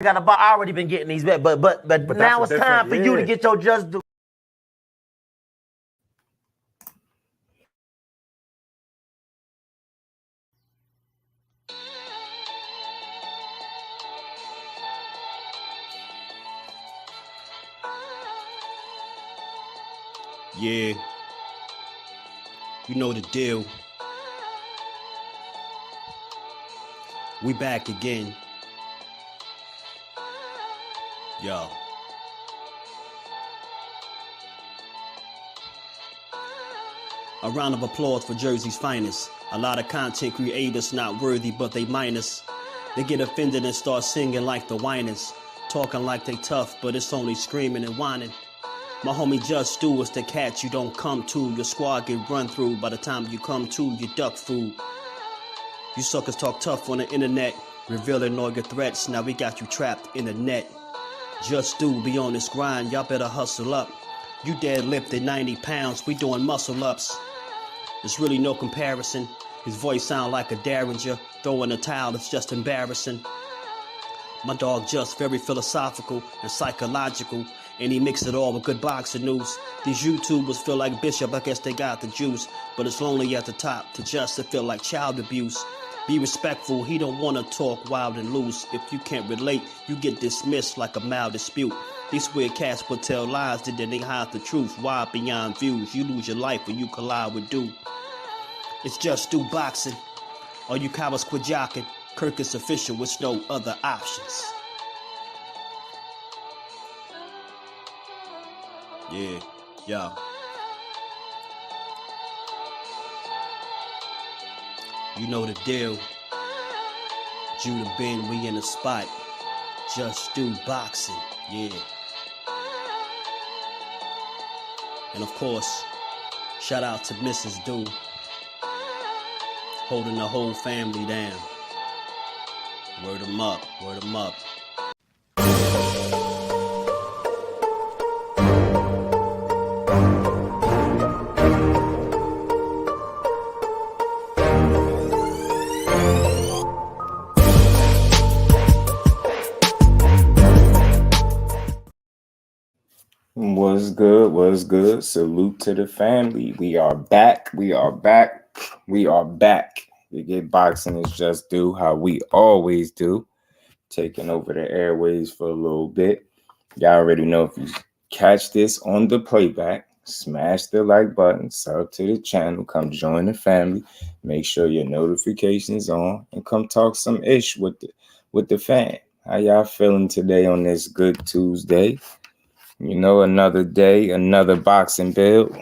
got already been getting these back, but now it's time for you to get your just due. Yeah, you know the deal. We back again. Yo. A round of applause for Jersey's finest. A lot of content creators not worthy, but they minus. They get offended and start singing like the whiners. Talking like they tough, but it's only screaming and whining. My homie Just Do is the catch you don't come to. Your squad get run through. By the time you come to, you duck food. You suckers talk tough on the internet, revealing all your threats. Now we got you trapped in the net. Just Do be on this grind, y'all better hustle up. You deadlifted 90 pounds, we doing muscle ups. There's really no comparison. His voice sound like a derringer. Throwing a towel is just embarrassing. My dog Just very philosophical and psychological, and he mixed it all with good boxing news. These YouTubers feel like Bishop, I guess they got the juice, but it's lonely at the top to Just to feel like child abuse. Be respectful, he don't want to talk wild and loose. If you can't relate, you get dismissed like a mild dispute. These weird cats will tell lies, then they hide the truth. Why beyond views? You lose your life when you collide with dude. It's Just Do Boxing. All you cowards quit jocking. Kirk is official with no other options. Yeah, yeah. You know the deal. Judah Ben, we in the spot. Just Do Boxing, yeah. And of course, shout out to Mrs. Do, holding the whole family down. Word 'em up, word 'em up. What's good? What's good? Salute to the family. We are back. We are back. We are back. We get boxing is just do how we always do. Taking over the airways for a little bit. Y'all already know if you catch this on the playback, smash the like button, sub to the channel, come join the family, make sure your notifications on, and come talk some ish with the fan. How y'all feeling today on this good Tuesday? You know, another day, another boxing build.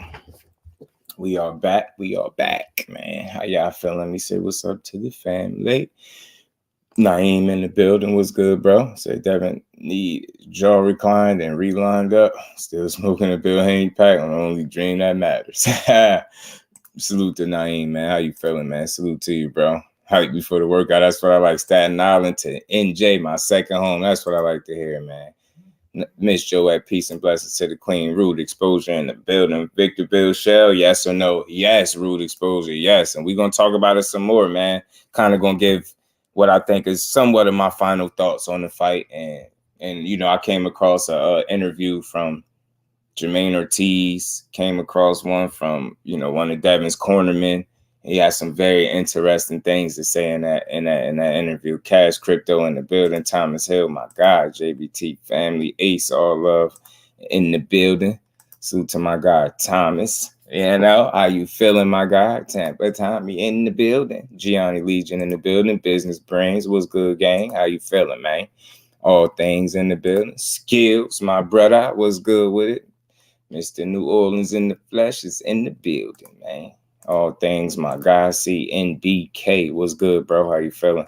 We are back. We are back, man. How y'all feeling? Let me say what's up to the family. Naeem in the building. What's good, bro? Say Devin need jaw reclined and relined up. Still smoking a Bill Haney pack on the only dream that matters. Salute to Naeem, man. How you feeling, man? Salute to you, bro. Hype before the workout. That's what I like. Staten Island to NJ, my second home. That's what I like to hear, man. Miss Joe at peace and blessings to the clean. Rude exposure in the building. Victorville Shell, yes or no? Yes, rude exposure, yes. And we're going to talk about it some more, man. Kind of going to give what I think is somewhat of my final thoughts on the fight. And you know, I came across an interview from Jermaine Ortiz, came across one from, you know, one of Devin's cornermen. He has some very interesting things to say in that interview. Cash Crypto in the building. Thomas Hill, my God. JBT family. Ace, all love in the building. Salute to my guy Thomas. You know, how you feeling, my guy? Tampa Tommy in the building. Gianni Legion in the building. Business Brains. What's good, gang? How you feeling, man? All things in the building. Skills, my brother. What's good with it? Mr. New Orleans in the flesh is in the building, man. All things, my guy, CNBK. What's good, bro? How you feeling?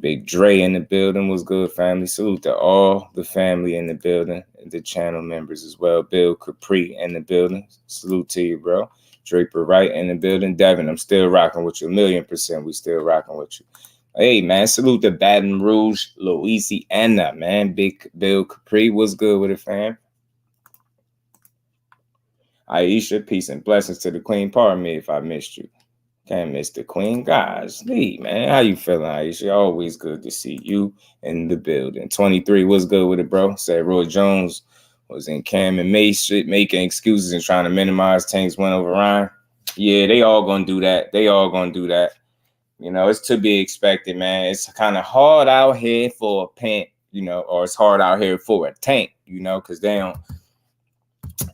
Big Dre in the building. What's good, family? Salute to all the family in the building, the channel members as well. Bill Capri in the building. Salute to you, bro. Draper Wright in the building. Devin, I'm still rocking with you. 1,000,000%. We still rocking with you. Hey, man, salute to Baton Rouge, Louisiana, man. Big Bill Capri. What's good with it, fam? Aisha, peace and blessings to the queen. Pardon me if I missed you. Can't miss the queen. Guys, Lee, man. How you feeling, Aisha? Always good to see you in the building. 23, what's good with it, bro? Said Roy Jones was in Cam and May shit, making excuses and trying to minimize Tank's win over Ryan. Yeah, they all gonna do that. You know, it's to be expected, man. It's kind of hard out here for a Pant, you know, or it's hard out here for a Tank, you know, because they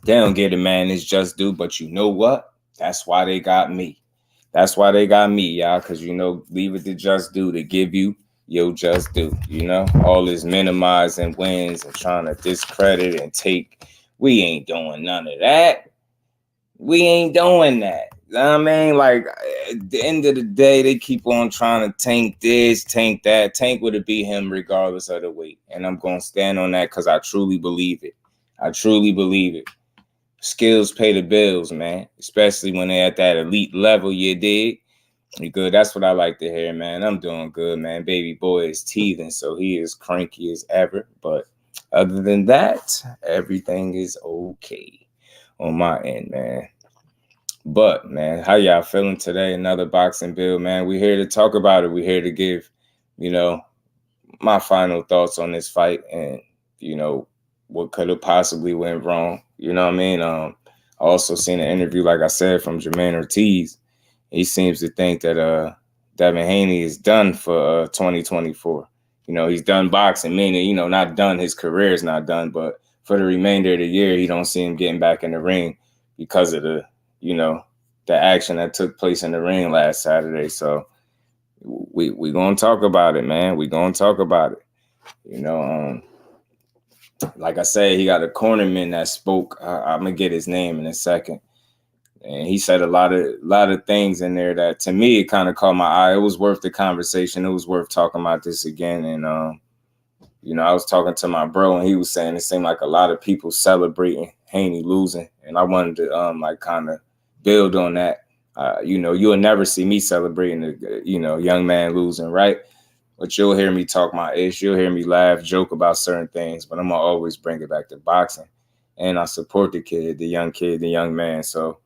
don't get it, man. It's just due. But you know what? That's why they got me. Y'all, because, you know, leave it to just do to give you your just do, you know, all this minimizing wins and trying to discredit and take. We ain't doing none of that. We ain't doing that. I mean, like, at the end of the day, they keep on trying to tank this, tank that. Tank would have beat him regardless of the weight. And I'm going to stand on that because I truly believe it. Skills pay the bills, man, especially when they're at that elite level, you dig? You good? That's what I like to hear, man. I'm doing good, man. Baby boy is teething, so he is cranky as ever. But other than that, everything is okay on my end, man. But, man, how y'all feeling today? Another boxing build, man. We're here to talk about it. We're here to give, you know, my final thoughts on this fight and, you know, what could have possibly went wrong. You know what I mean? I also seen an interview, like I said, from Jermaine Ortiz. He seems to think that Devin Haney is done for 2024. You know, he's done boxing, meaning, you know, not done. His career is not done, but for the remainder of the year, he don't see him getting back in the ring because of the, you know, the action that took place in the ring last Saturday. So we going to talk about it, man. We going to talk about it. You know, like I said, he got a cornerman that spoke. I'm going to get his name in a second. And he said a lot of things in there that, to me, it kind of caught my eye. It was worth the conversation. It was worth talking about this again. And, you know, I was talking to my bro, and he was saying it seemed like a lot of people celebrating Haney losing. And I wanted to, like, kind of build on that. You know, you'll never see me celebrating a, you know, young man losing, right? But you'll hear me talk my ish. You'll hear me laugh, joke about certain things. But I'm going to always bring it back to boxing. And I support the young man. So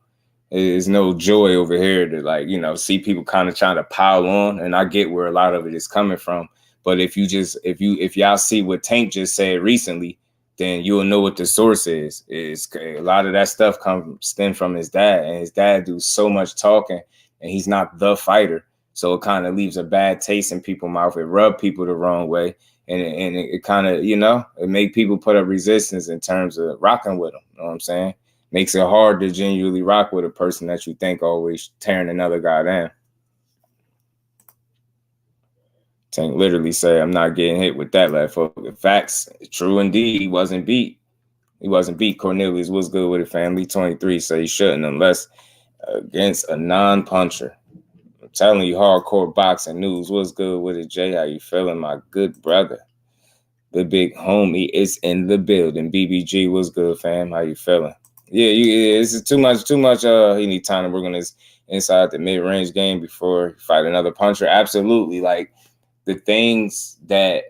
there's no joy over here to, like, you know, see people kind of trying to pile on. And I get where a lot of it is coming from. But if y'all see what Tank just said recently, then you'll know what the source is. It's a lot of that stuff stem from his dad. And his dad do so much talking, and he's not the fighter. So it kind of leaves a bad taste in people's mouth. It rubs people the wrong way. And it kind of, you know, it make people put up resistance in terms of rocking with him. You know what I'm saying? Makes it hard to genuinely rock with a person that you think always tearing another guy down. Tank literally say, I'm not getting hit with that left hook. The facts, true indeed, he wasn't beat. Cornelius was good with it, family. 23 say he shouldn't unless against a non-puncher. I'm telling you, hardcore boxing news. What's good with it, Jay? How you feeling, my good brother? The big homie is in the building. BBG, what's good, fam? How you feeling? Yeah, this is too much. He need time to work on this inside the mid-range game before he fight another puncher. Absolutely. Like, the things that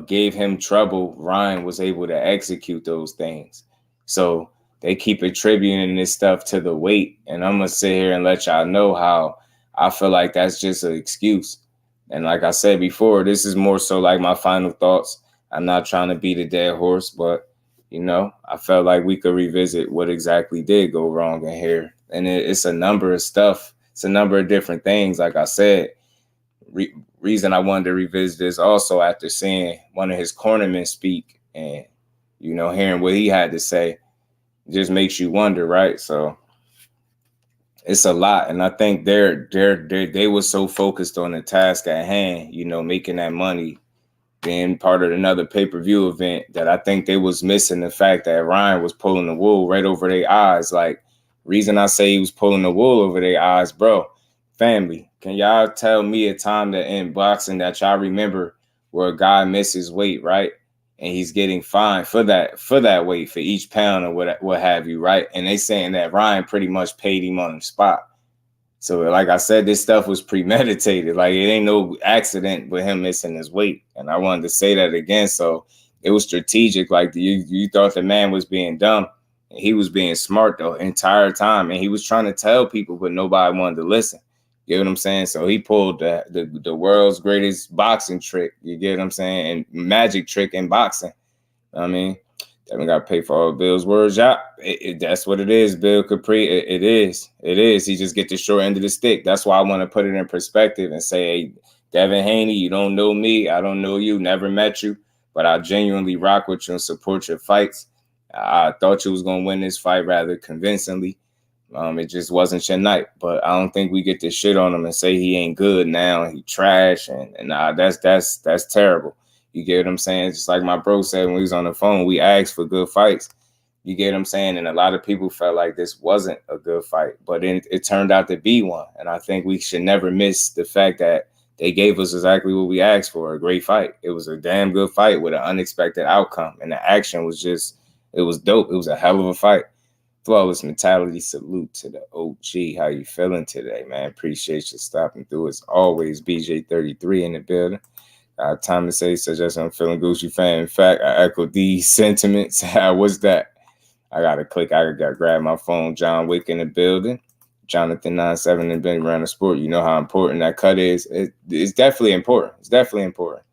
gave him trouble, Ryan was able to execute those things. So they keep attributing this stuff to the weight. And I'm going to sit here and let y'all know how I feel like that's just an excuse. And like I said before, this is more so like my final thoughts. I'm not trying to beat a dead horse, but, you know, I felt like we could revisit what exactly did go wrong in here. And it's a number of stuff. It's a number of different things. Like I said, reason I wanted to revisit this also after seeing one of his cornermen speak and, you know, hearing what he had to say just makes you wonder, right? So it's a lot. And I think they were so focused on the task at hand, you know, making that money, being part of another pay-per-view event, that I think they was missing the fact that Ryan was pulling the wool right over their eyes. Like, reason I say he was pulling the wool over their eyes, bro, family, can y'all tell me a time that in boxing that y'all remember where a guy misses weight, right? And he's getting fined for that weight, for each pound or what have you, right? And they saying that Ryan pretty much paid him on the spot. So like I said, this stuff was premeditated. Like, it ain't no accident with him missing his weight. And I wanted to say that again. So it was strategic. Like, you thought the man was being dumb. And he was being smart the entire time, and he was trying to tell people, but nobody wanted to listen. You get what I'm saying? So he pulled the world's greatest boxing trick. You get what I'm saying? And magic trick in boxing. I mean, Devin got to pay for all Bill's words out. That's what it is, Bill Capri. It is. He just get the short end of the stick. That's why I want to put it in perspective and say, hey, Devin Haney, you don't know me. I don't know you. Never met you. But I genuinely rock with you and support your fights. I thought you was going to win this fight rather convincingly. It just wasn't your night. But I don't think we get this shit on him and say he ain't good now and he trash. And that's terrible. You get what I'm saying? Just like my bro said when we was on the phone, we asked for good fights. You get what I'm saying? And a lot of people felt like this wasn't a good fight. But it turned out to be one. And I think we should never miss the fact that they gave us exactly what we asked for, a great fight. It was a damn good fight with an unexpected outcome. And the action was just, it was dope. It was a hell of a fight. Flawless mentality. Salute to the OG. How you feeling today, man? Appreciate you stopping through. As always, BJ33 in the building. Time to say, suggest I'm feeling Gucci fan. In fact, I echo these sentiments. What's that? I got to click. I got to grab my phone. John Wick in the building. Jonathan 97 and been around the sport. You know how important that cut is. It's definitely important. It's definitely important.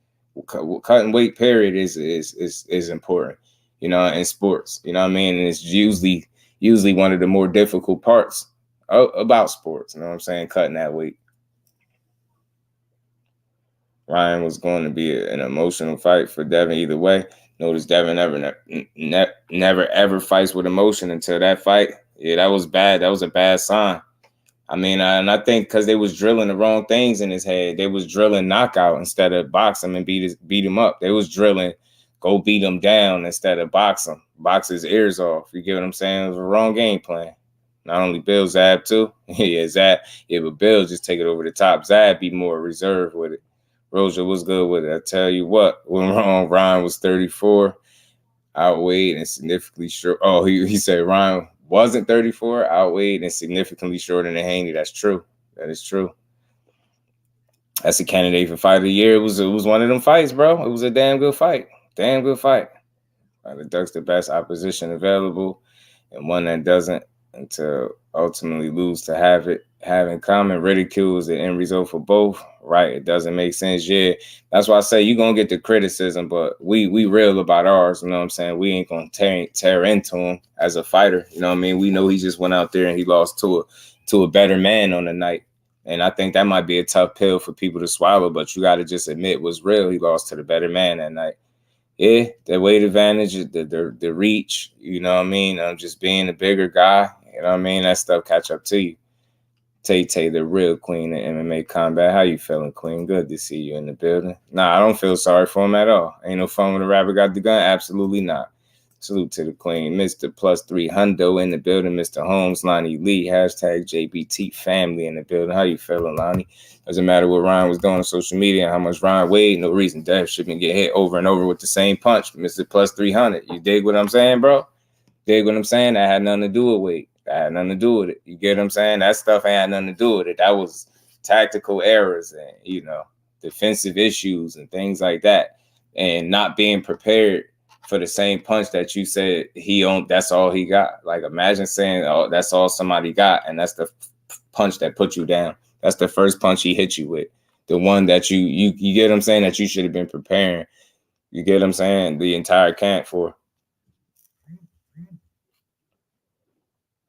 Cutting weight, period, is important. You know, in sports. You know what I mean? And it's usually one of the more difficult parts about sports. You know what I'm saying? Cutting that weight. Ryan was going to be an emotional fight for Devin either way. Notice Devin never ever fights with emotion until that fight. Yeah, that was bad. That was a bad sign. I mean, and I think because they was drilling the wrong things in his head. They was drilling knockout instead of box him and beat him up. They was drilling go beat him down instead of box him. Box his ears off. You get what I'm saying? It was a wrong game plan. Not only Bill, Zab too. Yeah, Zab. Yeah, but Bill just take it over the top. Zab be more reserved with it. Roja was good with it. I tell you what, went wrong. Ryan was 34, outweighed and significantly short. Oh, he said Ryan wasn't 34, outweighed and significantly shorter than Haney. That's true. That is true. That's a candidate for fight of the year. It was one of them fights, bro. It was a damn good fight. Damn good fight. The Ducks the best opposition available, and one that doesn't until ultimately lose to have in common. Ridicule is the end result for both. Right. It doesn't make sense. Yeah. That's why I say you're going to get the criticism, but we real about ours. You know what I'm saying? We ain't going to tear into him as a fighter. You know what I mean? We know he just went out there and he lost to a better man on the night. And I think that might be a tough pill for people to swallow, but you got to just admit what's real. He lost to the better man that night. Yeah, the weight advantage, the reach, you know what I mean? Just being a bigger guy, you know what I mean? That stuff catch up to you. Tay, the real queen of MMA combat. How you feeling, queen? Good to see you in the building. Nah, I don't feel sorry for him at all. Ain't no fun when the rapper got the gun. Absolutely not. Salute to the queen. Mr. Plus 3 Hundo in the building. Mr. Holmes, Lonnie Lee. Hashtag JBT family in the building. How you feeling, Lonnie? Doesn't matter what Ryan was doing on social media and how much Ryan weighed. No reason Dev shouldn't get hit over and over with the same punch. Mr. Plus 300. You dig what I'm saying, bro? Dig what I'm saying? That had nothing to do with weight. That had nothing to do with it. You get what I'm saying? That stuff ain't had nothing to do with it. That was tactical errors and, you know, defensive issues and things like that. And not being prepared for the same punch that you said he owned. That's all he got. Like, imagine saying, oh, that's all somebody got. And that's the punch that put you down. That's the first punch he hit you with. The one that you get what I'm saying, that you should have been preparing. You get what I'm saying? The entire camp for.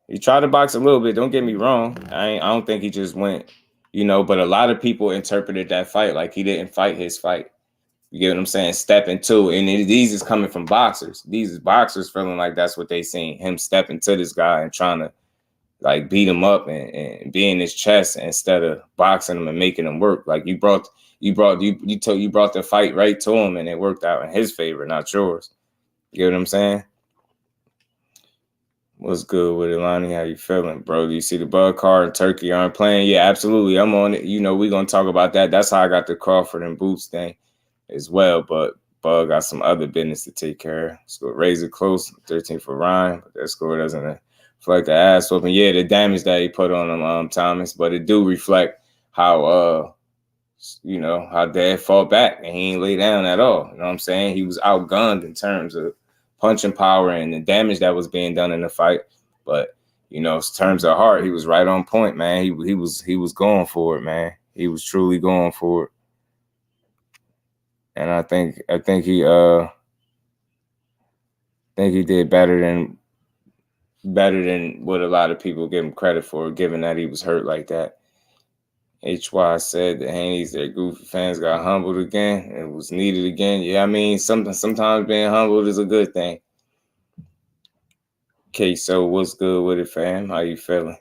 He tried to box a little bit. Don't get me wrong. I don't think he just went, you know, but a lot of people interpreted that fight like he didn't fight his fight. You get what I'm saying? Step into it. And these is coming from boxers. These is boxers feeling like that's what they seen. Him stepping to this guy and trying to like beat him up and be in his chest instead of boxing him and making him work. Like you brought the fight right to him and it worked out in his favor, not yours. You get what I'm saying? What's good with it, Lonnie? How you feeling, bro? Do you see the Bug card and Turkey aren't playing? Yeah, absolutely. I'm on it. You know, we're going to talk about that. That's how I got the Crawford and Boots thing as well. But Bug got some other business to take care of. Let's go Razor close, 13 for Ryan. But that score doesn't reflect the ass whooping. Yeah, the damage that he put on him, Thomas. But it do reflect how, you know, how Dad fought back and he ain't lay down at all. You know what I'm saying? He was outgunned in terms of punching power and the damage that was being done in the fight. But in terms of heart, he was right on point, man. He was going for it, man. He was truly going for it. And I think he did better than what a lot of people give him credit for, given that he was hurt like that. HY said that Haney's their goofy fans got humbled again. It was needed again. Yeah, I mean, sometimes being humbled is a good thing. Okay, so what's good with it, fam? How you feeling?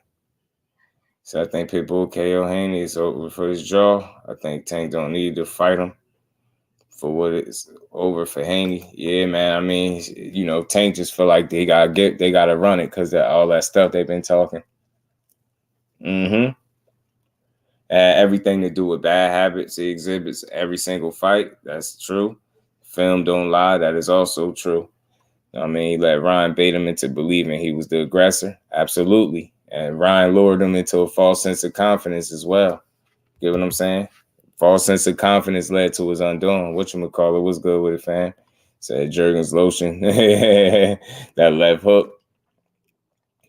So I think Pitbull KO Haney is over for his jaw. I think Tank don't need to fight him for what it's over for Haney. Yeah, man. I mean, Tank just feel like they gotta run it because of all that stuff they've been talking. Everything to do with bad habits he exhibits every single fight. That's true. Film don't lie. That is also true. I mean, he let Ryan bait him into believing he was the aggressor. Absolutely. And Ryan lured him into a false sense of confidence as well. Get what I'm saying? False sense of confidence led to his undoing. Whatchamacallit, what's good with it, fam? Said Jergens lotion. That left hook.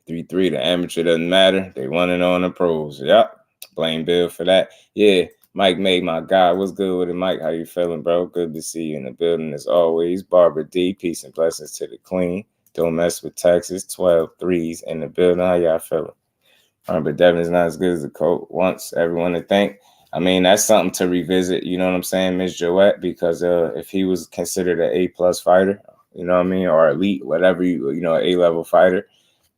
3-3, the amateur doesn't matter. They running on the pros. Yep. Blame Bill for that. Yeah, Mike made my guy. What's good with it, Mike? How you feeling, bro? Good to see you in the building as always. Barbara D, peace and blessings to the queen. Don't mess with Texas. 12 threes in the building. How y'all feeling? But Devin is not as good as the coach wants everyone to think. I mean, that's something to revisit, you know what I'm saying, Miss Joette, because if he was considered an A+ fighter, you know what I mean, or elite, whatever, A-level fighter,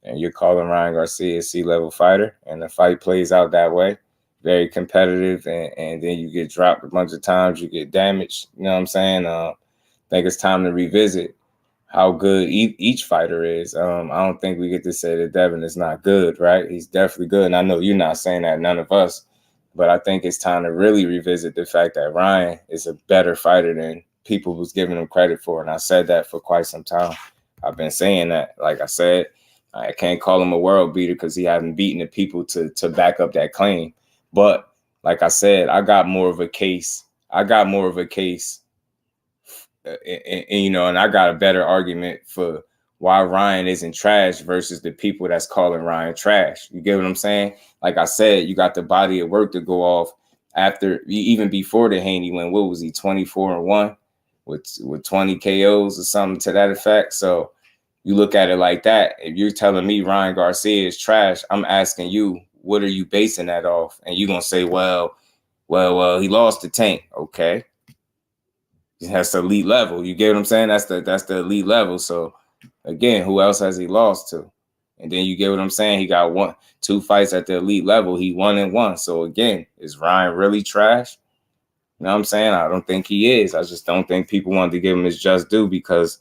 and you're calling Ryan Garcia a C-level fighter, and the fight plays out that way, very competitive, and then you get dropped a bunch of times, you get damaged, you know what I'm saying? I think it's time to revisit how good each fighter is. I don't think we get to say that Devin is not good, right? He's definitely good, and I know you're not saying that, none of us, but I think it's time to really revisit the fact that Ryan is a better fighter than people was giving him credit for, and I said that for quite some time. I've been saying that. Like I said, I can't call him a world beater because he hasn't beaten the people to back up that claim. But like I said, I got more of a case. And I got a better argument for why Ryan isn't trash versus the people that's calling Ryan trash. You get what I'm saying? Like I said, you got the body of work to go off after, even before the Haney win. What was he, 24-1 with 20 KOs or something to that effect? So you look at it like that. If you're telling me Ryan Garcia is trash, I'm asking you, what are you basing that off? And you're going to say, well, he lost to Tank. Okay. That's the elite level. You get what I'm saying? That's the elite level. So again, who else has he lost to? And then you get what I'm saying? He got 2 fights at the elite level. He 1-1. So again, is Ryan really trash? You know what I'm saying? I don't think he is. I just don't think people wanted to give him his just due because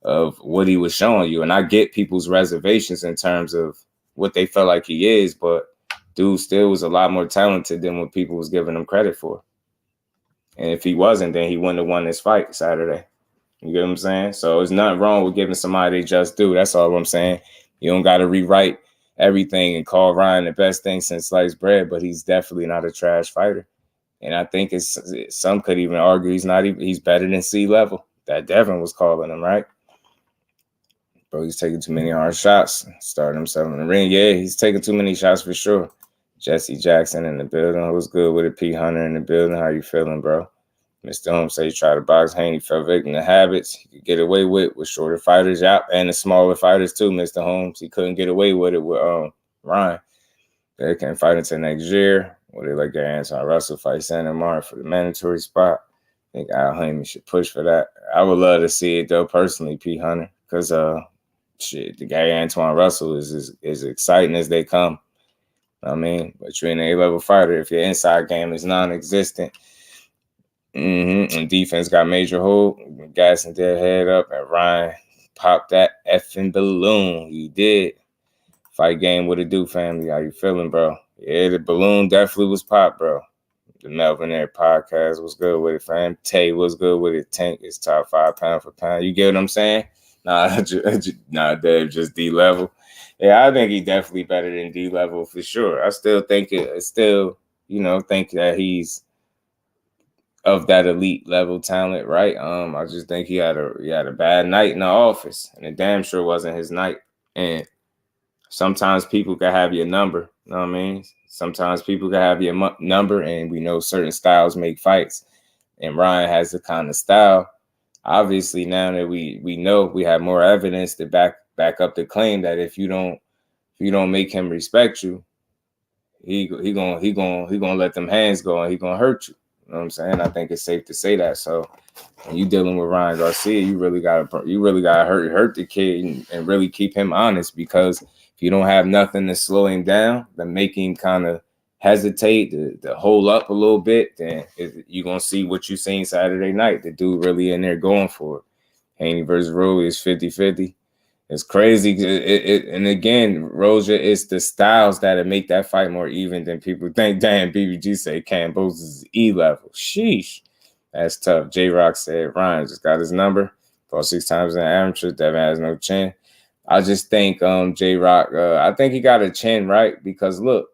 of what he was showing you. And I get people's reservations in terms of what they felt like he is, but dude still was a lot more talented than what people was giving him credit for. And if he wasn't, then he wouldn't have won this fight Saturday. You get what I'm saying? So there's nothing wrong with giving somebody they just do. That's all I'm saying. You don't got to rewrite everything and call Ryan the best thing since sliced bread, but he's definitely not a trash fighter. And I think some could even argue he's better than C-level. That Devin was calling him, right? Bro, he's taking too many hard shots. Starting himself in the ring. Yeah, he's taking too many shots for sure. Jesse Jackson in the building. What's good with it? P. Hunter in the building. How you feeling, bro? Mr. Holmes say he tried to box Haney, fell victim to habits he could get away with shorter fighters, yep, and the smaller fighters too, Mr. Holmes. He couldn't get away with it with Ryan. They can't fight until next year. Well, they like their Anton Russell fight Santa Martin for the mandatory spot. I think Al Heyman should push for that. I would love to see it though, personally, P. Hunter, because the guy Antoine Russell is as exciting as they come. I mean, but you're an A-level fighter. If your inside game is non-existent, and defense got major hold, gas and their head up, and Ryan popped that effing balloon. He did. Fight game, what it do, family? How you feeling, bro? Yeah, the balloon definitely was popped, bro. The Melvin Air podcast was good with it, fam. Tay was good with it. Tank is top 5 pound for pound. You get what I'm saying? Nah, Dave, just D-level. Yeah, I think he's definitely better than D-level for sure. I still think think that he's of that elite level talent, right? I just think he had a bad night in the office, and it damn sure wasn't his night. And sometimes people can have your number, you know what I mean? Sometimes people can have your number, and we know certain styles make fights. And Ryan has the kind of style. Obviously, now that we know, we have more evidence to back up the claim that if you don't make him respect you, he gonna let them hands go and he gonna hurt you. You know what I'm saying? I think it's safe to say that. So when you dealing with Ryan Garcia, you really gotta hurt the kid and really keep him honest, because if you don't have nothing to slow him down, to make him kind of hesitate, to hold up a little bit, then you're gonna see what you seen Saturday night. The dude really in there going for it. Haney versus Roly is 50-50. It's crazy. And again, Roja, it's the styles that make that fight more even than people think. Damn, BBG say Campos is E level. Sheesh. That's tough. J-Rock said Ryan just got his number. Fought 6 times in the amateur. Devin has no chin. I just think J-Rock, I think he got a chin, right? Because look,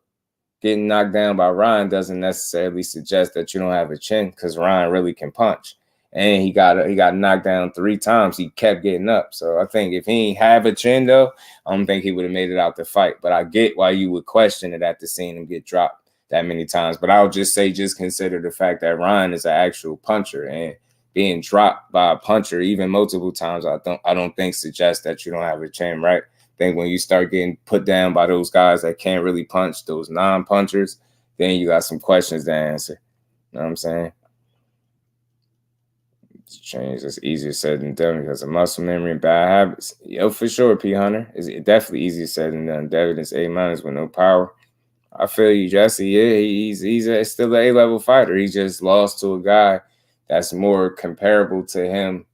getting knocked down by Ryan doesn't necessarily suggest that you don't have a chin, because Ryan really can punch. And he got knocked down 3 times. He kept getting up. So I think if he ain't have a chin, though, I don't think he would have made it out the fight. But I get why you would question it after seeing him get dropped that many times. But I would just say, just consider the fact that Ryan is an actual puncher, and being dropped by a puncher even multiple times, I don't think suggests that you don't have a chin, right? I think when you start getting put down by those guys that can't really punch, those non-punchers, then you got some questions to answer. You know what I'm saying? Change is easier said than done because of muscle memory and bad habits. Yo, for sure, P Hunter. It's definitely easier said than done. Devin is A- with no power. I feel you, Jesse. Yeah, he's still an A-level fighter. He just lost to a guy that's more comparable to him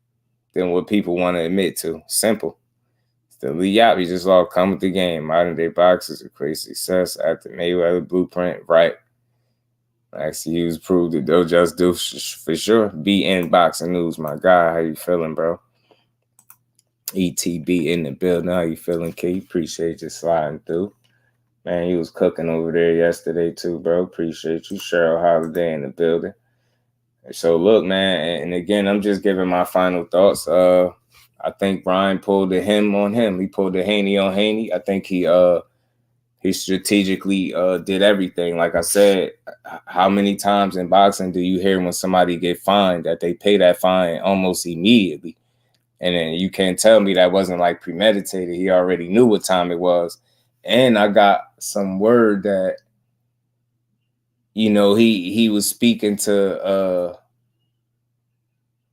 than what people want to admit to. Simple. Still Lee Yap. He just lost. Come with the game. Modern day boxers are crazy success after Mayweather blueprint. Right. Max Hughes proved that they'll just do for sure. BN Boxing News, my guy. How you feeling, bro? ETB in the building. How you feeling, K? Appreciate you sliding through. Man, he was cooking over there yesterday too, bro. Appreciate you. Cheryl Holiday in the building. So look, man, and again, I'm just giving my final thoughts. I think Ryan pulled the him on him. He pulled the Haney on Haney. I think he strategically did everything. Like I said, how many times in boxing do you hear when somebody get fined that they pay that fine almost immediately? And then you can't tell me that wasn't like premeditated. He already knew what time it was. And I got some word that, you know, he was speaking to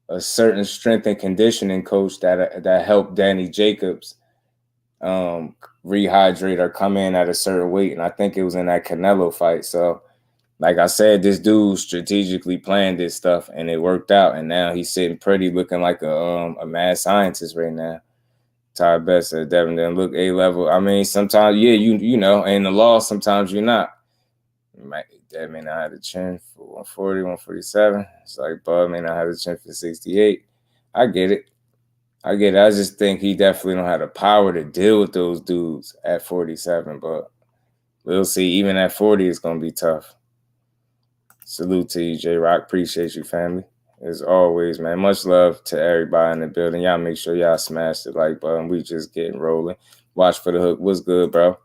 a certain strength and conditioning coach that helped Danny Jacobs rehydrate or come in at a certain weight. And I think it was in that Canelo fight. So like I said, this dude strategically planned this stuff and it worked out. And now he's sitting pretty, looking like a mad scientist right now. Ty Best said Devin didn't look A-level. I mean, sometimes, yeah, you know, in the law, sometimes you're not. That may not have a chin for 140, 147. It's like Bud may not have a chin for 68. I get it. I just think he definitely don't have the power to deal with those dudes at 47, but we'll see. Even at 40, it's going to be tough. Salute to you, J-Rock. Appreciate you, family. As always, man. Much love to everybody in the building. Y'all make sure y'all smash the like button. We just getting rolling. Watch for the hook. What's good, bro?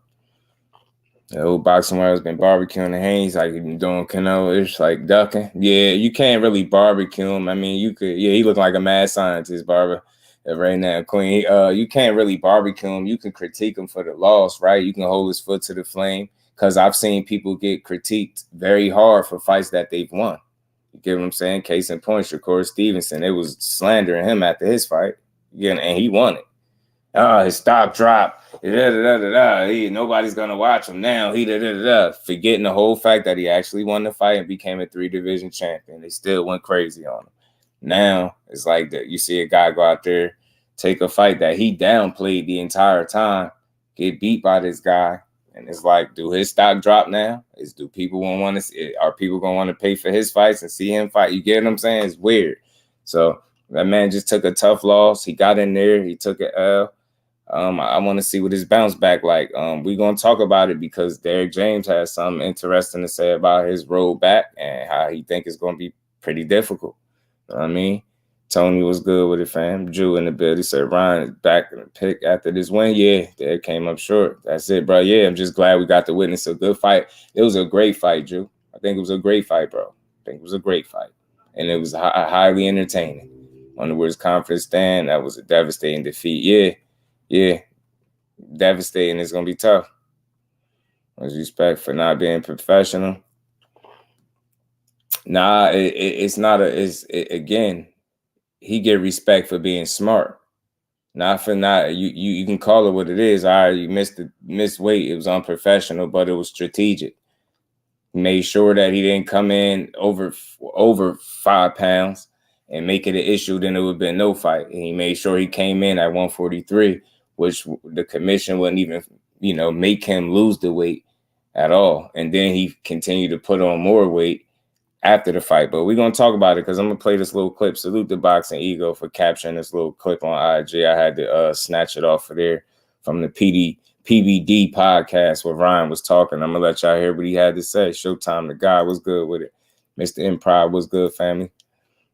The old boxing world has been barbecuing the Haynes, like doing Canelo. It's like ducking. Yeah, you can't really barbecue him. I mean, you could. Yeah, he look like a mad scientist, Barber. Right now, Queen. You can't really barbecue him. You can critique him for the loss, right? You can hold his foot to the flame. Because I've seen people get critiqued very hard for fights that they've won. You get what I'm saying? Case in point, Shakur Stevenson. It was slandering him after his fight. And he won it. His stock dropped. Nobody's going to watch him now. Forgetting the whole fact that he actually won the fight and became a 3-division champion. They still went crazy on him. Now, it's like that. You see a guy go out there, take a fight that he downplayed the entire time, get beat by this guy. And it's like, do his stock drop now? Do people want to see? Are people going to want to pay for his fights and see him fight? You get what I'm saying? It's weird. So that man just took a tough loss. He got in there. He took an L. I want to see what his bounce back like. We're going to talk about it because Derrick James has something interesting to say about his road back and how he think it's going to be pretty difficult. You know what I mean? Tony was good with it, fam. Drew in the build. He said Ryan is back in the pick after this win. Yeah, they came up short. That's it, bro. Yeah, I'm just glad we got to witness a good fight. It was a great fight, Drew. I think it was a great fight, bro. I think it was a great fight. And it was highly entertaining. On the words confidence stand, that was a devastating defeat. Yeah. Devastating. It's going to be tough. With respect for not being professional. Nah, it's not again, he get respect for being smart. Not for not you can call it what it is. All right, you missed weight. It was unprofessional, but it was strategic. He made sure that he didn't come in over 5 pounds and make it an issue, then it would have been no fight. And he made sure he came in at 143, which the commission wouldn't even, make him lose the weight at all. And then he continued to put on more weight after the fight. But we're going to talk about it because I'm going to play this little clip. Salute the Boxing Ego for capturing this little clip on IG. I had to snatch it off of there from the PBD podcast where Ryan was talking. I'm going to let y'all hear what he had to say. Showtime, the guy was good with it. Mr. Improv was good, family.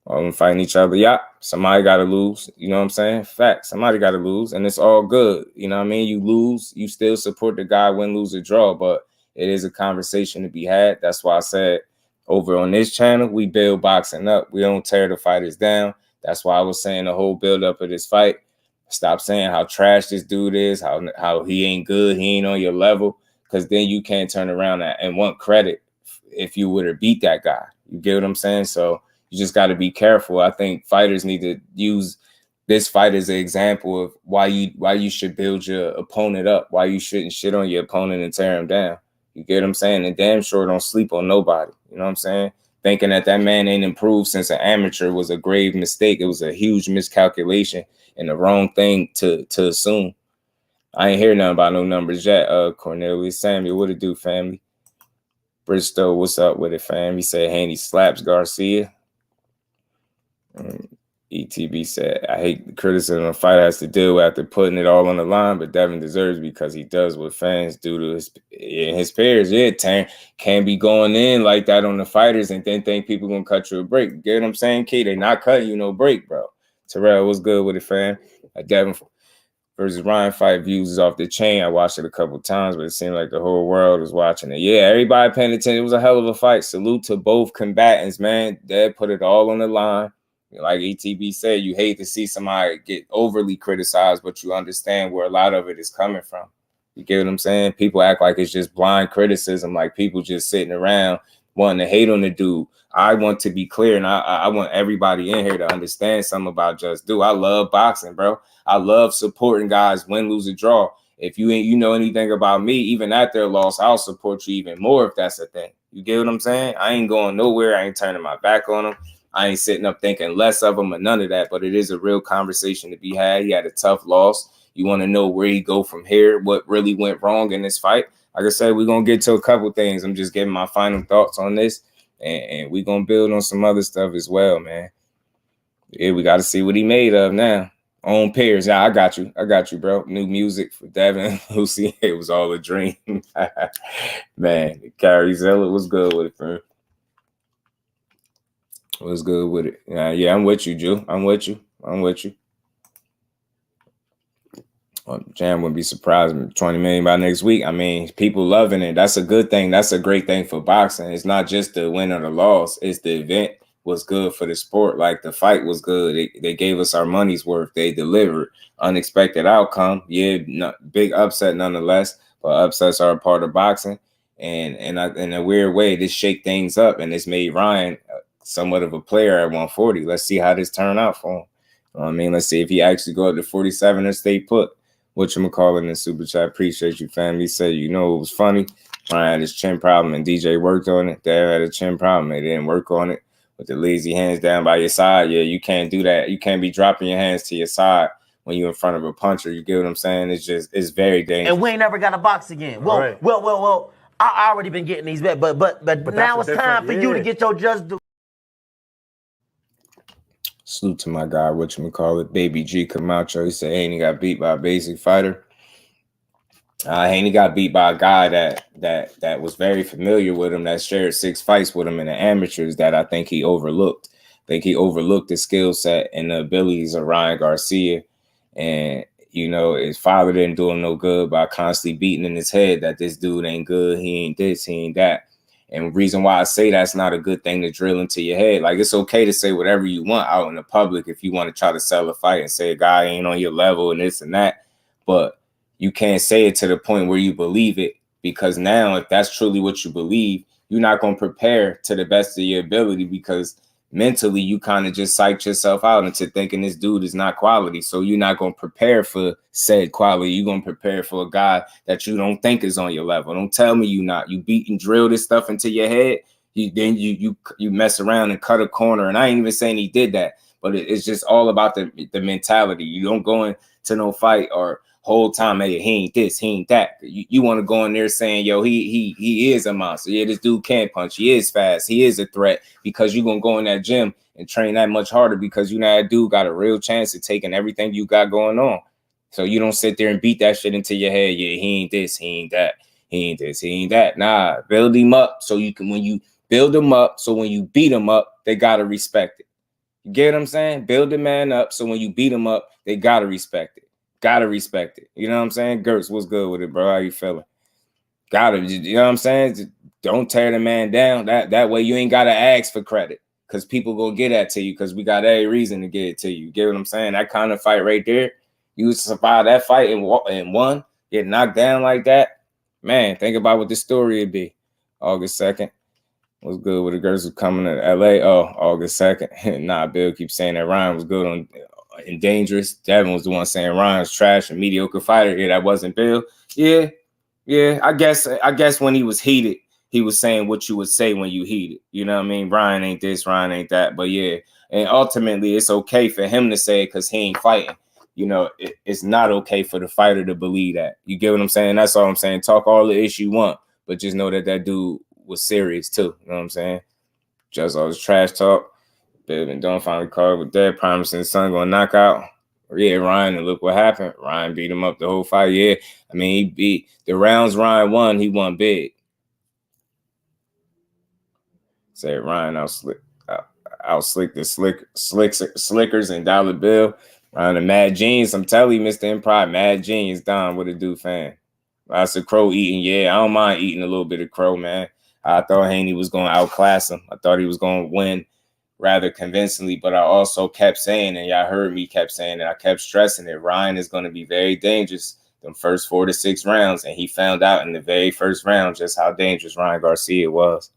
All them fighting each other. Yeah, somebody got to lose. You know what I'm saying? Fact. Somebody got to lose, and it's all good. You know what I mean? You lose, you still support the guy, win, lose, or draw, but it is a conversation to be had. That's why I said over on this channel, we build boxing up. We don't tear the fighters down. That's why I was saying the whole build up of this fight. Stop saying how trash this dude is, how he ain't good, he ain't on your level, because then you can't turn around and want credit if you would have beat that guy. You get what I'm saying? So you just got to be careful. I think fighters need to use this fight as an example of why you should build your opponent up, why you shouldn't shit on your opponent and tear him down. You get what I'm saying? And damn sure don't sleep on nobody. You know what I'm saying? Thinking that man ain't improved since an amateur was a grave mistake. It was a huge miscalculation and the wrong thing to assume. I ain't hear nothing about no numbers yet. Cornelius Samuel, what it do, family? Bristow, what's up with it, fam? He said Haney slaps Garcia. ETB said, I hate the criticism a fighter has to deal with after putting it all on the line, but Devin deserves because he does what fans do to his peers. Yeah, Terence can't be going in like that on the fighters and then think people going to cut you a break. You get what I'm saying, Key? They not cutting you no break, bro. Terrell, what's good with it, fam? Devin versus Ryan fight views is off the chain. I watched it a couple times, but it seemed like the whole world was watching it. Yeah, everybody paying attention. It was a hell of a fight. Salute to both combatants, man. They put it all on the line. Like ETB said, you hate to see somebody get overly criticized, but you understand where a lot of it is coming from. You get what I'm saying? People act like it's just blind criticism, like people just sitting around wanting to hate on the dude. I want to be clear, and I want everybody in here to understand something about Just Do. I love boxing, bro. I love supporting guys win, lose, or draw. If you know anything about me, even at their loss, I'll support you even more if that's a thing. You get what I'm saying? I ain't going nowhere. I ain't turning my back on them. I ain't sitting up thinking less of him or none of that, but it is a real conversation to be had. He had a tough loss. You want to know where he go from here, what really went wrong in this fight. Like I said, we're going to get to a couple things. I'm just giving my final thoughts on this, and we're going to build on some other stuff as well, man. Yeah, we got to see what he made of now. On pairs. Yeah, I got you, bro. New music for Devin, Lucy. It was all a dream. Man, Gary Zeller was good with it, friend. Was good with it. Yeah, I'm with you, Jew. I'm with you. Jam wouldn't be surprised. 20 million by next week. I mean, people loving it. That's a good thing. That's a great thing for boxing. It's not just the win or the loss. It's the event was good for the sport. Like the fight was good. They gave us our money's worth. They delivered. Unexpected outcome. Yeah, big upset nonetheless. But upsets are a part of boxing. And in a weird way, this shake things up, and this made Ryan somewhat of a player at 140. Let's see how this turn out for him. You know what I mean? Let's see if he actually go up to 47 or stay put. Whatchamacallit in the super chat. Appreciate you, family. Said, it was funny. Ryan had his chin problem and DJ worked on it. Dad had a chin problem. They didn't work on it. With the lazy hands down by your side, yeah, you can't do that. You can't be dropping your hands to your side when you're in front of a puncher. You get what I'm saying? It's very dangerous. And we ain't never got a box again. Well, right. well. I already been getting these bets, but now it's time for you to get your Just Do. Salute to my guy, whatchamacallit, Baby G Camacho. He said, Haney got beat by a basic fighter. Haney got beat by a guy that was very familiar with him, that shared 6 fights with him in the amateurs, that I think he overlooked. I think he overlooked the skill set and the abilities of Ryan Garcia. And, you know, his father didn't do him no good by constantly beating in his head that this dude ain't good, he ain't this, he ain't that. And the reason why I say that's not a good thing to drill into your head. Like, it's okay to say whatever you want out in the public if you want to try to sell a fight and say a guy ain't on your level and this and that. But you can't say it to the point where you believe it, because now if that's truly what you believe, you're not going to prepare to the best of your ability, because mentally you kind of just psyched yourself out into thinking this dude is not quality. So you're not going to prepare for said quality. You're going to prepare for a guy that you don't think is on your level. Don't tell me you not. You beat and drill this stuff into your head. You mess around and cut a corner. And I ain't even saying he did that, but it's just all about the mentality. You don't go into no fight or whole time, hey, he ain't this, he ain't that. You want to go in there saying, yo, he is a monster. Yeah, this dude can punch. He is fast. He is a threat, because you're going to go in that gym and train that much harder, because you know that dude got a real chance of taking everything you got going on. So you don't sit there and beat that shit into your head. Yeah, he ain't this, he ain't that. He ain't this, he ain't that. Nah, build him up so you can, when you build him up, so when you beat him up, they got to respect it. You get what I'm saying? Build the man up so when you beat him up, they got to respect it. Gotta respect it. You know what I'm saying? Gertz, what's good with it, bro? How you feeling? Gotta, you know what I'm saying? Just don't tear the man down. That way you ain't gotta ask for credit, because people gonna get that to you, because we got every reason to get it to you. You get what I'm saying? That kind of fight right there, you survive that fight and won, get knocked down like that. Man, think about what the story would be. August 2nd. What's good with the girls who coming to LA? Oh, August 2nd. Nah, Bill keeps saying that Ryan was good on and dangerous. Devin was the one saying Ryan's trash and mediocre fighter. Yeah, that wasn't Bill. Yeah. I guess when he was heated, he was saying what you would say when you heated. You know what I mean? Ryan ain't this, Ryan ain't that. But yeah, and ultimately it's okay for him to say it because he ain't fighting. You know, it's not okay for the fighter to believe that. You get what I'm saying? That's all I'm saying. Talk all the ish you want, but just know that dude was serious too. You know what I'm saying? Just all this trash talk. And don't finally call with that, promising his son gonna knock out. Yeah, Ryan, and look what happened. Ryan beat him up the whole fight. Yeah, I mean, he beat the rounds Ryan won, he won big. Said Ryan out slick the slickers and Dollar Bill. Ryan the Mad Genius. I'm telling you, Mr. Improv, Mad Genius, Don, what it do, fan? I said Crow eating. Yeah, I don't mind eating a little bit of Crow, man. I thought Haney was gonna outclass him. I thought he was gonna win rather convincingly, but I also kept saying, and y'all heard me kept saying it, I kept stressing it, Ryan is going to be very dangerous the first 4 to 6 rounds, and he found out in the very first round just how dangerous Ryan Garcia was.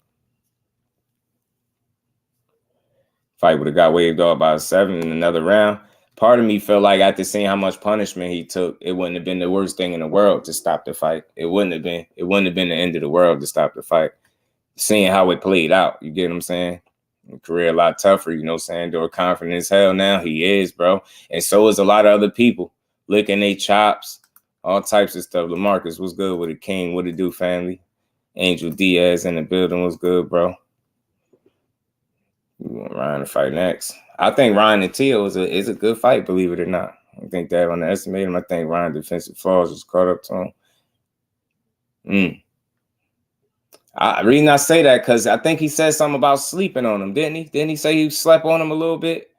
Fight would have got waved off by 7 in another round. Part of me felt like after seeing how much punishment he took, it wouldn't have been the worst thing in the world to stop the fight. It wouldn't have been the end of the world to stop the fight. Seeing how it played out, you get what I'm saying? Career a lot tougher, you know what I'm saying? They're confident as hell now. He is, bro. And so is a lot of other people licking their chops, all types of stuff. LaMarcus, what's good with it? King, what it do, family? Angel Diaz in the building, what's good, bro? We want Ryan to fight next. I think Ryan and Tio is a good fight, believe it or not. I think that underestimated him. I think Ryan's defensive flaws was caught up to him. I really not say that because I think he said something about sleeping on him, didn't he? Didn't he say he slept on him a little bit?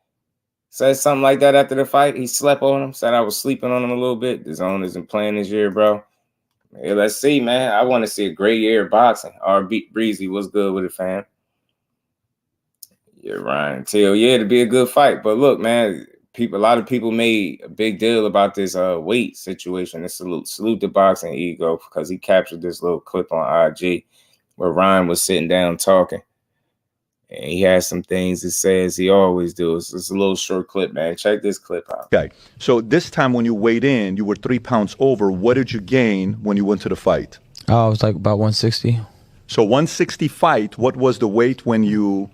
Said something like that after the fight. He slept on him. Said I was sleeping on him a little bit. The zone isn't playing this year, bro. Hey, let's see, man. I want to see a great year of boxing. RB Breezy, what's good with it, fam? Yeah, Ryan Till. Yeah, it'd be a good fight. But look, man, a lot of people made a big deal about this weight situation. And salute the boxing ego because he captured this little clip on IG where Ryan was sitting down talking. And he has some things he says he always does. It's a little short clip, man. Check this clip out. Okay. So this time when you weighed in, you were 3 pounds over. What did you gain when you went to the fight? I was like about 160. So 160 fight, what was the weight when you...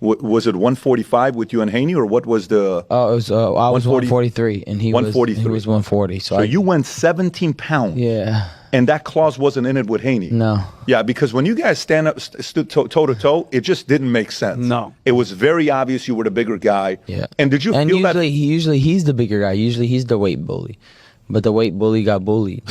Was it 145 with you and Haney, or what was the... Oh, it was, I was 143, and he was 140. So you went 17 pounds. Yeah. And that clause wasn't in it with Haney. No. Yeah, because when you guys stood toe to toe, it just didn't make sense. No. It was very obvious you were the bigger guy. Yeah. And did you feel that? Usually he's the bigger guy. Usually he's the weight bully. But the weight bully got bullied.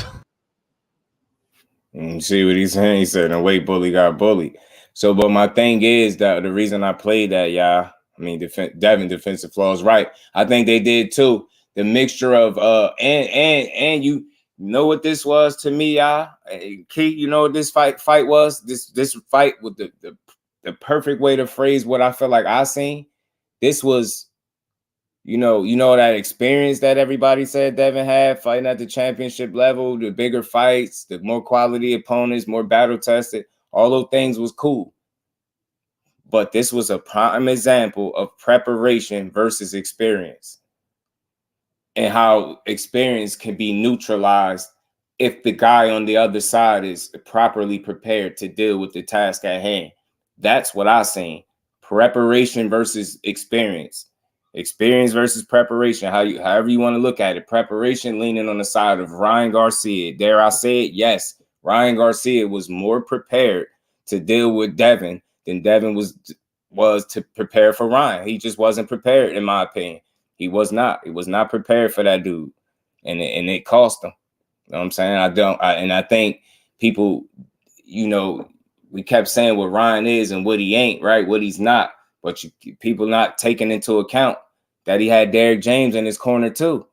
See what he's saying? He said, "The weight bully got bullied." So, but my thing is that the reason I played that, y'all, I mean, Devin defensive flaws, right? I think they did too. The mixture of and you know what this was to me, y'all. Key, you know what this fight was? This fight with the perfect way to phrase what I feel like I seen. This was, you know that experience that everybody said Devin had fighting at the championship level, the bigger fights, the more quality opponents, more battle tested. All those things was cool. But this was a prime example of preparation versus experience, and how experience can be neutralized if the guy on the other side is properly prepared to deal with the task at hand. That's what I seen. Preparation versus experience. Experience versus preparation. However you want to look at it. Preparation leaning on the side of Ryan Garcia. Dare I say it? Yes. Ryan Garcia was more prepared to deal with Devin than Devin was to prepare for Ryan. He just wasn't prepared, in my opinion. He was not. He was not prepared for that dude. And it cost him. You know what I'm saying? I think people, we kept saying what Ryan is and what he ain't, right? What he's not. But people not taking into account that he had Derrick James in his corner too.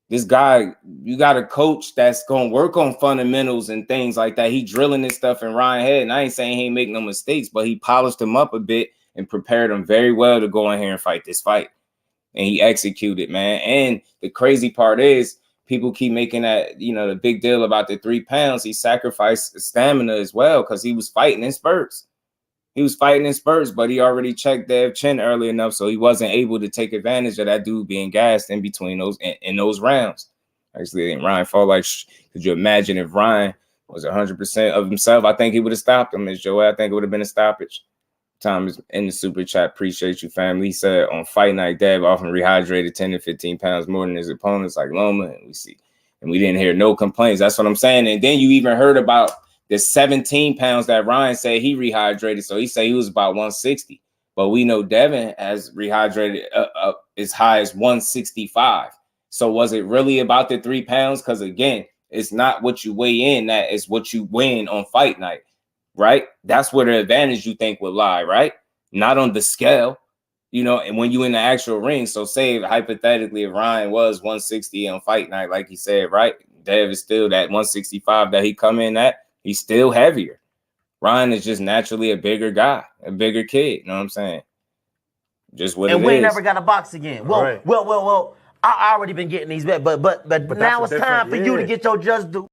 This guy, you got a coach that's going to work on fundamentals and things like that. He drilling this stuff in Ryan's head. And I ain't saying he ain't make no mistakes, but he polished him up a bit and prepared him very well to go in here and fight this fight. And he executed, man. And the crazy part is people keep making that, the big deal about the 3 pounds. He sacrificed stamina as well because he was fighting in spurts. He was fighting in spurts, but he already checked Dev chin early enough, so he wasn't able to take advantage of that dude being gassed in between those rounds. Actually, Ryan fought like, could you imagine if Ryan was 100% of himself? I think he would have stopped him, Ms. Joel. I think it would have been a stoppage. Tom is in the super chat. Appreciate you, family. He said on fight night, Dev often rehydrated 10 to 15 pounds more than his opponents, like Loma, and we didn't hear no complaints. That's what I'm saying. And then you even heard about the 17 pounds that Ryan said he rehydrated. So he said he was about 160. But we know Devin has rehydrated up as high as 165. So was it really about the 3 pounds? Because, again, it's not what you weigh in. That is what you win on fight night, right? That's where the advantage you think would lie, right? Not on the scale, and when you in the actual ring. So say, hypothetically, if Ryan was 160 on fight night, like he said, right? Dev is still that 165 that he come in at. He's still heavier. Ryan is just naturally a bigger guy, a bigger kid. You know what I'm saying? Just what it is. And we ain't never got to box again. Well, right. Well. I already been getting these bets, but now it's time for you to get your just due.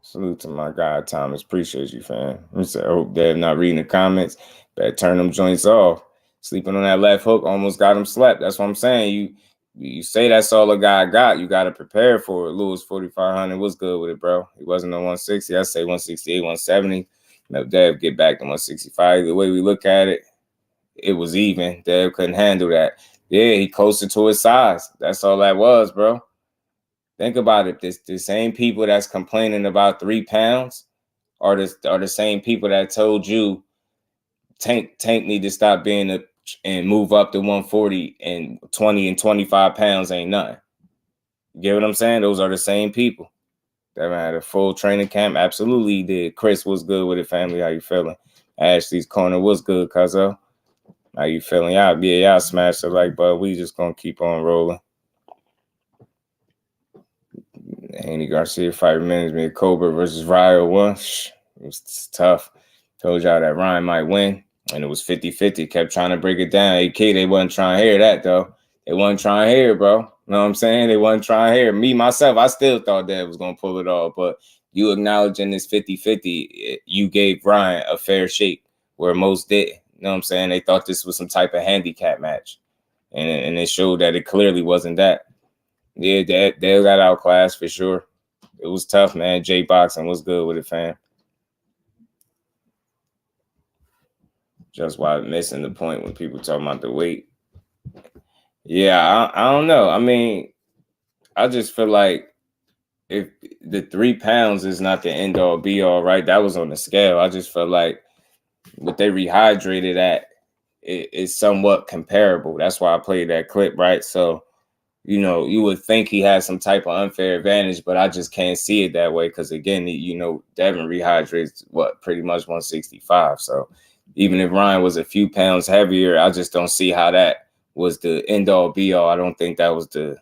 Salute to my guy, Thomas. Appreciate you, fam. I hope they're not reading the comments. Better turn them joints off. Sleeping on that left hook almost got him slept. That's what I'm saying. You say that's all a guy got. You got to prepare for it. Lewis 4,500 was good with it, bro. He wasn't on 160. I say 168, 170. Dev get back to 165. The way we look at it, it was even. Dev couldn't handle that. Yeah, he closer to his size. That's all that was, bro. Think about it. The same people that's complaining about 3 pounds are the same people that told you Tank need to stop being and move up to 140 and 20 and 25 pounds ain't nothing. You get what I'm saying? Those are the same people. That had a full training camp. Absolutely did. Chris was good with it, family. How you feeling? Ashley's corner was good, cuzzo. How you feeling? Y'all smashed it like, but we just gonna keep on rolling. Haney Garcia fight reminds me of Cobra versus Ryo 1. It was tough. Told y'all that Ryan might win. And it was 50-50. Kept trying to break it down. AK, they wasn't trying to hear that, though. They wasn't trying to hear it, bro. You know what I'm saying? They wasn't trying to hear it. Me, myself, I still thought Dev was going to pull it off. But you acknowledging this 50-50, you gave Ryan a fair shake where most didn't. You know what I'm saying? They thought this was some type of handicap match. And it showed that it clearly wasn't that. Yeah, they got outclassed for sure. It was tough, man. JBoxing was good with it, fam. Just why missing the point when people talking about the weight. Yeah, I don't know. I mean, I just feel like if the 3 pounds is not the end all be all, right? That was on the scale. I just feel like what they rehydrated at is somewhat comparable. That's why I played that clip, right? So you know, you would think he has some type of unfair advantage, but I just can't see it that way because, again, you know, Devin rehydrates, pretty much 165. So even if Ryan was a few pounds heavier, I just don't see how that was the end-all, be-all. I don't think that was the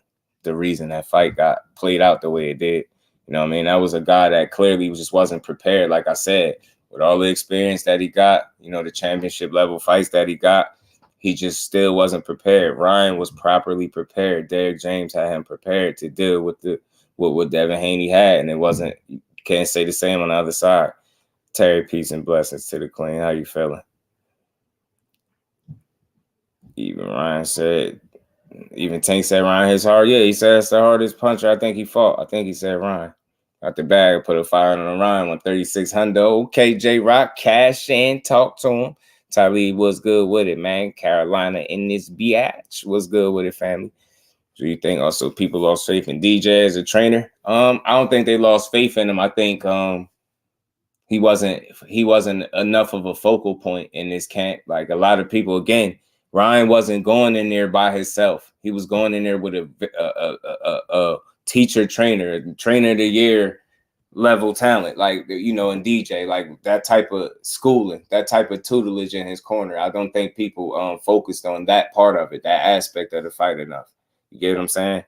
reason that fight got played out the way it did. You know what I mean? That was a guy that clearly just wasn't prepared, like I said, with all the experience that he got, you know, the championship-level fights that he got. He just still wasn't prepared. Ryan was properly prepared. Derrick James had him prepared to deal with what Devin Haney had, and it wasn't. You can't say the same on the other side. Terry, peace and blessings to the queen. How you feeling? Even Ryan said, even Tank said Ryan hits hard. Yeah, he said it's the hardest puncher I think he fought. I think he said Ryan. Out the bag, put a fire on Ryan, 136 hundo. Okay, J-Rock, cash in, talk to him. Talib was good with it, man. Carolina in this biatch was good with it, family. Do you think also people lost faith in DJ as a trainer? I don't think they lost faith in him. I think he wasn't enough of a focal point in this camp. Like a lot of people, again, Ryan wasn't going in there by himself. He was going in there with a teacher trainer of the year level talent, like, you know, and DJ, like that type of schooling, that type of tutelage in his corner. I don't think people focused on that part of it, that aspect of the fight enough. You get what I'm saying?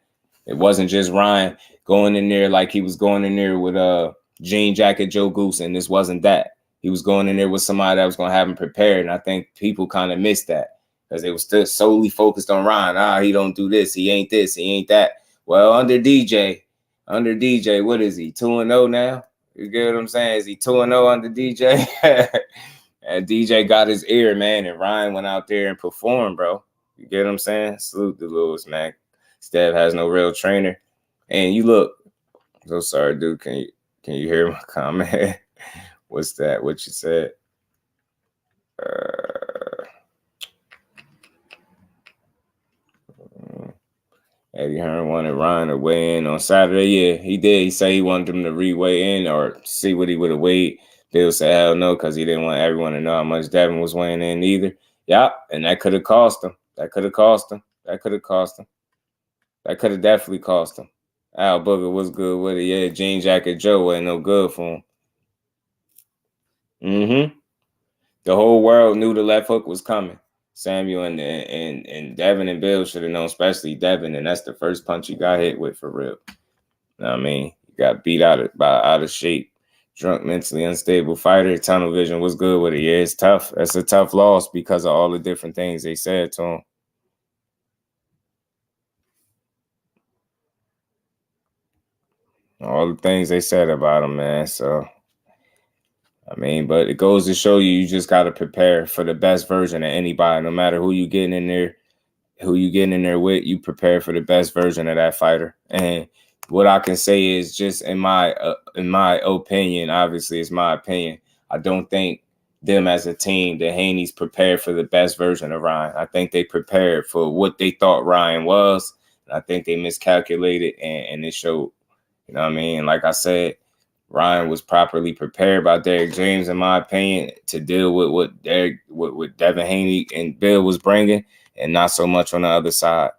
It wasn't just Ryan going in there like he was going in there with Jean Jacket Joe Goose, and this wasn't that. He was going in there with somebody that was going to have him prepared, and I think people kind of missed that because they were still solely focused on Ryan. He don't do this, he ain't this, he ain't that. Well, under DJ, what is he? 2-0 now? You get what I'm saying? Is he 2-0 under DJ? And DJ got his ear, man, and Ryan went out there and performed, bro. You get what I'm saying? Salute to Lewis, man. Steph has no real trainer. And you look, so sorry, dude. Can you hear my comment? What's that? What you said? Eddie Hearn wanted Ryan to weigh in on Saturday. Yeah, he did. He said he wanted him to re-weigh in or see what he would have weighed. Bill said hell no, because he didn't want everyone to know how much Devin was weighing in either. Yep, and that could have cost him. That could have definitely cost him. Al Booger was good with it. Yeah, Jean Jacket Joe wasn't no good for him. The whole world knew the left hook was coming. Samuel and Devin and Bill should have known, especially Devin, and that's the first punch he got hit with for real. You know what I mean? He got beat out of shape, drunk, mentally unstable fighter. Tunnel vision was good with it. Yeah, it's tough. That's a tough loss because of all the different things they said to him. All the things they said about him, man. So, I mean, but it goes to show you just got to prepare for the best version of anybody. No matter who you getting in there with, you prepare for the best version of that fighter. And what I can say is just in my opinion, obviously it's my opinion, I don't think them as a team, the Haney's prepared for the best version of Ryan. I think they prepared for what they thought Ryan was. And I think they miscalculated and it showed. You know what I mean? Like I said, Ryan was properly prepared by Derrick James, in my opinion, to deal with what Devin Haney and Bill was bringing, and not so much on the other side.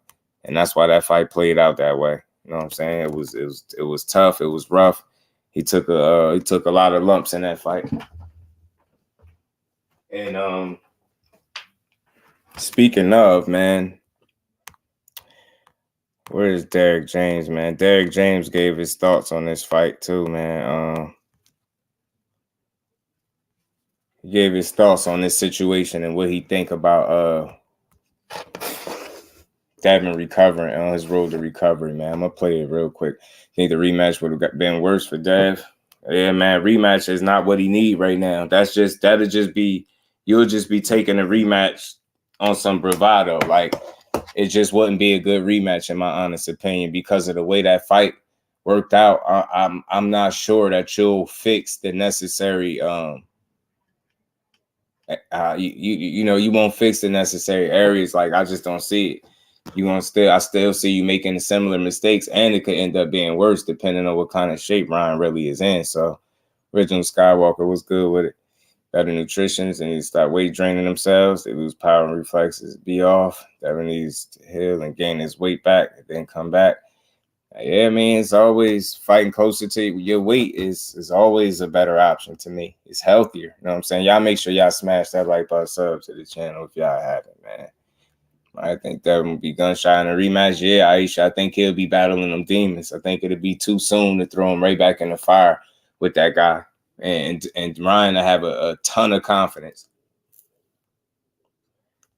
And that's why that fight played out that way. You know what I'm saying? It was tough. It was rough. He took a lot of lumps in that fight. And speaking of, man, where is Derrick James, man? Derrick James gave his thoughts on this fight too, man. He gave his thoughts on this situation and what he think about Devin recovering on his road to recovery, man. I'm gonna play it real quick. Think the rematch would have been worse for Dev? Yeah, man. Rematch is not what he need right now. You'll just be taking a rematch on some bravado, like. It just wouldn't be a good rematch, in my honest opinion, because of the way that fight worked out. I'm not sure that you'll fix the necessary. You won't fix the necessary areas. Like I just don't see it. I still see you making similar mistakes, and it could end up being worse depending on what kind of shape Ryan really is in. So, Original Skywalker was good with it. better nutrition, and he start weight draining themselves. They lose power and reflexes, be off. Devin needs to heal and gain his weight back, and then come back. Yeah, I mean, it's always fighting closer to your weight is always a better option to me. It's healthier. You know what I'm saying? Y'all make sure y'all smash that like button, sub to the channel if y'all haven't, man. I think Devin will be gunshot in a rematch. Yeah, Aisha, I think he'll be battling them demons. I think it'll be too soon to throw him right back in the fire with that guy. And Ryan to have a ton of confidence.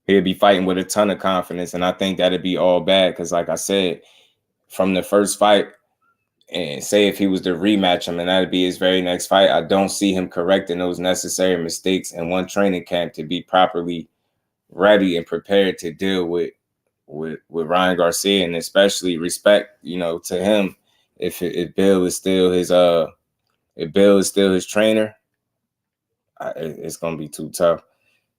He'll be fighting with a ton of confidence, and I think that'd be all bad because, like I said, from the first fight, and say if he was to rematch him, and that'd be his very next fight, I don't see him correcting those necessary mistakes in one training camp to be properly ready and prepared to deal with Ryan Garcia, and especially respect, to him. If Bill is still his trainer, it's gonna be too tough.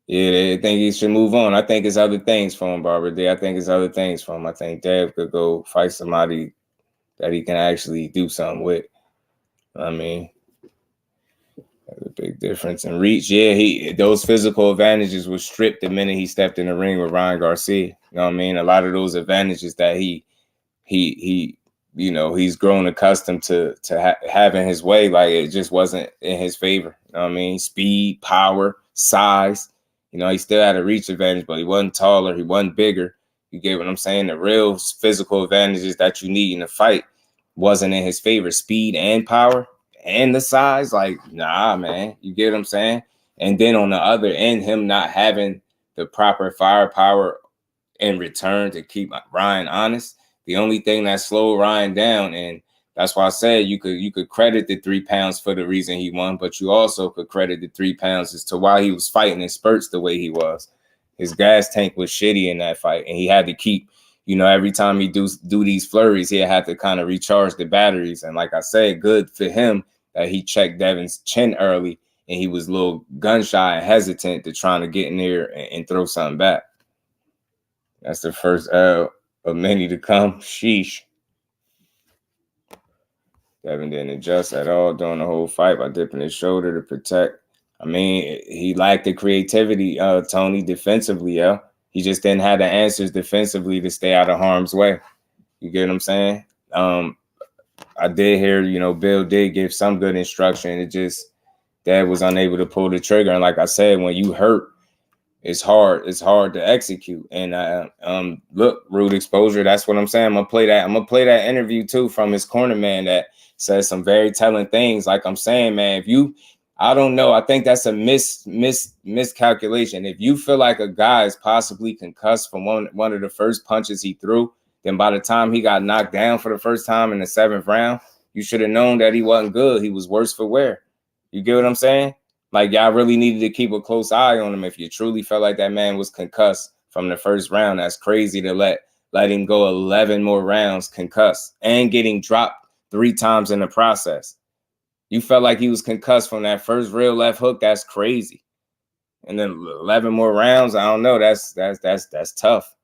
Yeah, I think he should move on. I think it's other things for him, Barbara D. I think it's other things for him. I think Dev could go fight somebody that he can actually do something with. I mean, there's a big difference in reach. Yeah, those physical advantages were stripped the minute he stepped in the ring with Ryan Garcia. You know what I mean? A lot of those advantages that he's grown accustomed to having his way, like it just wasn't in his favor. You know what I mean? Speed, power, size. He still had a reach advantage, but he wasn't taller. He wasn't bigger. You get what I'm saying? The real physical advantages that you need in a fight wasn't in his favor. Speed and power and the size, like, nah, man. You get what I'm saying? And then on the other end, him not having the proper firepower in return to keep Ryan honest. The only thing that slowed Ryan down, and that's why I said you could credit the 3 pounds for the reason he won, but you also could credit the 3 pounds as to why he was fighting in spurts the way he was. His gas tank was shitty in that fight, and he had to keep, every time he do these flurries, he had to kind of recharge the batteries. And like I said, good for him that he checked Devin's chin early, and he was a little gun shy and hesitant to trying to get in there and throw something back. That's the first of many to come. Sheesh. Devin didn't adjust at all during the whole fight by dipping his shoulder to protect. I mean, he lacked the creativity, Tony, defensively, yeah. He just didn't have the answers defensively to stay out of harm's way. You get what I'm saying? I did hear, Bill did give some good instruction. It just, Dad was unable to pull the trigger. And like I said, when you hurt, it's hard to execute. And look, rude exposure. That's what I'm saying. I'm gonna play that interview too from his corner man that says some very telling things. Like I'm saying, man, I don't know. I think that's a miscalculation. If you feel like a guy is possibly concussed from one of the first punches he threw, then by the time he got knocked down for the first time in the 7th round, you should have known that he wasn't good. He was worse for wear. You get what I'm saying? Like, y'all really needed to keep a close eye on him. If you truly felt like that man was concussed from the first round, that's crazy to let him go 11 more rounds concussed and getting dropped 3 times in the process. You felt like he was concussed from that first real left hook. That's crazy. And then 11 more rounds. I don't know. That's tough.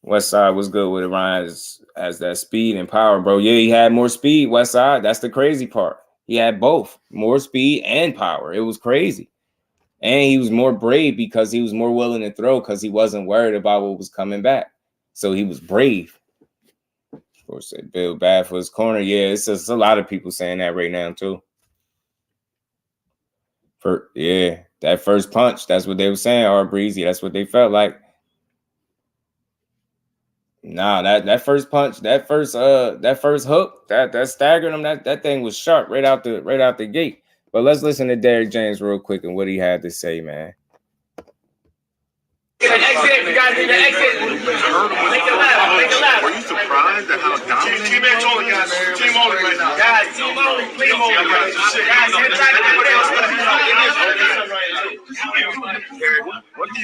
Westside was good with it. Ryan has that speed and power, bro. Yeah, he had more speed. Westside. That's the crazy part. He had both, more speed and power. It was crazy. And he was more brave because he was more willing to throw because he wasn't worried about what was coming back. So he was brave. Of course, they build bad for his corner. Yeah, it's a lot of people saying that right now, too. That first punch, that's what they were saying, Breezy. That's what they felt like. Nah, that first punch, that first hook, that staggered him. That thing was sharp right out the gate. But let's listen to Derrick James real quick and what he had to say, man. Get an exit, you guys need an exit. Make a left. Were you surprised at how dominant? Team only, guys. Team only right now. Guys, team only, please. Guys, get back in there. What do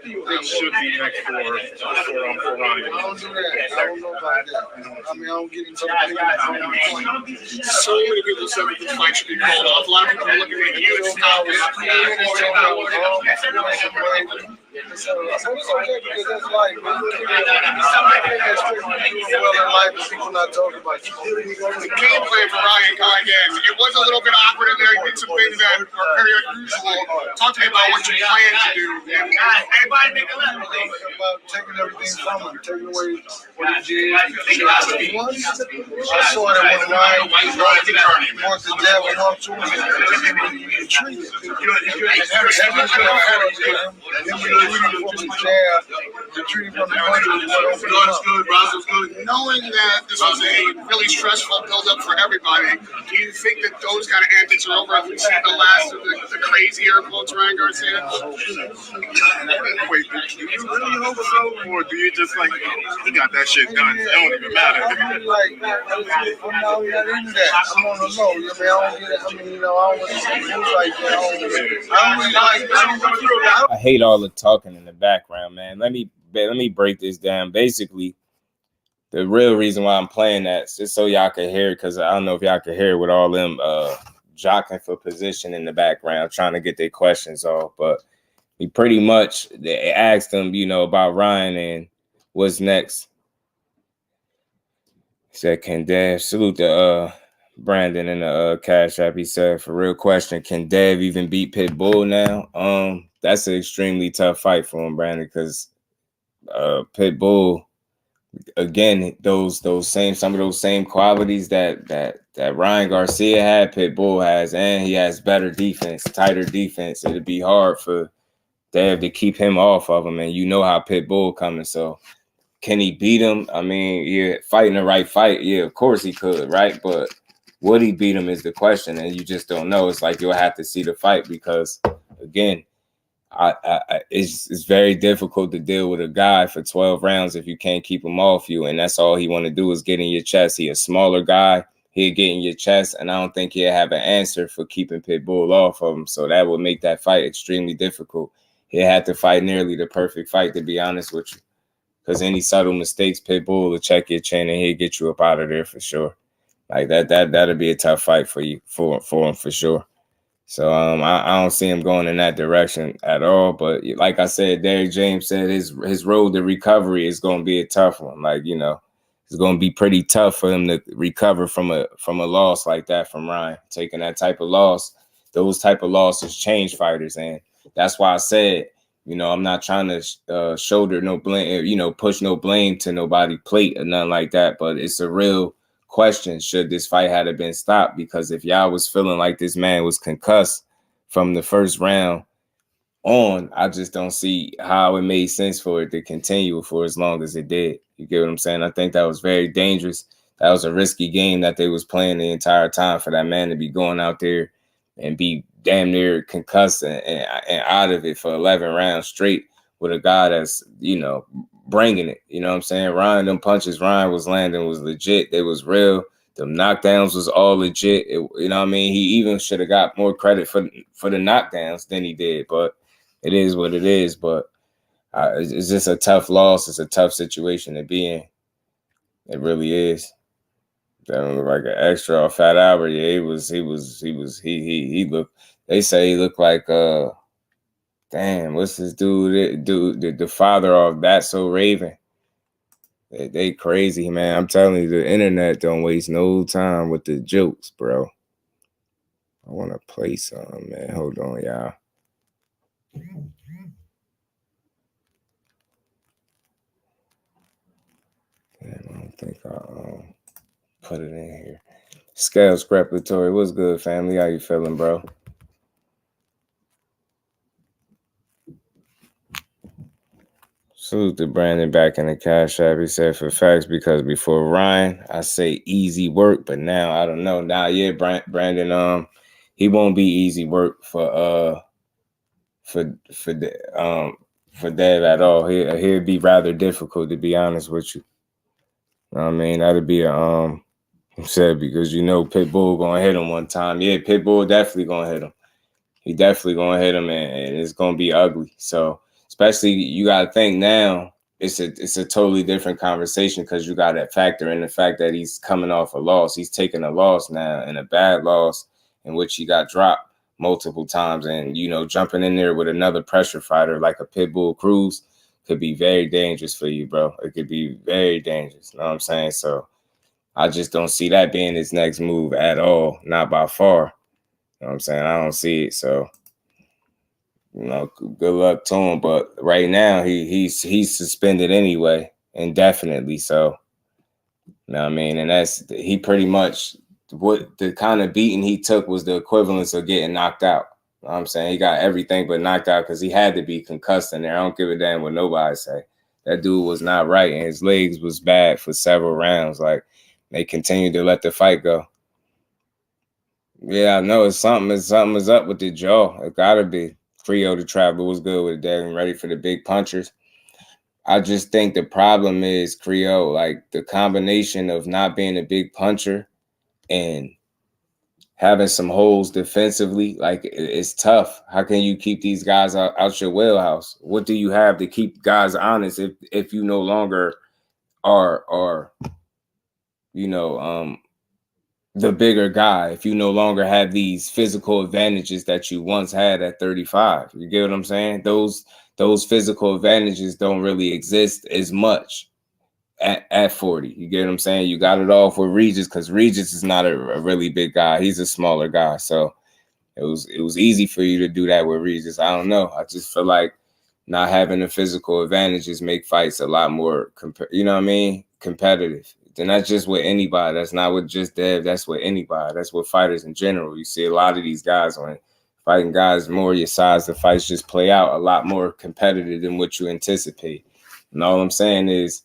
you think should be next for Ryan? I don't know about that. I mean, I don't get into the so many people said that this fight should be called off. A lot of people are looking at you and It's okay because that's life, man. Everything that's straight doing well in life is people not talking about you. The game plan for Ryan again, it was a little bit awkward in there. You did some things that are very unusual. Talk to me about what you plan to do. Everybody make a left. About taking everything from him, taking away what he did. I saw that when Ryan walked the jab and walked to him, he retreated. Knowing that this was a really stressful build-up for everybody, do you think that those kind of antics are over? Have we seen the last of the crazy air quotes Ryan Garcia? Wait, do you really hope so? Or do you just like, he got that shit done, it don't even matter? I'm not into that. I'm on the low. I hate all the talking in the background, man. Let me break this down. Basically, the real reason why I'm playing that is just so y'all can hear it, because I don't know if y'all can hear it with all them jockeying for position in the background, trying to get their questions off. But he pretty much they asked him, about Ryan and what's next. He said, "Can Dev salute the Brandon in the Cash App?" He said, "For real question, can Dev even beat Pitbull now?" That's an extremely tough fight for him, Brandon, because Pitbull, again, some of those same qualities that Ryan Garcia had, Pitbull has, and he has better defense, tighter defense. It'd be hard for Dev to keep him off of him, and you know how Pitbull coming. So can he beat him? I mean, yeah, fighting the right fight, yeah, of course he could, right? But would he beat him is the question, and you just don't know. It's like you'll have to see the fight because, again, it's very difficult to deal with a guy for 12 rounds if you can't keep him off you, and that's all he want to do is get in your chest. He a smaller guy. He'll get in your chest, and I don't think he'll have an answer for keeping Pitbull off of him, so that would make that fight extremely difficult. He'll have to fight nearly the perfect fight, to be honest with you, because any subtle mistakes, Pitbull will check your chin, and he'll get you up out of there for sure. Like that'll be a tough fight for you, for him for sure. So I don't see him going in that direction at all. But like I said, Derrick James said his road to recovery is going to be a tough one. Like, it's going to be pretty tough for him to recover from a loss like that from Ryan. Taking that type of loss, those type of losses change fighters, and that's why I said, I'm not trying to shoulder no blame, push no blame to nobody plate or nothing like that. But it's a real question, should this fight have been stopped? Because if y'all was feeling like this man was concussed from the first round on, I just don't see how it made sense for it to continue for as long as it did. You get what I'm saying? I think that was very dangerous. That was a risky game that they was playing the entire time for that man to be going out there and be damn near concussed and out of it for 11 rounds straight with a guy that's, bringing it. You know what I'm saying? Ryan, them punches Ryan was landing was legit. They was real. Them knockdowns was all legit. You know what I mean? He even should have got more credit for the knockdowns than he did. But it is what it is. But it's just a tough loss. It's a tough situation to be in. It really is. That looked like an extra Fat Albert. Yeah, he looked. They say he looked like damn, what's this dude? The father of That's So Raven. They crazy, man. I'm telling you, the internet don't waste no time with the jokes, bro. I want to play some, man. Hold on, y'all. Damn, I don't think I put it in here. Scale Scrapatory, what's good, family? How you feeling, bro? Salute to Brandon back in the Cash App. He said, for facts, because before Ryan, I say easy work, but now I don't know. Now, yeah, Brandon, he won't be easy work for Dev at all. He'll be rather difficult, to be honest with you. I mean, that'd be said, because Pitbull gonna hit him one time. Yeah, Pitbull definitely gonna hit him. He definitely gonna hit him, and it's gonna be ugly. So. Especially, you got to think now, it's a totally different conversation, because you got to factor in the fact that he's coming off a loss. He's taking a loss now, and a bad loss in which he got dropped multiple times. And, you know, jumping in there with another pressure fighter like a Pitbull Cruz could be very dangerous for you, bro. It could be very dangerous. You know what I'm saying? So I just don't see that being his next move at all. Not by far. You know what I'm saying? I don't see it. So, you know, good luck to him. But right now he's suspended anyway, indefinitely. So, you know what I mean? And he pretty much, what the kind of beating he took was the equivalence of getting knocked out. You know what I'm saying? He got everything but knocked out because he had to be concussed in there. I don't give a damn what nobody say. That dude was not right, and his legs was bad for several rounds. Like, they continued to let the fight go. Yeah, I know something is up with the jaw. It gotta be. Creo the Traveler was good with it, Devin, ready for the big punchers. I just think the problem is Creo, like the combination of not being a big puncher and having some holes defensively, like it's tough. How can you keep these guys out your wheelhouse? What do you have to keep guys honest if you no longer are you know, the bigger guy, if you no longer have these physical advantages that you once had at 35? You get what I'm saying? Those physical advantages don't really exist as much at 40. You get what I'm saying? You got it off with Regis because Regis is not a really big guy. He's a smaller guy. So it was easy for you to do that with Regis. I don't know. I just feel like not having the physical advantages make fights a lot more, you know what I mean, competitive. And that's just with anybody. That's not with just Dev. That's with anybody. That's with fighters in general. You see a lot of these guys, when fighting guys more your size, the fights just play out a lot more competitive than what you anticipate. And all I'm saying is,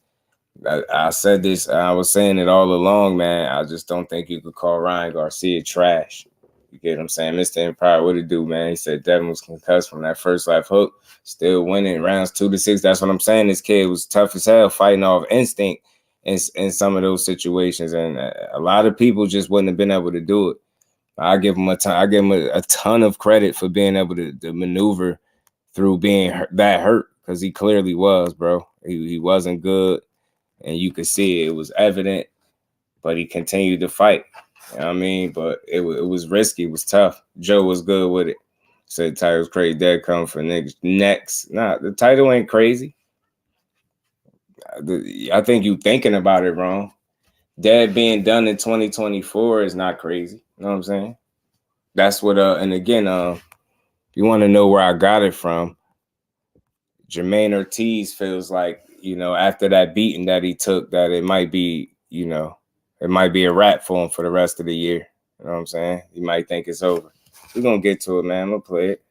I said this, I was saying it all along, man. I just don't think you could call Ryan Garcia trash. You get what I'm saying? Mr. Empire, what it do, man? He said Devin was concussed from that first life hook, still winning rounds 2-6. That's what I'm saying. This kid was tough as hell, fighting off instinct in some of those situations, and a lot of people just wouldn't have been able to do it. I give him a ton of credit for being able to maneuver through being that hurt, because he clearly was, bro. He wasn't good, and you could see it. It was evident, but he continued to fight. You know what I mean? But it was risky. It was tough. Joe was good with it. Said the title was crazy. Dead coming for niggas next. Nah, the title ain't crazy. I think you thinking about it wrong. Dead being done in 2024 is not crazy. You know what I'm saying? That's what, and again, you want to know where I got it from. Jermaine Ortiz feels like, you know, after that beating that he took, that it might be, you know, it might be a wrap for him for the rest of the year. You know what I'm saying? He might think it's over. We're going to get to it, man. I'm going to play it.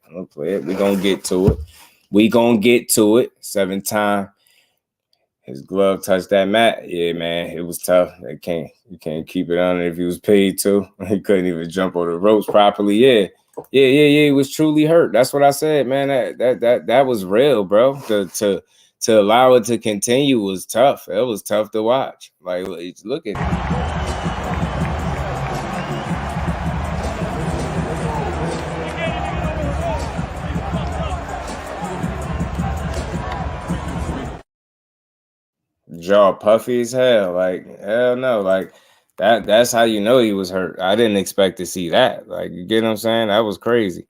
We're going to get to it. 7-time. His glove touched that mat. Yeah, man, it was tough. You can't keep it on if he was paid to. He couldn't even jump on the ropes properly. Yeah. He was truly hurt. That's what I said, man. That was real, bro. To allow it to continue was tough. It was tough to watch. Like, look at it. Jaw puffy as hell. Like, hell no. Like, that's how you know he was hurt. I didn't expect to see that. Like, you get what I'm saying? That was crazy.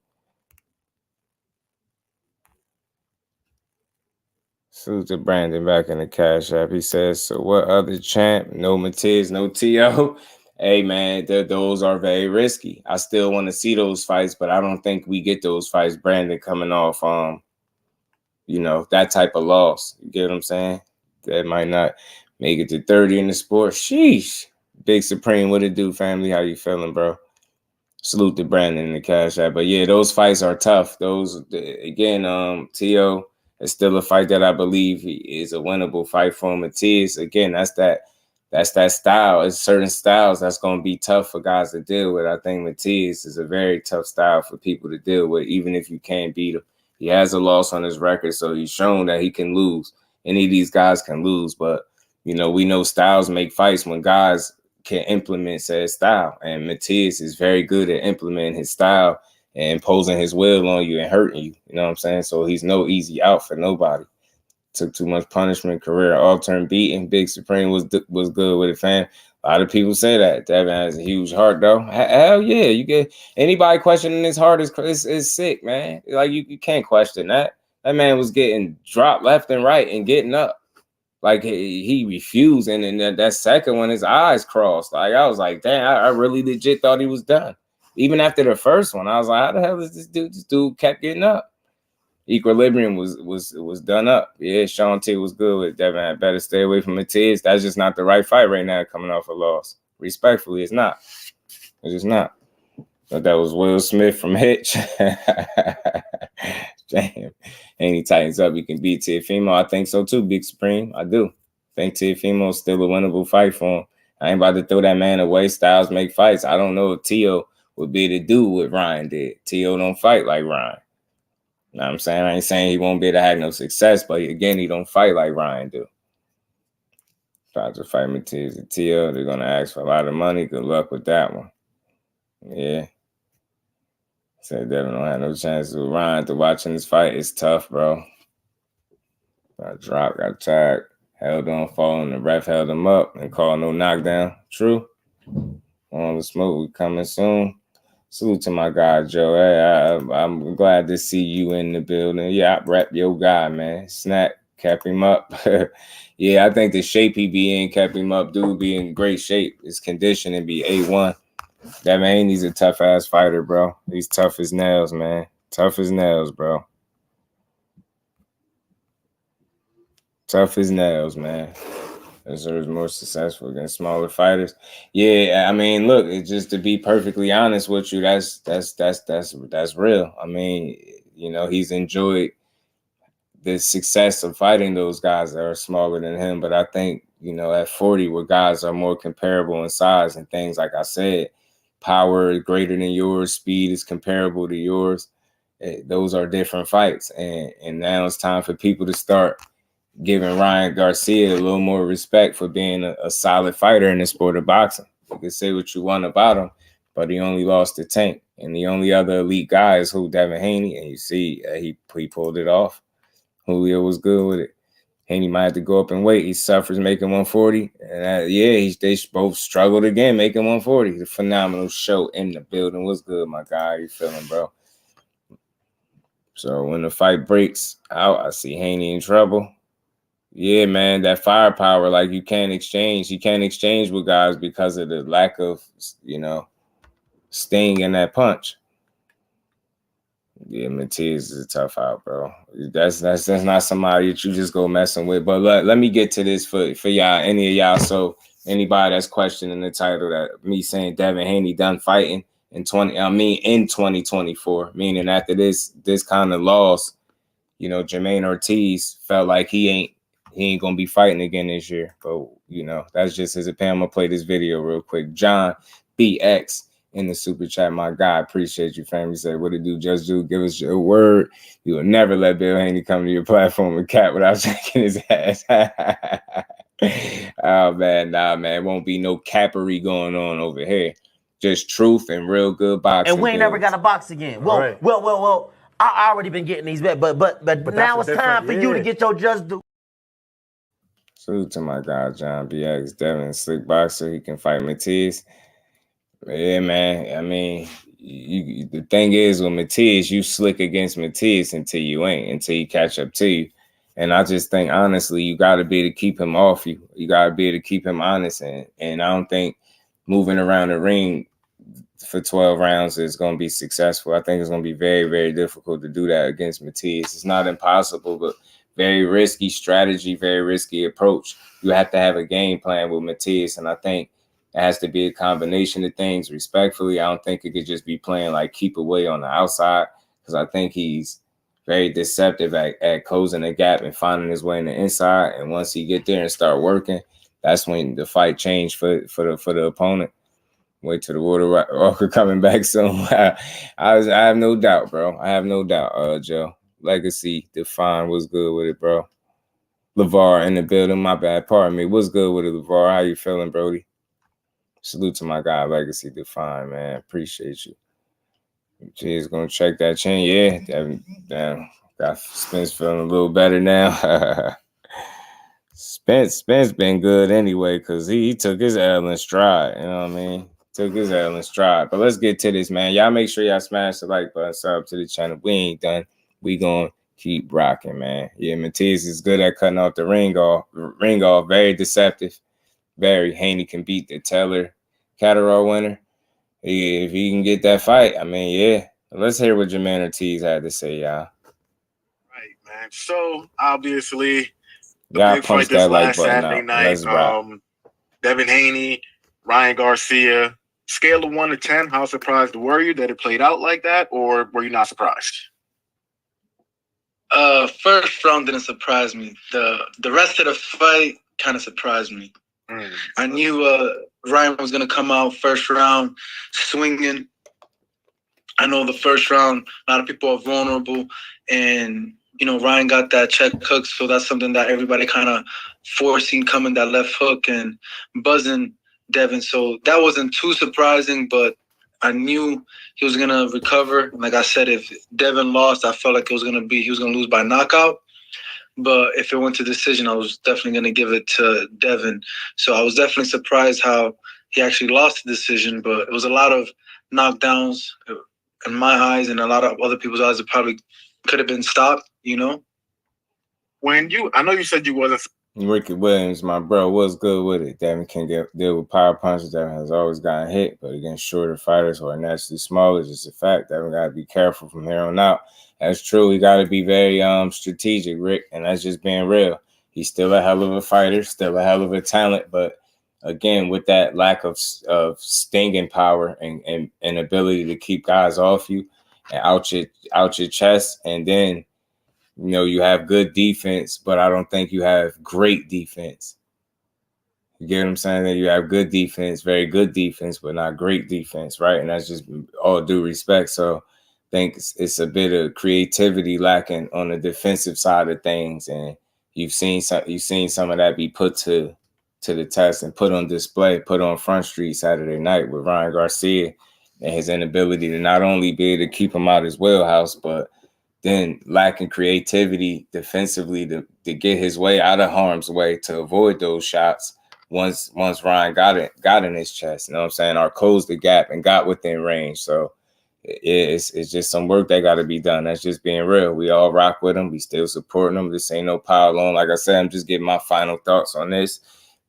Salute to Brandon back in the Cash App. He says, so what other champ? No Matiz, no T.O. Hey, man, those are very risky. I still want to see those fights, but I don't think we get those fights. Brandon coming off, you know, that type of loss. You get what I'm saying? That might not make it to 30 in the sport. Sheesh. Big Supreme, what it do, family? How you feeling, bro? Salute to Brandon in the Cash App. But yeah, those fights are tough. Those, again, T.O. is still a fight that I believe is a winnable fight for him. Matiz, again, that's that style. It's certain styles that's going to be tough for guys to deal with. I think Matiz is a very tough style for people to deal with, even if you can't beat him. He has a loss on his record, so he's shown that he can lose. Any of these guys can lose, but, you know, we know styles make fights when guys can implement said style. And Matiz is very good at implementing his style and imposing his will on you and hurting you. You know what I'm saying? So he's no easy out for nobody. Took too much punishment, career all-turn beating. Big Supreme was good with it, fam. A lot of people say that. Devin has a huge heart, though. Hell yeah. You get anybody questioning his heart is sick, man. Like, you can't question that. That man was getting dropped left and right and getting up. Like, he refused. And then that second one, his eyes crossed. Like, I was like, damn, I really legit thought he was done. Even after the first one, I was like, how the hell is this dude? This dude kept getting up. Equilibrium was done up. Yeah, Sean T was good with Devin. I better stay away from Matiz. That's just not the right fight right now coming off a loss. Respectfully, it's not. It's just not. But that was Will Smith from Hitch. Damn. Haney tightens up. He can beat Teofimo. I think so too, Big Supreme. I do. Think Teofimo's still a winnable fight for him. I ain't about to throw that man away. Styles make fights. I don't know if Tio would be able to do what Ryan did. Tio don't fight like Ryan. You know what I'm saying? I ain't saying he won't be able to have no success, but again, he don't fight like Ryan do. Try to fight Matiz and Tio. They're going to ask for a lot of money. Good luck with that one. Yeah. Said Devin don't have no chances with Ryan to watching this fight. It's tough, bro. Got dropped, got tagged, held on, falling. The ref held him up and called no knockdown. True. On the smoke, we coming soon. Salute to my guy, Joe. Hey, I'm glad to see you in the building. Yeah, I rep your guy, man. Snack, kept him up. Yeah, I think the shape he be in kept him up. Dude be in great shape. His conditioning be A1. That man, he's a tough-ass fighter, bro. He's tough as nails, man. Tough as nails, bro. Tough as nails, man. Deserves more successful against smaller fighters. Yeah, I mean, look, it's just to be perfectly honest with you, that's real. I mean, you know, he's enjoyed the success of fighting those guys that are smaller than him. But I think, you know, at 40, where guys are more comparable in size and things, like I said, power is greater than yours, speed is comparable to yours. Those are different fights. And now it's time for people to start giving Ryan Garcia a little more respect for being a solid fighter in the sport of boxing. You can say what you want about him, but he only lost to Tank. And the only other elite guy is Devin Haney. And you see, he pulled it off. Julio was good with it. Haney might have to go up and weight. He suffers making 140. And they both struggled again making 140. The phenomenal show in the building. What's good, my guy? How you feeling, bro? So when the fight breaks out, I see Haney in trouble. Yeah, man, that firepower, like you can't exchange. You can't exchange with guys because of the lack of, you know, sting in that punch. Yeah, Matiz is a tough out, bro. That's not somebody that you just go messing with. But let me get to this for y'all, any of y'all. So anybody that's questioning the title, that me saying Devin Haney done fighting in 2024, meaning after this kind of loss, you know, Jermaine Ortiz felt like he ain't gonna be fighting again this year. But you know, that's just his opinion. I'm gonna play this video real quick. John BX in the super chat, my guy, appreciate you, fam. He said, what it do, Just Do? Give us your word. You will never let Bill Haney come to your platform and cat without checking his ass. Oh, man, nah, man. Won't be no cappery going on over here. Just truth and real good boxing. And we ain't never got a box again. Well, I already been getting these bets, but now it's time for you to get your Just Do. Salute to my guy, John BX. Devin, slick boxer. He can fight Matiz. Yeah, man. I mean, the thing is with Matiz, you slick against Matiz until you catch up to you. And I just think, honestly, you got to be able to keep him off you. You got to be able to keep him honest. And I don't think moving around the ring for 12 rounds is going to be successful. I think it's going to be very, very difficult to do that against Matiz. It's not impossible, but very risky strategy, very risky approach. You have to have a game plan with Matiz. And I think it has to be a combination of things. Respectfully, I don't think it could just be playing like keep away on the outside, because I think he's very deceptive at closing the gap and finding his way in the inside. And once he get there and start working, that's when the fight changed for the opponent. Wait till the water walker coming back soon. I have no doubt, bro. I have no doubt, Joe. Legacy Define was good with it, bro. LeVar in the building. My bad. Pardon me. What's good with it, LeVar? How you feeling, Brody? Salute to my guy, Legacy Define, man. Appreciate you. G's gonna check that chin. Yeah, damn. Got Spence feeling a little better now. Spence been good anyway because he took his L in stride. You know what I mean? Took his L in stride. But let's get to this, man. Y'all make sure y'all smash the like button, sub to the channel. We ain't done. We gonna keep rocking, man. Yeah, Matias is good at cutting off the ring off. Very deceptive. Very. Haney can beat the Taylor Catterall winner. If he can get that fight, I mean, yeah. Let's hear what Jermaine Ortiz had to say, y'all. Right, man. So obviously, y'all punch that like button Saturday out. Night, Let's rock. Devin Haney, Ryan Garcia. Scale of 1 to 10, how surprised were you that it played out like that, or were you not surprised? First round didn't surprise me. The rest of the fight kind of surprised me. I knew Ryan was going to come out first round swinging. I know the first round, a lot of people are vulnerable, and Ryan got that check hook, so that's something that everybody kind of foreseen coming, that left hook and buzzing Devin. So that wasn't too surprising, but I knew he was going to recover. Like I said, if Devin lost, I felt like he was going to lose by knockout. But if it went to decision, I was definitely going to give it to Devin. So I was definitely surprised how he actually lost the decision, but it was a lot of knockdowns in my eyes and a lot of other people's eyes that probably could have been stopped, When I know you said you wasn't. Ricky Williams, my bro, what's good with it? Devin can deal with power punches. Devin has always gotten hit, but against shorter fighters who are naturally smaller, it's just a fact. Devin got to be careful from here on out. That's true. He got to be very strategic, Rick, and that's just being real. He's still a hell of a fighter, still a hell of a talent, but again, with that lack of stinging power and ability to keep guys off you and out your chest, and then you have good defense, but I don't think you have great defense. You get what I'm saying? That you have good defense, very good defense, but not great defense, right? And that's just all due respect. So I think it's a bit of creativity lacking on the defensive side of things, and you've seen some of that be put to the test and put on display, put on Front Street Saturday night with Ryan Garcia and his inability to not only be able to keep him out his wheelhouse, but then lacking creativity defensively to get his way out of harm's way to avoid those shots once Ryan got in his chest, you know what I'm saying, or closed the gap and got within range. So it's just some work that got to be done. That's just being real. We all rock with him. We still supporting him. This ain't no pile on. Like I said, I'm just getting my final thoughts on this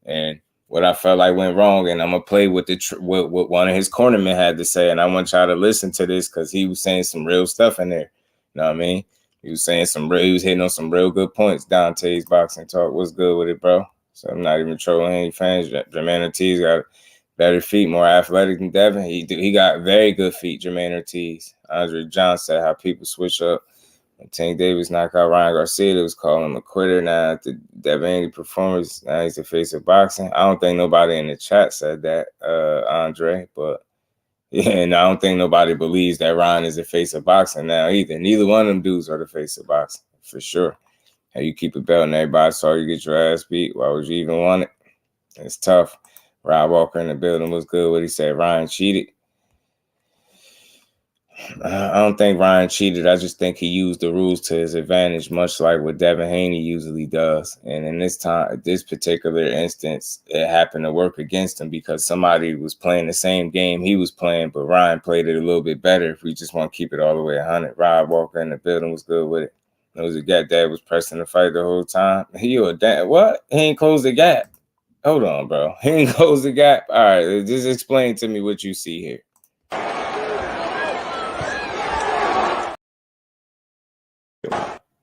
and what I felt like went wrong. And I'm going to play with what one of his cornermen had to say. And I want y'all to listen to this because he was saying some real stuff in there. You know what I mean? He was hitting on some real good points. Dante's Boxing Talk. What's good with it, bro? So I'm not even trolling any fans. Jermaine Ortiz got better feet, more athletic than Devin. He got very good feet, Jermaine Ortiz. Andre John said how people switch up. When Tank Davis knocked out Ryan Garcia, they was calling him a quitter. Now after Devin Haney performance, now he's the face of boxing. I don't think nobody in the chat said that, Andre, but yeah, and I don't think nobody believes that Ryan is the face of boxing now either. Neither one of them dudes are the face of boxing, for sure. How you keep a belt and everybody saw you get your ass beat. Why would you even want it? It's tough. Rob Walker in the building was good. What he said, Ryan cheated. I don't think Ryan cheated. I just think he used the rules to his advantage, much like what Devin Haney usually does. And in this particular instance, it happened to work against him because somebody was playing the same game he was playing, but Ryan played it a little bit better. If we just want to keep it all the way 100, Rob Walker in the building was good with it. There was a gap that was pressing the fight the whole time. What? He ain't closed the gap. Hold on, bro. He ain't closed the gap. All right, just explain to me what you see here.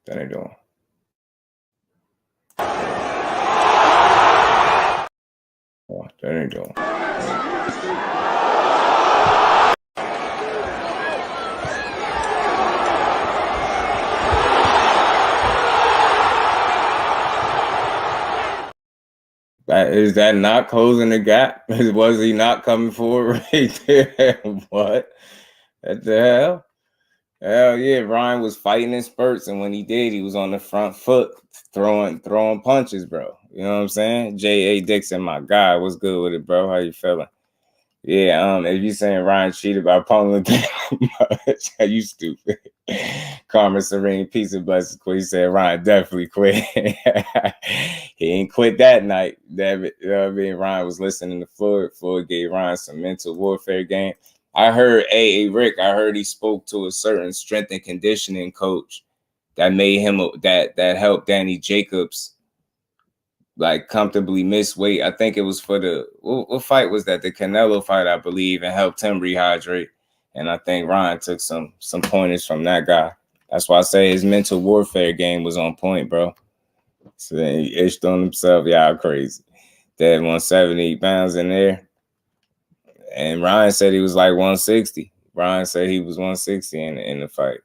That ain't doing. Oh, that ain't doing. Is that not closing the gap? Was he not coming forward right there? What? What the hell? Hell yeah, Ryan was fighting in spurts, and when he did, he was on the front foot throwing punches, bro. You know what I'm saying? J.A. Dixon, my guy, what's good with it, bro? How you feeling? Yeah, if you saying Ryan cheated by pulling the much, you stupid. Carmen Serene, peace and blessings. He said Ryan definitely quit. He ain't quit that night. David, you know what I mean? Ryan was listening to Floyd. Floyd gave Ryan some mental warfare game. I heard Rick, I heard he spoke to a certain strength and conditioning coach that made him that helped Danny Jacobs like comfortably miss weight. I think it was for the what fight was that? The Canelo fight, I believe, and helped him rehydrate. And I think Ryan took some pointers from that guy. That's why I say his mental warfare game was on point, bro. So then he itched on himself. Yeah, I'm crazy. Dad 170 pounds in there. And Ryan said he was like 160. Ryan said he was 160 in the fight.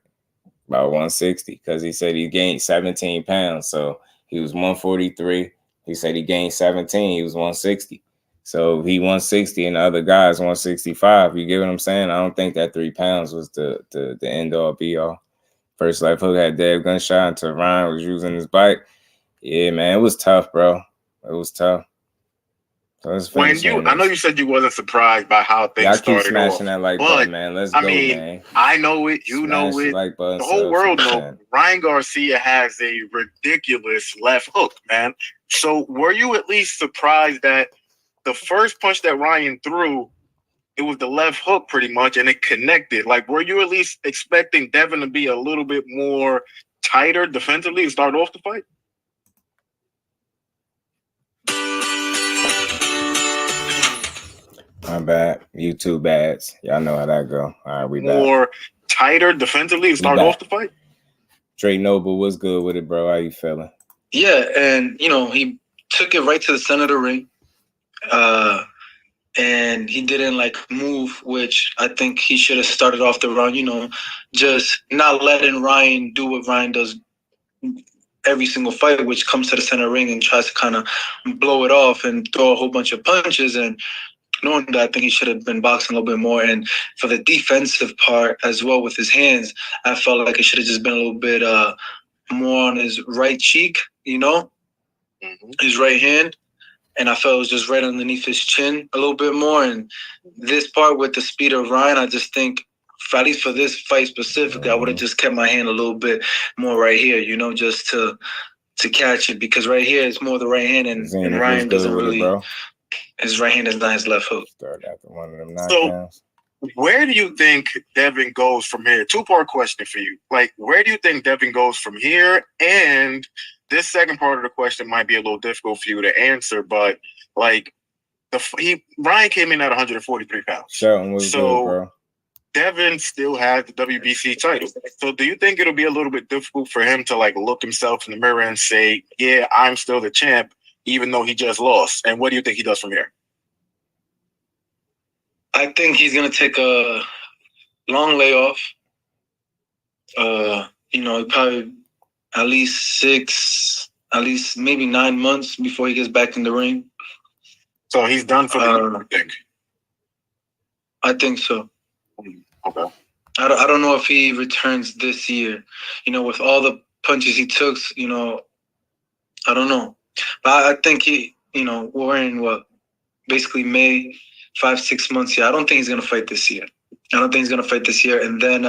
About 160. Because he said he gained 17 pounds. So he was 143. He said he gained 17. He was 160. So he 160 and the other guy's 165. You get what I'm saying? I don't think that 3 pounds was the end all be all. First left hook had dead gunshot until Ryan was using his bike. Yeah, man, it was tough, bro. It was tough. So I know you said you wasn't surprised by how things started. I keep smashing that like button, man. Let's go, man. I know it. You know it. The whole world knows. Ryan Garcia has a ridiculous left hook, man. So were you at least surprised that the first punch that Ryan threw, it was the left hook pretty much, and it connected? Like, were you at least expecting Devin to be a little bit more tighter defensively to start off the fight? My bad. YouTube ads. Y'all know how that go. All right, we back. More tighter defensively to start off the fight? Dre Noble, what's good with it, bro? How you feeling? Yeah, and, he took it right to the center of the ring. And he didn't, move, which I think he should have started off the round, just not letting Ryan do what Ryan does every single fight, which comes to the center ring and tries to kind of blow it off and throw a whole bunch of punches. And knowing that, I think he should have been boxing a little bit more. And for the defensive part as well with his hands, I felt like it should have just been a little bit more on his right cheek, his right hand. And I felt it was just right underneath his chin a little bit more. And this part with the speed of Ryan, I just think, at least for this fight specifically, I would have just kept my hand a little bit more right here, just to catch it. Because right here, it's more the right hand, and Ryan doesn't really... His right hand is not his left hook. Start after one of them knockdowns. So, where do you think Devin goes from here? Two-part question for you. Where do you think Devin goes from here? And this second part of the question might be a little difficult for you to answer, but Ryan came in at 143 pounds. Shelton was good, bro. Devin still has the WBC title. So do you think it'll be a little bit difficult for him to look himself in the mirror and say, yeah, I'm still the champ, even though he just lost? And what do you think he does from here? I think he's going to take a long layoff. Probably at least maybe 9 months before he gets back in the ring. So he's done for the year, I think. I think so. Okay. I don't know if he returns this year. With all the punches he took, I don't know. But I think we're in basically May, 5-6 months here. I don't think he's going to fight this year. And then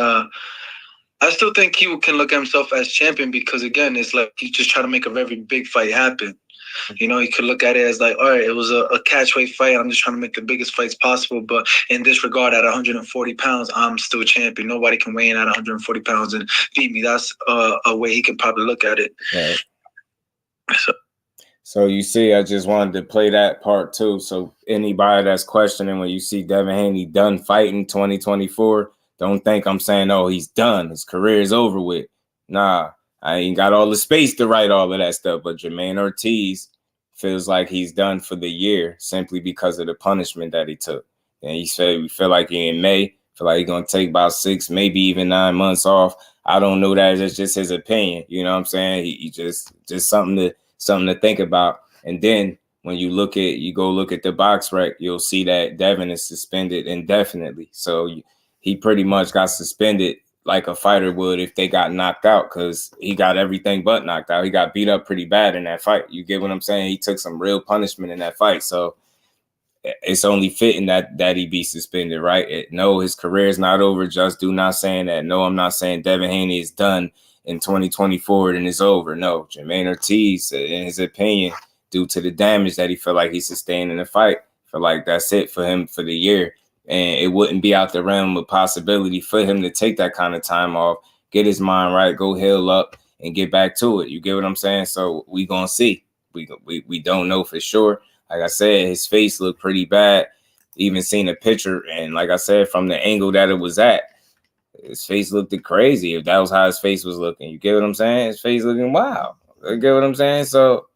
I still think he can look at himself as champion because, again, it's like he's just trying to make a very big fight happen. He could look at it as all right, it was a catchweight fight. I'm just trying to make the biggest fights possible. But in this regard, at 140 pounds, I'm still champion. Nobody can weigh in at 140 pounds and beat me. That's a way he can probably look at it. Right. So you see, I just wanted to play that part too. So anybody that's questioning when you see Devin Haney done fighting 2024, don't think I'm saying, oh, he's done. His career is over with. Nah, I ain't got all the space to write all of that stuff. But Jermaine Ortiz feels like he's done for the year simply because of the punishment that he took. And he said we feel like he in May, feel like he's going to take about 6, maybe even 9 months off. I don't know that. It's just his opinion. You know what I'm saying? He just something to think about. And then when you go look at the box rec, you'll see that Devin is suspended indefinitely. So he pretty much got suspended like a fighter would if they got knocked out, because he got everything but knocked out. He got beat up pretty bad in that fight. You get what I'm saying? He took some real punishment in that fight. So it's only fitting that he be suspended, right? No, his career is not over. Just do not saying that. No, I'm not saying Devin Haney is done in 2024 and it's over. No, Jermaine Ortiz, in his opinion, due to the damage that he felt like he sustained in the fight, feel like that's it for him for the year. And it wouldn't be out the realm of possibility for him to take that kind of time off, get his mind right, go heal up, and get back to it. You get what I'm saying? So we gonna see. We don't know for sure. Like I said, his face looked pretty bad. Even seen a picture, and like I said, from the angle that it was at, his face looked crazy. If that was how his face was looking, you get what I'm saying? His face looking wild. You get what I'm saying? So,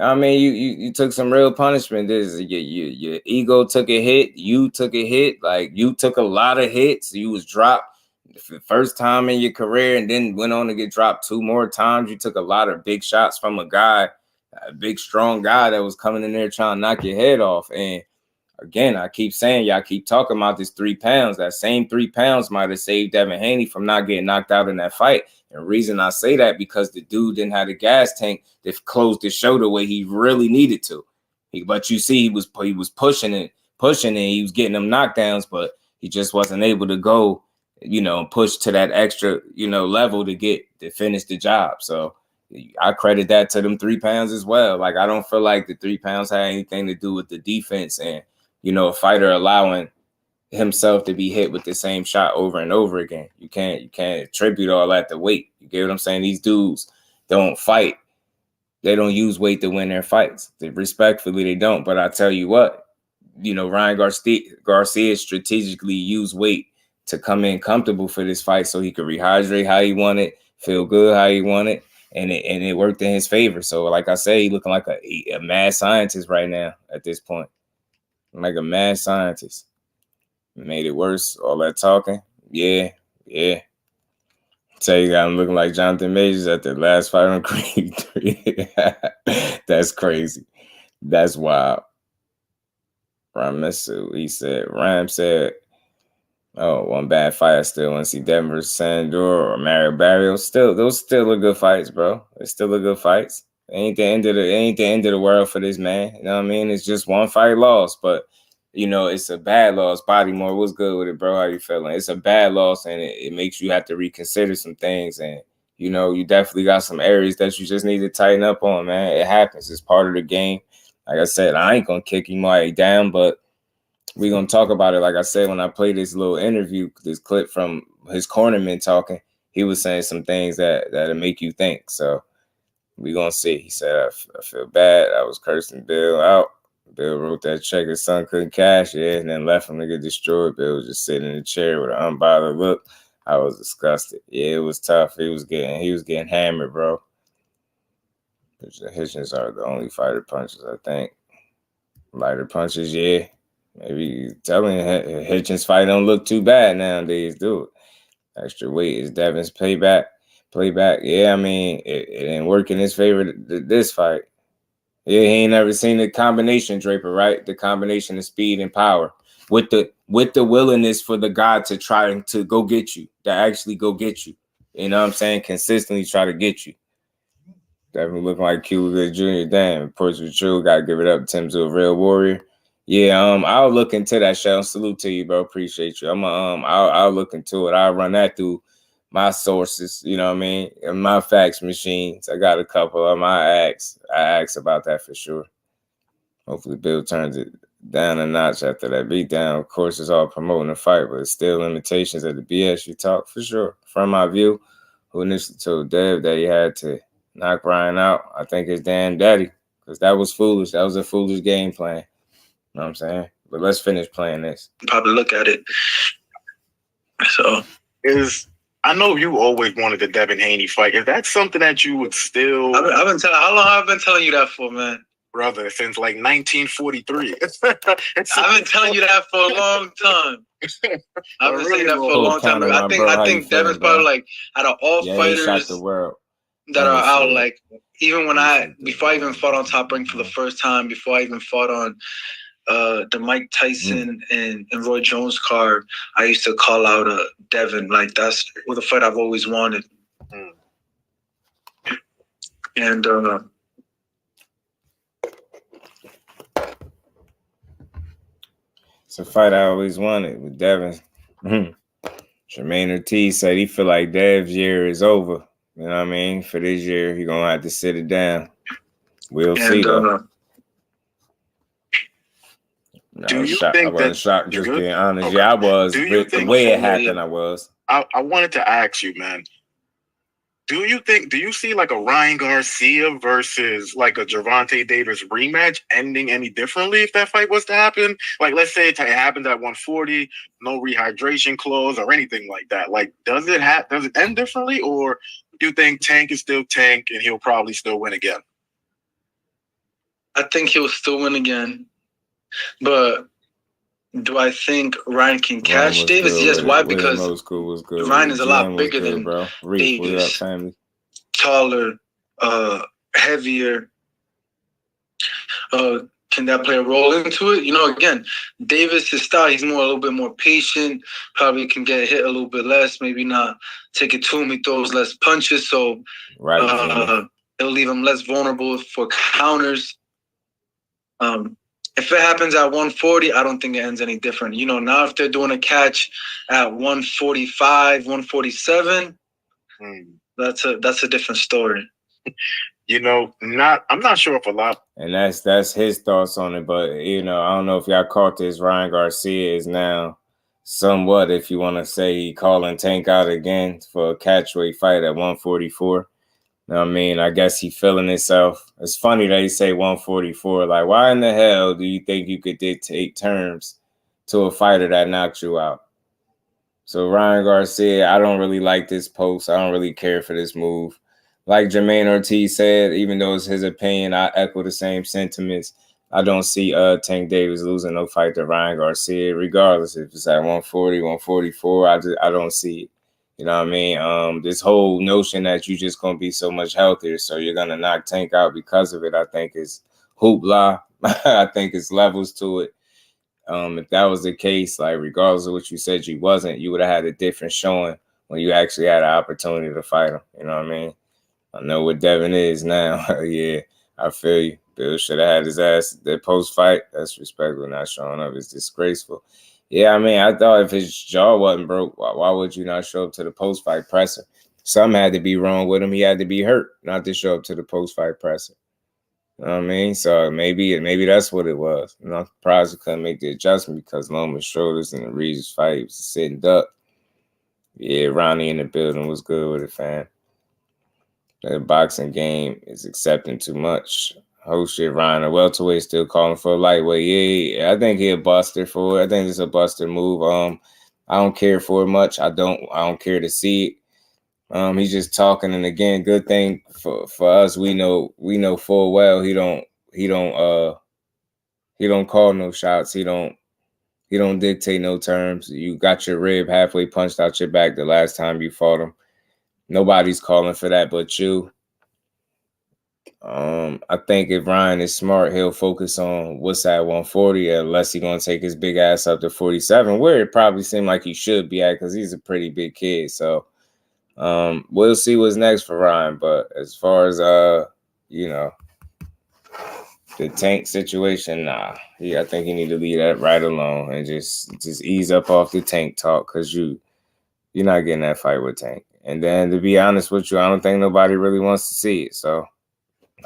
I mean, you took some real punishment. Your ego took a hit. You took a hit. Like, you took a lot of hits. You was dropped for the first time in your career, and then went on to get dropped 2 more times. You took a lot of big shots from a guy, a big, strong guy that was coming in there trying to knock your head off. And again, I keep saying, y'all keep talking about this 3 pounds. That same 3 pounds might have saved Devin Haney from not getting knocked out in that fight. And the reason I say that, because the dude didn't have the gas tank that closed the show the way he really needed to. But you see, he was pushing it. He was getting them knockdowns, but he just wasn't able to go, push to that extra, level to finish the job. So I credit that to them 3 pounds as well. Like, I don't feel like the 3 pounds had anything to do with the defense and, a fighter allowing himself to be hit with the same shot over and over again. You can't attribute all that to weight. You get what I'm saying? These dudes don't fight. They don't use weight to win their fights. Respectfully, they don't. But I tell you what, Ryan Garcia strategically used weight to come in comfortable for this fight so he could rehydrate how he wanted, feel good how he wanted. And it worked in his favor. So, like I say, he looking like a mad scientist right now at this point. Like a mad scientist. Made it worse. All that talking. Yeah. Tell you, I'm looking like Jonathan Majors at the last fight on Creed 3. That's crazy. That's wild. Ram said, oh, one bad fight. I still want to see Denver Sandor or Mario Barrios. Those still are good fights, bro. It's still a good fights. Ain't the end of the world for this man. You know what I mean? It's just one fight loss, but it's a bad loss. Bodymore, what's good with it, bro? How you feeling? It's a bad loss, and it makes you have to reconsider some things. And you definitely got some areas that you just need to tighten up on, man. It happens. It's part of the game. Like I said, I ain't gonna kick him right down, but we're gonna talk about it. Like I said, when I played this little interview, this clip from his cornerman talking, he was saying some things that'll make you think. So we're gonna see. He said, I feel bad. I was cursing Bill out. Bill wrote that check his son couldn't cash it and then left him to get destroyed. Bill was just sitting in the chair with an unbothered look. I was disgusted. Yeah, it was tough. He was getting hammered, bro. The Hitchens are the only fighter punches, I think. Lighter punches, yeah. Maybe telling Hitchens fight don't look too bad nowadays, do it. Extra weight is Devin's playback. Yeah, I mean, it didn't work in his favor this fight. Yeah, he ain't never seen the combination, Draper, right? The combination of speed and power with the willingness for the guy to try to go get you, to actually go get you. You know what I'm saying? Consistently try to get you. Definitely looking like Cuba Jr. Damn, of course, with you, got to give it up to him, to a real warrior. Yeah, I'll look into that, Shell. Salute to you, bro. Appreciate you. I'll look into it. I'll run that through my sources, you know what I mean, and my fax machines. I got a couple of them. I ask about that for sure. Hopefully Bill turns it down a notch after that beatdown. Of course, it's all promoting the fight, but it's still limitations of the BS you talk for sure. From my view, who initially told Dev that he had to knock Ryan out, I think his damn daddy, because that was foolish. That was a foolish game plan. You know what I'm saying? But let's finish playing this. Probably look at it. So I know you always wanted the Devin Haney fight. Is that something that you would still? I've been telling. How long have I been telling you that for, man? Brother, since like 1943. I've been telling you that for a long time. I've been saying that for a long time. I think Devin's probably like out of all fighters the world that are out. Like even before I even fought on Top Rank for the first time, before I even fought on the Mike Tyson and Roy Jones card, I used to call out Devin. Like that's the fight I've always wanted. And It's a fight I always wanted with Devin. Jermaine Ortiz said he feel like Dev's year is over. You know what I mean? For this year, he's going to have to sit it down. We'll see, though. I wasn't shocked, just being honest. Okay. Yeah, I was. The way it happened, I was. I wanted to ask you, man. Do you see like a Ryan Garcia versus like a Gervonta Davis rematch ending any differently if that fight was to happen? Like, let's say it happens at 140, no rehydration clause or anything like that. Like, does it end differently, or do you think Tank is still Tank and he'll probably still win again? I think he'll still win again, but do I think Ryan can catch Davis? Yes. Why? Because Ryan is a lot bigger than Davis. Taller, heavier. Can that player roll into it? You know, again, Davis' style, he's a little bit more patient, probably can get hit a little bit less, maybe not take it to him. He throws less punches, so it'll leave him less vulnerable for counters. If it happens at 140, I don't think it ends any different. You know, now if they're doing a catch at 145, 147, that's a different story. You know, I'm not sure if a lot. And that's his thoughts on it. But, you know, I don't know if y'all caught this. Ryan Garcia is now somewhat, if you want to say, he calling Tank out again for a catchweight fight at 144. You know what I mean? I guess he feeling himself. It's funny that he say 144. Like, why in the hell do you think you could dictate terms to a fighter that knocked you out? So Ryan Garcia, I don't really like this post. I don't really care for this move. Like Jermaine Ortiz said, even though it's his opinion, I echo the same sentiments. I don't see Tank Davis losing no fight to Ryan Garcia, regardless if it's at 140, 144. I don't see it. You know what I mean? This whole notion that you're just going to be so much healthier, so you're going to knock Tank out because of it, I think is hoopla. I think it's levels to it. If that was the case, like regardless of what you said you wasn't, you would have had a different showing when you actually had an opportunity to fight him. You know what I mean? I know what Devin is now. Yeah, I feel you. Bill should have had his ass the post-fight. That's respectful. Not showing up is disgraceful. Yeah, I mean, I thought if his jaw wasn't broke, why would you not show up to the post-fight presser? Something had to be wrong with him. He had to be hurt not to show up to the post-fight presser. You know what I mean? So maybe that's what it was. And I'm surprised he couldn't make the adjustment because Loma's shoulders in the Regis fight, he was sitting duck. Yeah, Ronnie in the building was good with it, fam. The boxing game is accepting too much. Oh shit, Ryan, a welterweight still calling for a lightweight. Yeah, I think he a buster for it. I think it's a buster move. I don't care for it much. I don't care to see it. He's just talking, and again, good thing for us. We know full well he don't call no shots. He don't dictate no terms. You got your rib halfway punched out your back the last time you fought him. Nobody's calling for that but you. I think if Ryan is smart, he'll focus on what's at 140 unless he's going to take his big ass up to 47, where it probably seemed like he should be at because he's a pretty big kid. So we'll see what's next for Ryan. But as far as, you know, the Tank situation, nah. I think you need to leave that right alone and just ease up off the Tank talk because you're not getting that fight with Tank. And then to be honest with you, I don't think nobody really wants to see it. So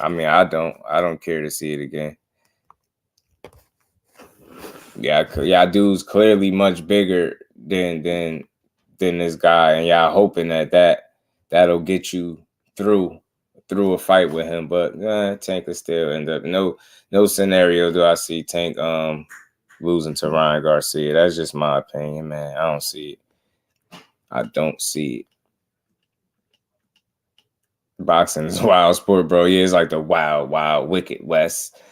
I mean, I don't care to see it again. Yeah, dude's clearly much bigger than this guy, and y'all hoping that'll get you through a fight with him. But Tank will still end up. No scenario do I see Tank losing to Ryan Garcia. That's just my opinion, man. I don't see it. I don't see it. Boxing is a wild sport, bro. Yeah, it's like the wild, wicked west.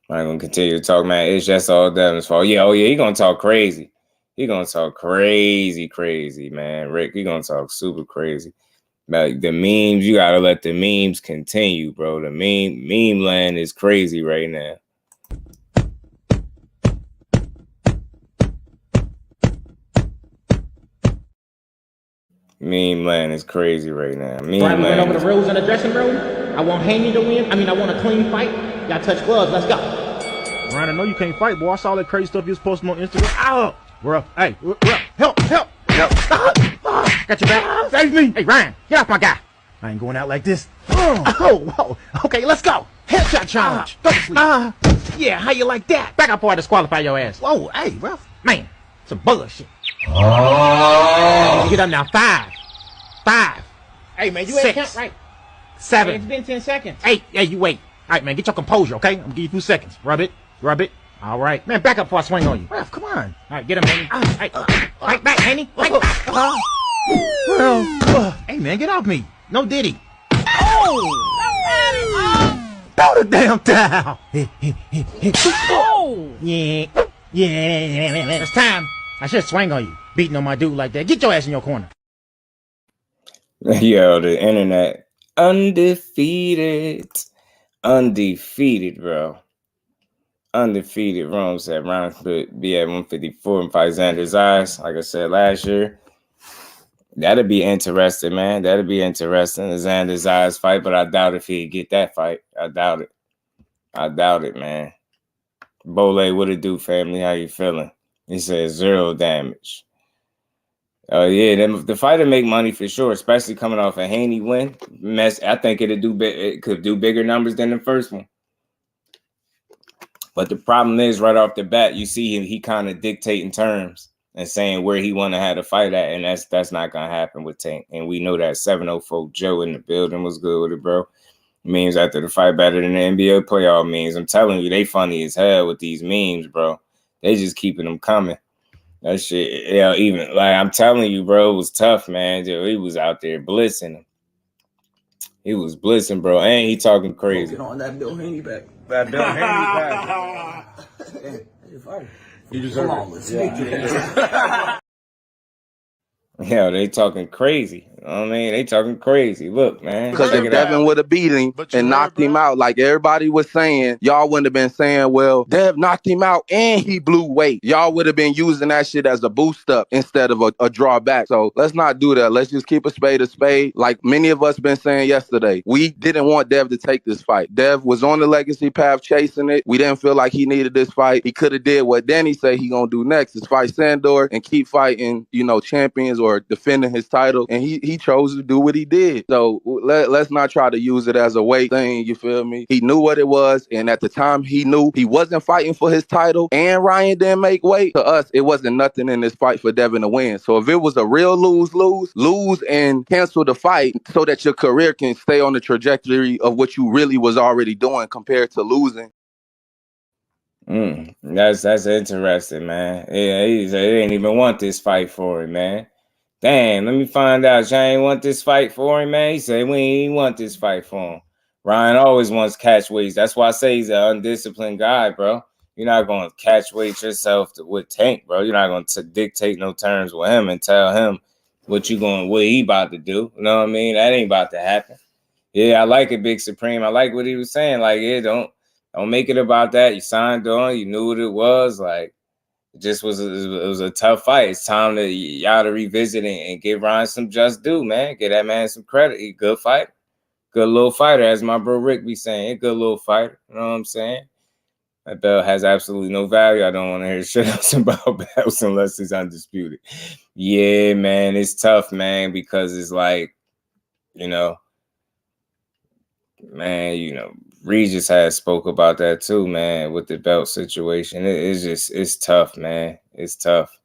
I'm not gonna continue to talk, man. It's just all Devin's fault. Yeah, he gonna talk crazy. He gonna talk crazy, man. Rick, he gonna talk super crazy. Like the memes, you gotta let the memes continue, bro. The meme land is crazy right now. Meme land is crazy right now. Right, we went over the rules in the dressing room. I want Haney to win. I want a clean fight. Y'all touch gloves. Let's go. Ryan, I know you can't fight, boy. I saw that crazy stuff you was posting on Instagram. Ow! We're up. Hey, we're up. Help! Got your back. Save me. Hey, Ryan, get off my guy. I ain't going out like this. Whoa. Okay, let's go. Headshot challenge. Go to sleep. Yeah, how you like that? Back up before I disqualify your ass. Whoa, hey, bro. Man, some bullshit. Get up now. 5. Hey, man, you ain't count right. 7. It's been 10 seconds. 8. Yeah, you wait. All right, man, get your composure, okay? I'm gonna give you a few seconds. Rub it. All right. Man, back up before I swing on you. Ref, come on. All right, get him, Haney. Fight back, Haney. Fight back. Hey, man, get off me. No Diddy. Throw the damn towel. Yeah. It's time. I should swing on you. Beating on my dude like that. Get your ass in your corner. Yo, the internet. Undefeated, bro. Undefeated. Rome said Ron could be at 154 and fight Xander's eyes. Like I said last year. That'd be interesting, man. That'd be interesting. The Xander's eyes fight, but I doubt if he'd get that fight. I doubt it, man. Bole, what it do, family? How you feeling? He says 0 damage. Oh yeah, the fighter make money for sure, especially coming off a Haney win. I think it could do bigger numbers than the first one. But the problem is, right off the bat, you see he kind of dictating terms and saying where he want to have the fight at, and that's not gonna happen with Tank. And we know that 704 Joe in the building was good with it, bro. Memes after the fight better than the NBA playoff memes. I'm telling you, they funny as hell with these memes, bro. They just keeping them coming. That shit, yeah, even like I'm telling you, bro, it was tough, man. He was out there blitzing him. He was blitzing, bro, and he talking crazy. Get on that Bill Haney back. That Bill Haney back. You deserve it. Yeah, they talking crazy. You know what I mean? They talking crazy. Look, man. Because if Devin would have beat him and knocked him out, like everybody was saying, y'all wouldn't have been saying, well, Dev knocked him out and he blew weight. Y'all would have been using that shit as a boost up instead of a drawback. So let's not do that. Let's just keep a spade a spade. Like many of us been saying yesterday, we didn't want Dev to take this fight. Dev was on the legacy path chasing it. We didn't feel like he needed this fight. He could have did what Danny said he gonna do next is fight Sandor and keep fighting, champions or defending his title. And he chose to do what he did. So let's not try to use it as a weight thing, you feel me? He knew what it was, and at the time he knew he wasn't fighting for his title, and Ryan didn't make weight. To us, it wasn't nothing in this fight for Devin to win. So if it was a real lose and cancel the fight so that your career can stay on the trajectory of what you really was already doing compared to losing. That's interesting, man. Yeah, he didn't even want this fight for him, man. Damn, let me find out. Y'all ain't want this fight for him, man. He said we ain't want this fight for him. Ryan always wants catch weights. That's why I say he's an undisciplined guy, bro. You're not going to catch weight yourself with Tank, bro. You're not going to dictate no terms with him and tell him what he about to do. You know what I mean? That ain't about to happen. Yeah, I like it, Big Supreme. I like what he was saying. Like, yeah, don't make it about that. You signed on. You knew what it was. Like, it was a tough fight. It's time to y'all to revisit and give Ryan some just due, man. Give that man some credit. He good fighter. Good little fighter, as my bro Rick be saying. Good little fighter. You know what I'm saying? That belt has absolutely no value. I don't want to hear shit else about belts unless it's undisputed. Yeah, man, it's tough, man, because it's like, Regis has spoke about that too, man, with the belt situation. It's tough, man. It's tough.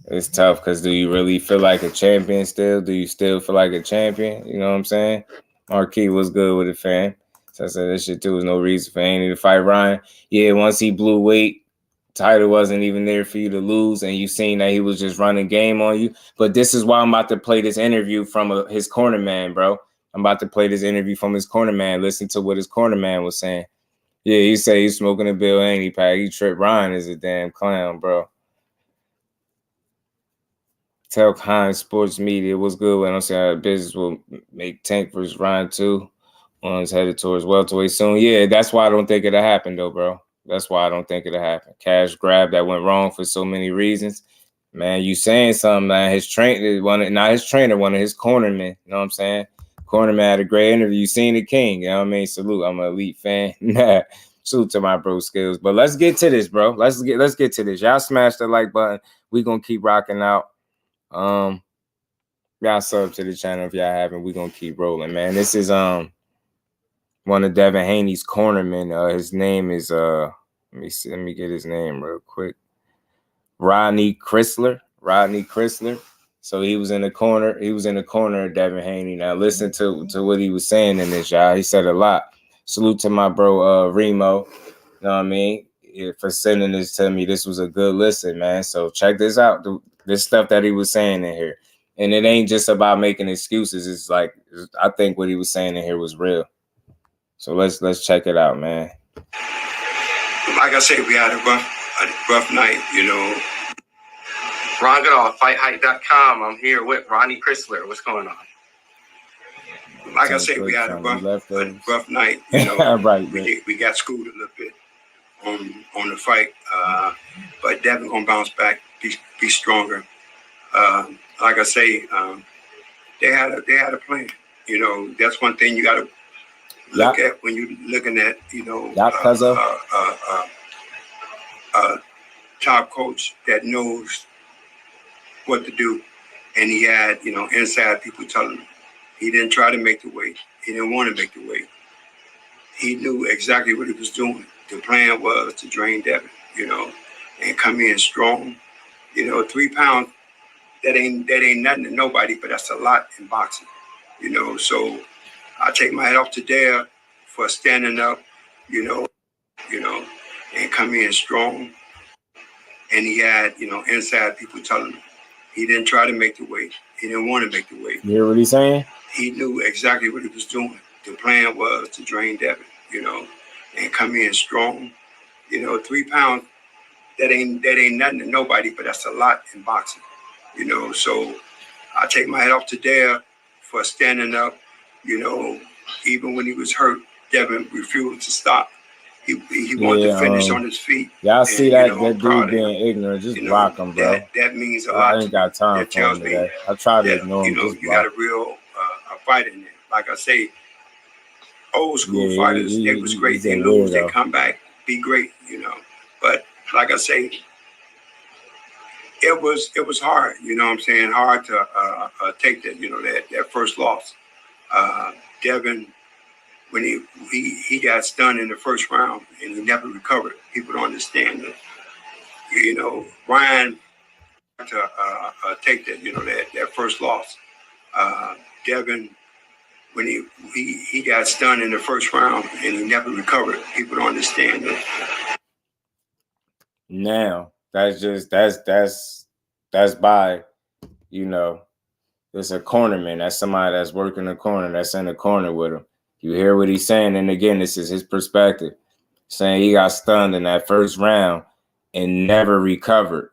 It's tough because do you really feel like a champion still? Do you still feel like a champion? You know what I'm saying? Marquis was good with it, fam. So I said that shit too was no reason for Haney to fight Ryan. Yeah, once he blew weight, title wasn't even there for you to lose, and you seen that he was just running game on you. But this is why I'm about to play this interview from his corner man, bro. I'm about to play this interview from his corner man. Listen to what his corner man was saying. Yeah, he said he's smoking a Bill Haney pack. He tripped. Ryan is a damn clown, bro. Tell Hines Sports Media what's good when I'm saying business will make Tank versus Ryan too. One's headed towards welterweight soon. Yeah, that's why I don't think it'll happen though, bro. That's why I don't think it'll happen. Cash grab that went wrong for so many reasons. Man, you saying something, man. His trainer, one of his cornermen, you know what I'm saying? Cornerman had a great interview. You seen the king, you know what I mean? Salute. I'm an elite fan. Salute to my bro Skills. But let's get to this, bro. Let's get to this. Y'all smash the like button. We gonna keep rocking out. Y'all sub to the channel if y'all haven't. We gonna keep rolling, man. This is one of Devin Haney's cornermen. His name is let me get his name real quick. Rodney Chrysler. So he was in the corner. He was in the corner of Devin Haney. Now listen to what he was saying in this, y'all. He said a lot. Salute to my bro Remo. You know what I mean? For sending this to me. This was a good listen, man. So check this out. This stuff that he was saying in here. And it ain't just about making excuses. It's like, I think what he was saying in here was real. So let's check it out, man. Like I said, we had a rough night, you know. Ron Goodall, FightHype.com. I'm here with Ronnie Chrysler. What's going on? Like I said, we had a rough night, you know. Right, we got schooled a little bit on the fight, but Devin gonna bounce back, be stronger. Like I say, they had a plan. You know, that's one thing you got to look at when you're looking at, you know, top coach that knows what to do. And he had, you know, inside people telling him he didn't try to make the weight. He didn't want to make the weight. He knew exactly what he was doing. The plan was to drain Devin, you know, and come in strong. You know, 3 pounds, that ain't nothing to nobody, but that's a lot in boxing, you know. So I take my hat off to Dare for standing up, you know, and come in strong. And he had, you know, inside people telling him he didn't try to make the weight. He didn't want to make the weight. You hear what he's saying? He knew exactly what he was doing. The plan was to drain Devin, you know, and come in strong. You know, 3 pounds, that ain't nothing to nobody, but that's a lot in boxing. You know, so I take my hat off to Dare for standing up. You know, even when he was hurt, Devin refused to stop. He wanted to finish on his feet. Y'all see that, you know, that dude being ignorant. Just block him, bro. That means a lot. I ain't got time for him today. I try to ignore him. You know, just you got a real a fight in there. Like I say, old school fighters, they was great. They lose, they come back, be great, you know. But like I say, it was hard, you know what I'm saying? Hard to take that, you know, that first loss. Devin, when he got stunned in the first round and he never recovered. People don't understand that. You know, Ryan to take that, you know, that first loss. Devin, when he got stunned in the first round and he never recovered. People don't understand that. Now that's by, you know, it's a cornerman. That's somebody that's working the corner, that's in the corner with him. You hear what he's saying, and again, this is his perspective, saying he got stunned in that first round and never recovered.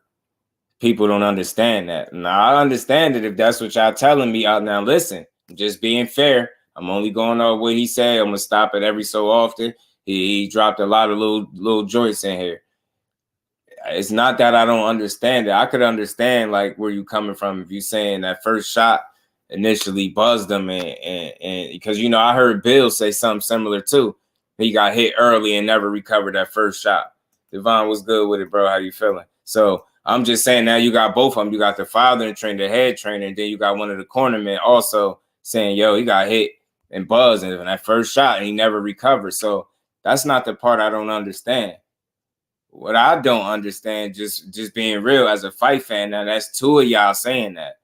People don't understand that. Now, I understand it if that's what y'all telling me out now. Listen, I'm just being fair. I'm only going off what he said. I'm gonna stop it every so often. He dropped a lot of little joints in here. It's not that I don't understand it. I could understand like where you coming from if you saying that first shot initially buzzed him and because, you know, I heard Bill say something similar too. He got hit early and never recovered that first shot. Devon was good with it, bro. How you feeling? So I'm just saying now you got both of them. You got the father and trainer, the head trainer, and then you got one of the cornermen also saying, yo, he got hit and buzzed in that first shot and he never recovered. So that's not the part I don't understand. What I don't understand, just being real as a fight fan, now that's two of y'all saying that.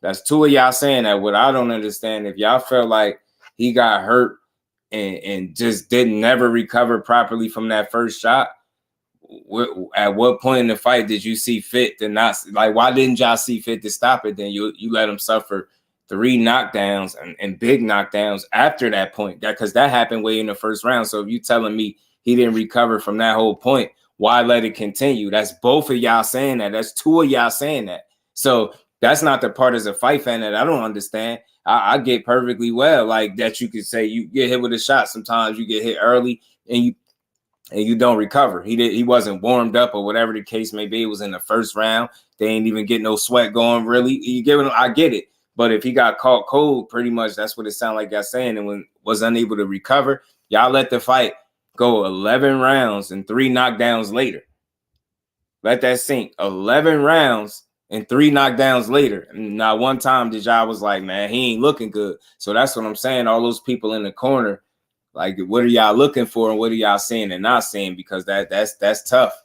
That's two of y'all saying that. What I don't understand, if y'all felt like he got hurt and just didn't never recover properly from that first shot, at what point in the fight did you see fit to not, like, why didn't y'all see fit to stop it? Then you let him suffer 3 knockdowns and big knockdowns after that point, because that happened way in the first round. So if you telling me he didn't recover from that whole point, why let it continue? That's both of y'all saying that. That's two of y'all saying that. So that's not the part as a fight fan that I don't understand. I get perfectly well like that. You could say you get hit with a shot. Sometimes you get hit early and you don't recover. He wasn't warmed up or whatever the case may be. It was in the first round. They ain't even get no sweat going really. You give him, I get it. But if he got caught cold, pretty much that's what it sounded like y'all saying. And when was unable to recover, y'all let the fight go 11 rounds and 3 knockdowns later. Let that sink. 11 rounds and 3 knockdowns later. Not one time did y'all was like, man, he ain't looking good. So that's what I'm saying. All those people in the corner, like, what are y'all looking for and what are y'all seeing and not seeing? Because that's tough.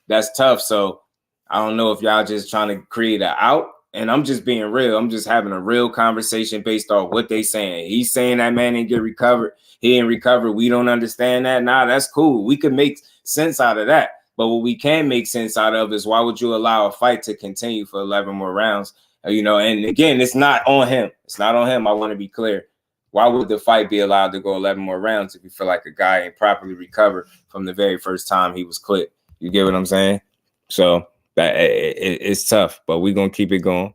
That's tough. So I don't know if y'all just trying to create an out. And I'm just being real. I'm just having a real conversation based off what they saying. He's saying that man didn't get recovered. He didn't recover. We don't understand that. Nah, that's cool. We can make sense out of that. But what we can make sense out of is why would you allow a fight to continue for 11 more rounds? You know, and again, it's not on him. It's not on him. I want to be clear. Why would the fight be allowed to go 11 more rounds if you feel like a guy ain't properly recovered from the very first time he was clipped? You get what I'm saying? So that it's tough, but we're going to keep it going.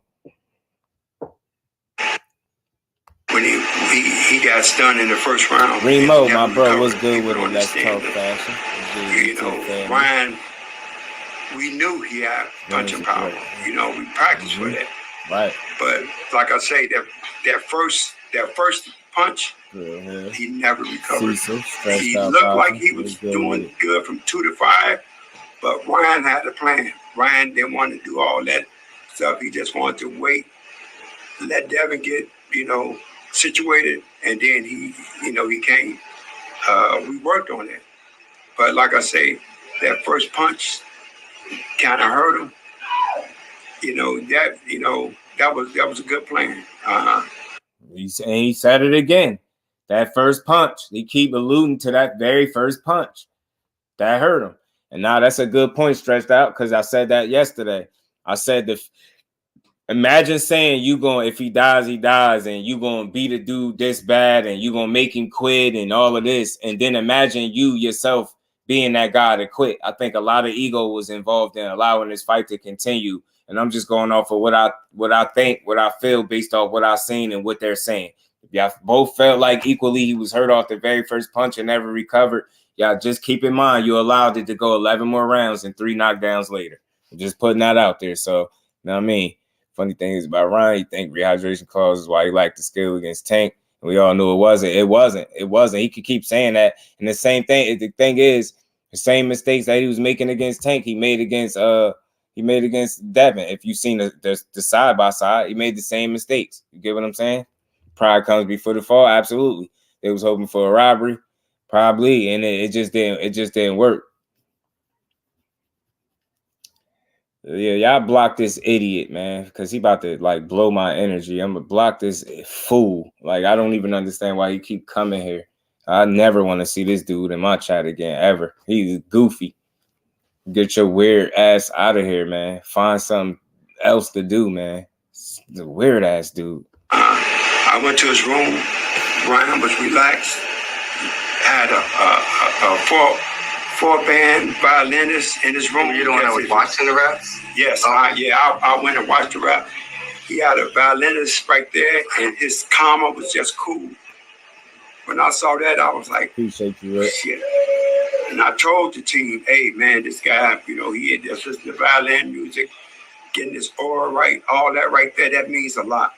When he got stunned in the first round. Remo, my bro, was good with it. Let's talk fashion. You know, Ryan, we knew he had punching power. You know, we practiced with it. Right. But like I say, that first punch, he never recovered. He looked like he was doing good from 2 to 5, but Ryan had a plan. Ryan didn't want to do all that stuff. He just wanted to wait, let Devin get, you know, situated, and then he came. We worked on it. But like I say, that first punch kind of hurt him. That was a good plan. He said it again. That first punch, he keep alluding to that very first punch. That hurt him. And now that's a good point stretched out because I said that yesterday. I said imagine saying if he dies, he dies, and you gonna beat a dude this bad and you gonna make him quit and all of this. And then imagine you yourself being that guy to quit. I think a lot of ego was involved in allowing this fight to continue. And I'm just going off of what I think, what I feel based off what I've seen and what they're saying. If y'all both felt like equally he was hurt off the very first punch and never recovered, y'all just keep in mind you allowed it to go 11 more rounds and 3 knockdowns later. I'm just putting that out there. So, you know what I mean? Funny thing is about Ryan, you think rehydration clause is why he liked the skill against Tank. And we all knew it wasn't. It wasn't. He could keep saying that. And the same thing, the thing is, the same mistakes that he was making against Tank, he made against Devin. If you've seen the side by side, he made the same mistakes. You get what I'm saying? Pride comes before the fall. Absolutely. They was hoping for a robbery, probably, and it just didn't work. Yeah, y'all block this idiot, man, because he about to like blow my energy. I'm gonna block this fool. Like, I don't even understand why he keep coming here. I never want to see this dude in my chat again, ever. He's goofy. Get your weird ass out of here, man. Find something else to do, man. It's a weird ass dude. I went to his room. Ryan was relaxed. Had a four-band violinist in his room. You the one that was watching the raps? Yes, I went and watched the rap. He had a violinist right there, and his comma was just cool. When I saw that, I was like, appreciate you, Rick. Shit. And I told the team, hey, man, this guy, he had just listened to violin music, getting his aura right, all that right there, that means a lot,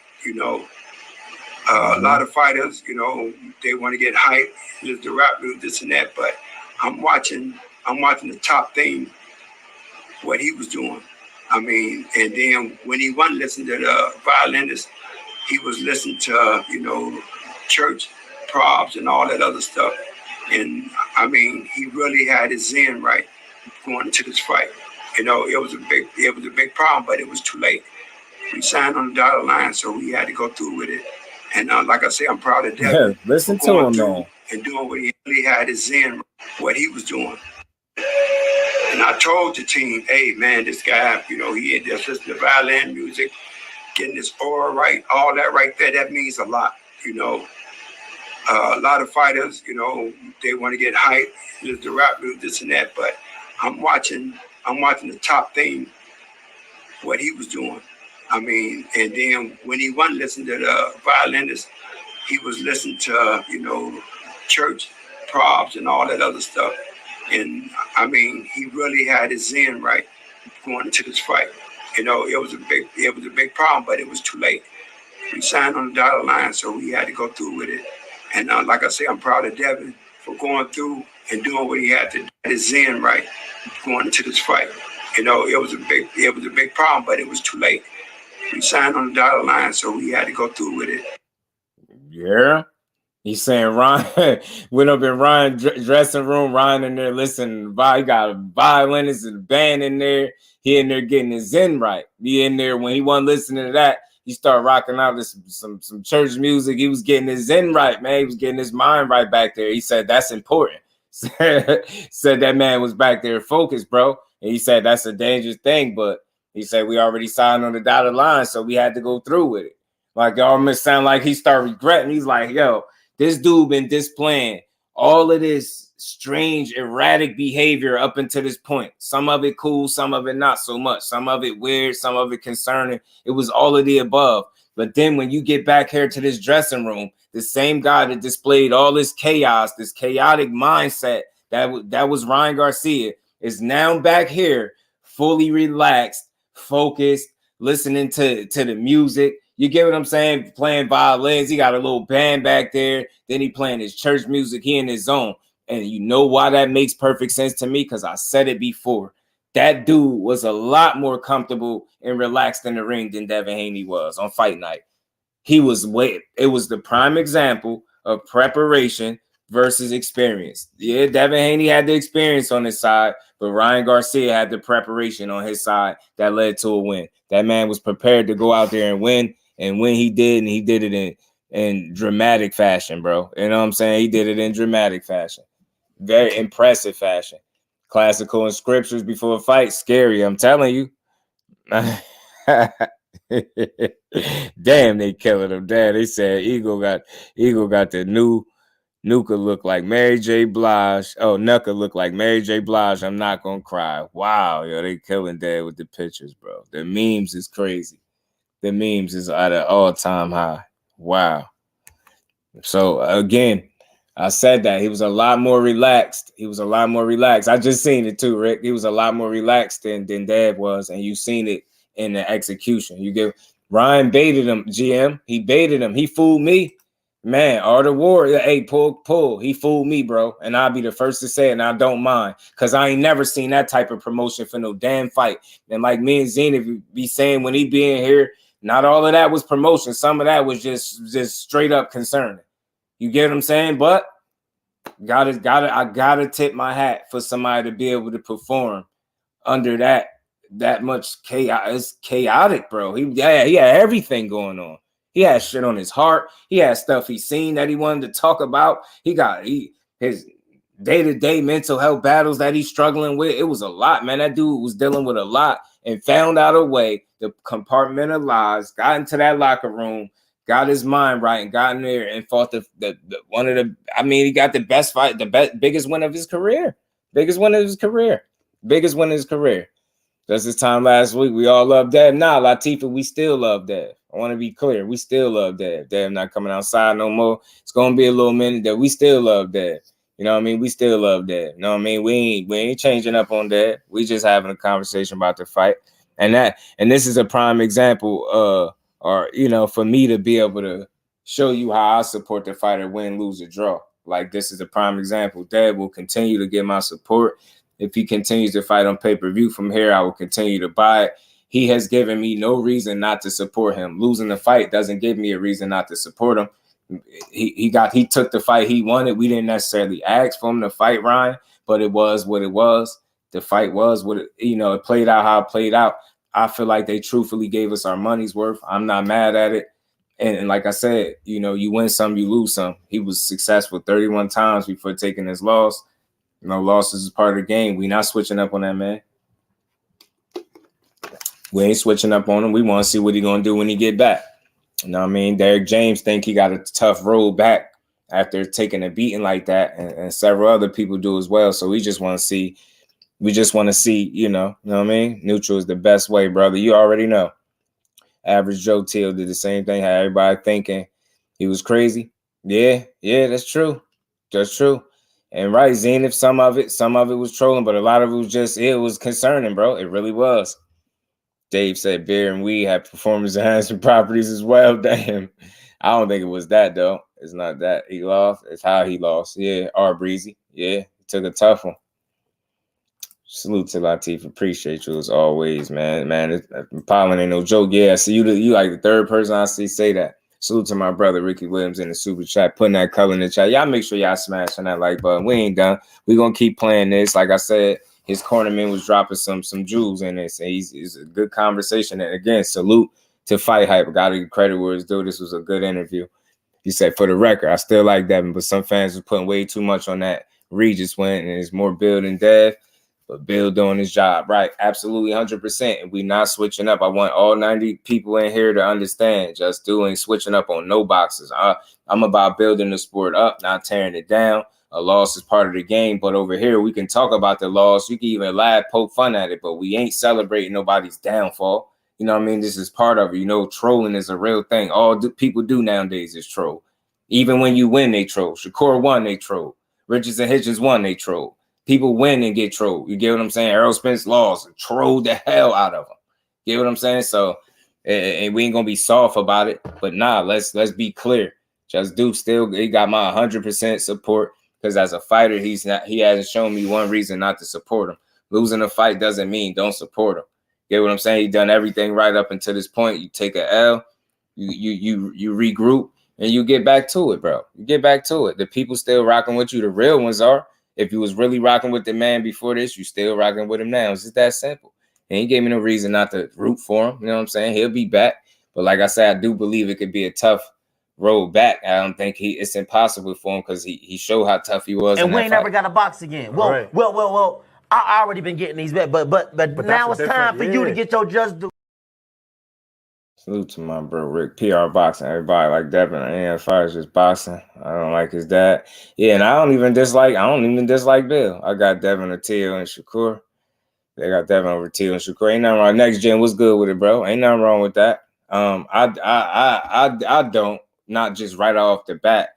A lot of fighters, they want to get hyped, the rap music, this and that, but I'm watching the top thing, what he was doing. I mean, and then when he wasn't listening to the violinist, he was listening to, church props and all that other stuff. And I mean, he really had his zen right going into this fight. It was a big problem, but it was too late. We signed on the dotted line, so we had to go through with it. And like I say, I'm proud of Devin. Yeah, listen to him, man. And doing what he really had his zen, what he was doing. And I told the team, hey, man, this guy, he had just listened to violin music, getting his aura right, all that right there, that means a lot, A lot of fighters, they want to get hyped, the rap music, this and that, but I'm watching the top thing, what he was doing. I mean, and then when he wasn't listening to the violinist, he was listening to, church props and all that other stuff. And I mean, he really had his zen right going into this fight. It was a big problem, but it was too late. We signed on the dotted line, so we had to go through with it. And like I say, I'm proud of Devin for going through and doing what he had to do, his zen right, going into this fight. You know, it was a big problem, but it was too late. We signed on the dotted line, so we had to go through with it. Yeah. He's saying Ryan went up in Ryan's dressing room. Ryan in there listening. He got a violinist and a band in there. He in there getting his zen right. He in there when he wasn't listening to that. He started rocking out some church music. He was getting his zen right, man. He was getting his mind right back there. He said that's important. Said that man was back there focused, bro. And he said that's a dangerous thing, but he said we already signed on the dotted line, so we had to go through with it. Like y'all must sound like he started regretting. He's like, yo, this dude been displaying all of this strange, erratic behavior up until this point. Some of it cool, some of it not so much. Some of it weird, some of it concerning. It was all of the above. But then when you get back here to this dressing room, the same guy that displayed all this chaos, this chaotic mindset that was Ryan Garcia, is now back here, fully relaxed, focused, listening to the music. You get what I'm saying? Playing violins. He got a little band back there. Then he playing his church music. He in his zone. And you know why that makes perfect sense to me? Because I said it before. That dude was a lot more comfortable and relaxed in the ring than Devin Haney was on fight night. It was the prime example of preparation versus experience. Yeah, Devin Haney had the experience on his side, but Ryan Garcia had the preparation on his side that led to a win. That man was prepared to go out there and win. And when he did, and he did it in dramatic fashion, bro. You know what I'm saying? He did it in dramatic fashion. Very impressive fashion. Classical and scriptures before a fight. Scary, I'm telling you. Damn, they killing him. Damn, they said Eagle got the new Nuka look like Mary J. Blige. Oh, Nuka look like Mary J. Blige. I'm not gonna cry. Wow, yo, they killing Dad with the pictures, bro. The memes is crazy. The memes is at an all-time high. Wow. So again, I said that he was a lot more relaxed. I just seen it too, Rick. He was a lot more relaxed than Dad was, and you seen it in the execution. You give Ryan baited him, GM. He baited him. He fooled me. Man, Art of War, hey, pull. He fooled me, bro. And I'll be the first to say it, and I don't mind. Because I ain't never seen that type of promotion for no damn fight. And like me and Zenith be saying when he be in here, not all of that was promotion. Some of that was just straight up concerning. You get what I'm saying? But I gotta tip my hat for somebody to be able to perform under that much chaos. It's chaotic, bro. He had everything going on. He had shit on his heart. He had stuff he seen that he wanted to talk about. His day-to-day mental health battles that he's struggling with. It was a lot, man. That dude was dealing with a lot and found out a way to compartmentalize, got into that locker room, got his mind right, and got in there and fought he got the best fight, biggest win of his career. Biggest win of his career. That's his time last week. We all love Dev. Nah, Latifah, we still love Dev. I want to be clear. We still love Dev. Dev not coming outside no more. It's going to be a little minute that we still love Dev. You know what I mean? We still love Dev. You know what I mean? We ain't changing up on Dev. We just having a conversation about the fight. And this is a prime example, for me to be able to show you how I support the fighter, win, lose, or draw. Like, this is a prime example. Dev will continue to get my support. If he continues to fight on pay-per-view from here, I will continue to buy it. He has given me no reason not to support him. Losing the fight doesn't give me a reason not to support him. He took the fight he wanted. We didn't necessarily ask for him to fight Ryan, but it was what it was. The fight was what it played out how it played out. I feel like they truthfully gave us our money's worth. I'm not mad at it. And like I said, you win some, you lose some. He was successful 31 times before taking his loss. Losses is part of the game. We not switching up on that, man. We ain't switching up on him. We want to see what he going to do when he get back. You know what I mean? Derrick James think he got a tough road back after taking a beating like that, and several other people do as well. So we just want to see, you know what I mean? Neutral is the best way, brother. You already know. Average Joe Till did the same thing. Had everybody thinking he was crazy. Yeah, that's true. That's true. And right, Zenith, some of it was trolling, but a lot of it was concerning, bro. It really was. Dave said beer and weed have performance enhancing properties as well. Damn. I don't think it was that, though. It's not that he lost. It's how he lost. Yeah, R Breezy. Yeah, took a tough one. Salute to Latif. Appreciate you as always, man. Pollen ain't no joke. Yeah, see you like the third person I see say that. Salute to my brother Ricky Williams in the super chat, putting that color in the chat. Y'all make sure y'all smashing that like button. We ain't done. We gonna keep playing this. Like I said, his cornerman was dropping some jewels in this. And it's a good conversation. And again, salute to Fight Hype. Gotta give credit where it's due. This was a good interview. He said, for the record, I still like Devin, but some fans was putting way too much on that Regis win, and it's more Build than Dev. But Bill doing his job, right? Absolutely 100%. And we not switching up. I want all 90 people in here to understand. Just doing switching up on no boxes. I'm about building the sport up, not tearing it down. A loss is part of the game. But over here, we can talk about the loss. You can even laugh, poke fun at it. But we ain't celebrating nobody's downfall. You know what I mean? This is part of it. You know, trolling is a real thing. All people do nowadays is troll. Even when you win, they troll. Shakur won, they troll. Richards and Hitchens won, they troll. People win and get trolled. You get what I'm saying? Errol Spence lost, trolled the hell out of them. Get what I'm saying? So, and we ain't gonna be soft about it. But nah, let's be clear. Just Duke still he got my 100% support because as a fighter, he hasn't shown me one reason not to support him. Losing a fight doesn't mean don't support him. Get what I'm saying? He done everything right up until this point. You take a L, you regroup, and you get back to it, bro. You get back to it. The people still rocking with you. The real ones are. If you was really rocking with the man before this, you still rocking with him now. It's just that simple. And he gave me no reason not to root for him. You know what I'm saying? He'll be back. But like I said, I do believe it could be a tough road back. I don't think it's impossible for him because he showed how tough he was. And we ain't never got a box again. Well. I already been getting these bet, but now it's time for you to get your just do. Salute to my bro Rick, PR boxing. Everybody like Devin. And fires just boxing. I don't like his dad. Yeah, and I don't even dislike Bill. I got Devin or Teal and Shakur. They got Devin over Teal and Shakur. Ain't nothing wrong. Next gen, what's good with it, bro? Ain't nothing wrong with that. I don't, not just right off the bat.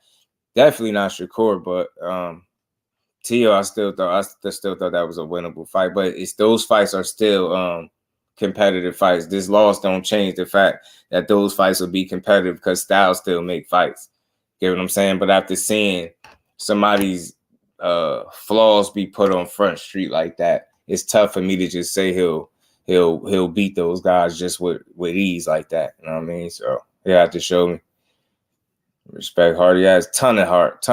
Definitely not Shakur, but Teal, I still thought that was a winnable fight. But those fights are still competitive fights. This loss don't change the fact that those fights will be competitive because styles still make fights. Get what I'm saying? But after seeing somebody's flaws be put on Front Street like that, it's tough for me to just say he'll beat those guys just with ease like that. You know what I mean? So he had to show me respect. Hardy has ton of heart.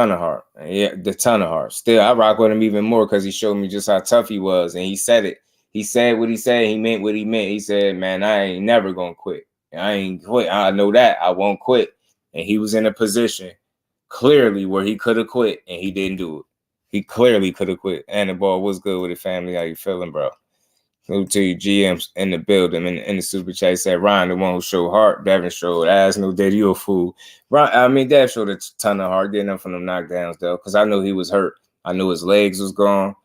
Yeah, the ton of heart. Still, I rock with him even more because he showed me just how tough he was, and he said it. He said what he said. He meant what he meant. He said, man, I ain't never going to quit. I ain't quit. I know that. I won't quit. And he was in a position clearly where he could have quit, and he didn't do it. He clearly could have quit. And the ball was good with the family. How you feeling, bro? Salute to you, GMs in the building. In the super chat, said, Ryan, the one who showed heart. Devin showed ass. No, Daddy, you a fool. Dev showed a ton of heart. Getting him from them knockdowns, though, because I knew he was hurt. I knew his legs was gone.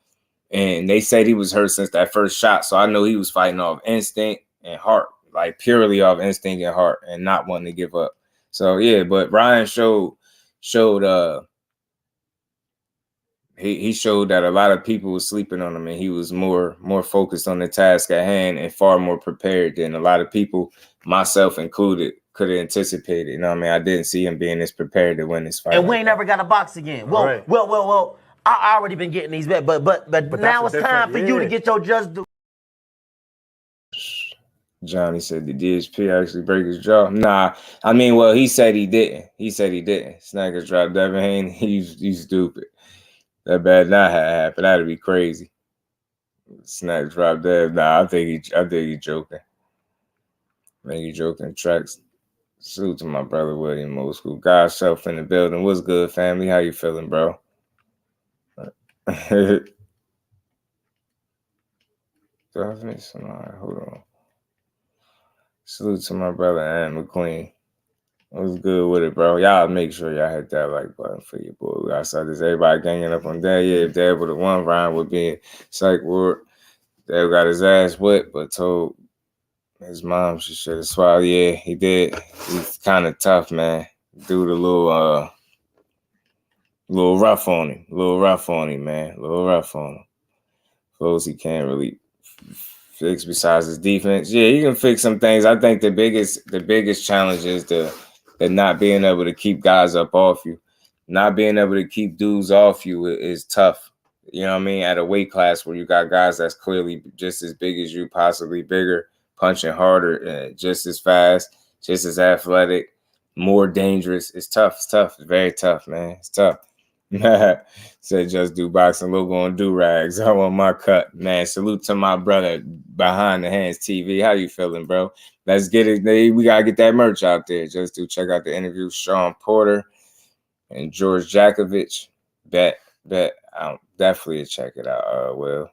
And they said he was hurt since that first shot. So I know he was fighting off instinct and heart, like purely off instinct and heart and not wanting to give up. So, yeah, but Ryan showed he showed that a lot of people were sleeping on him, and he was more focused on the task at hand and far more prepared than a lot of people, myself included, could have anticipated. You know what I mean? I didn't see him being this prepared to win this fight. And we ain't never got a box again. Well. I already been getting these bet, but now it's time for you to get your just do. Johnny said the DSP actually break his jaw. Nah, I mean, well, he said he didn't. Snackers dropped Devin Haney. He's stupid. That bad not happen. That'd be crazy. Snack dropped Dev. Nah, I think he joking. I think he joking. Tracks. Salute to my brother William Old School. God self in the building. What's good, family? How you feeling, bro? Hold on. Salute to my brother Ann McQueen. What's good with it, bro? Y'all make sure y'all hit that like button for your boy. I saw this everybody ganging up on Dad. Yeah, if Dad would have won, Ryan would be in psych ward. Dad got his ass whipped, but told his mom she should have swallowed. Yeah, he did. He's kind of tough, man. Dude, a little rough on him. Man. A little rough on him. Close he can't really fix besides his defense. Yeah, he can fix some things. I think the biggest challenge is the not being able to keep guys up off you. Not being able to keep dudes off you is tough. You know what I mean? At a weight class where you got guys that's clearly just as big as you, possibly bigger, punching harder, just as fast, just as athletic, more dangerous. It's tough. It's tough. It's very tough, man. It's tough. Said Just Do Boxing logo on do-rags. I want my cut, man. Salute to my brother behind the hands TV. How you feeling, bro? Let's get it. We gotta get that merch out there. Just do check out the interview. Sean Porter and George Jakovich. Bet. I'll definitely check it out. Will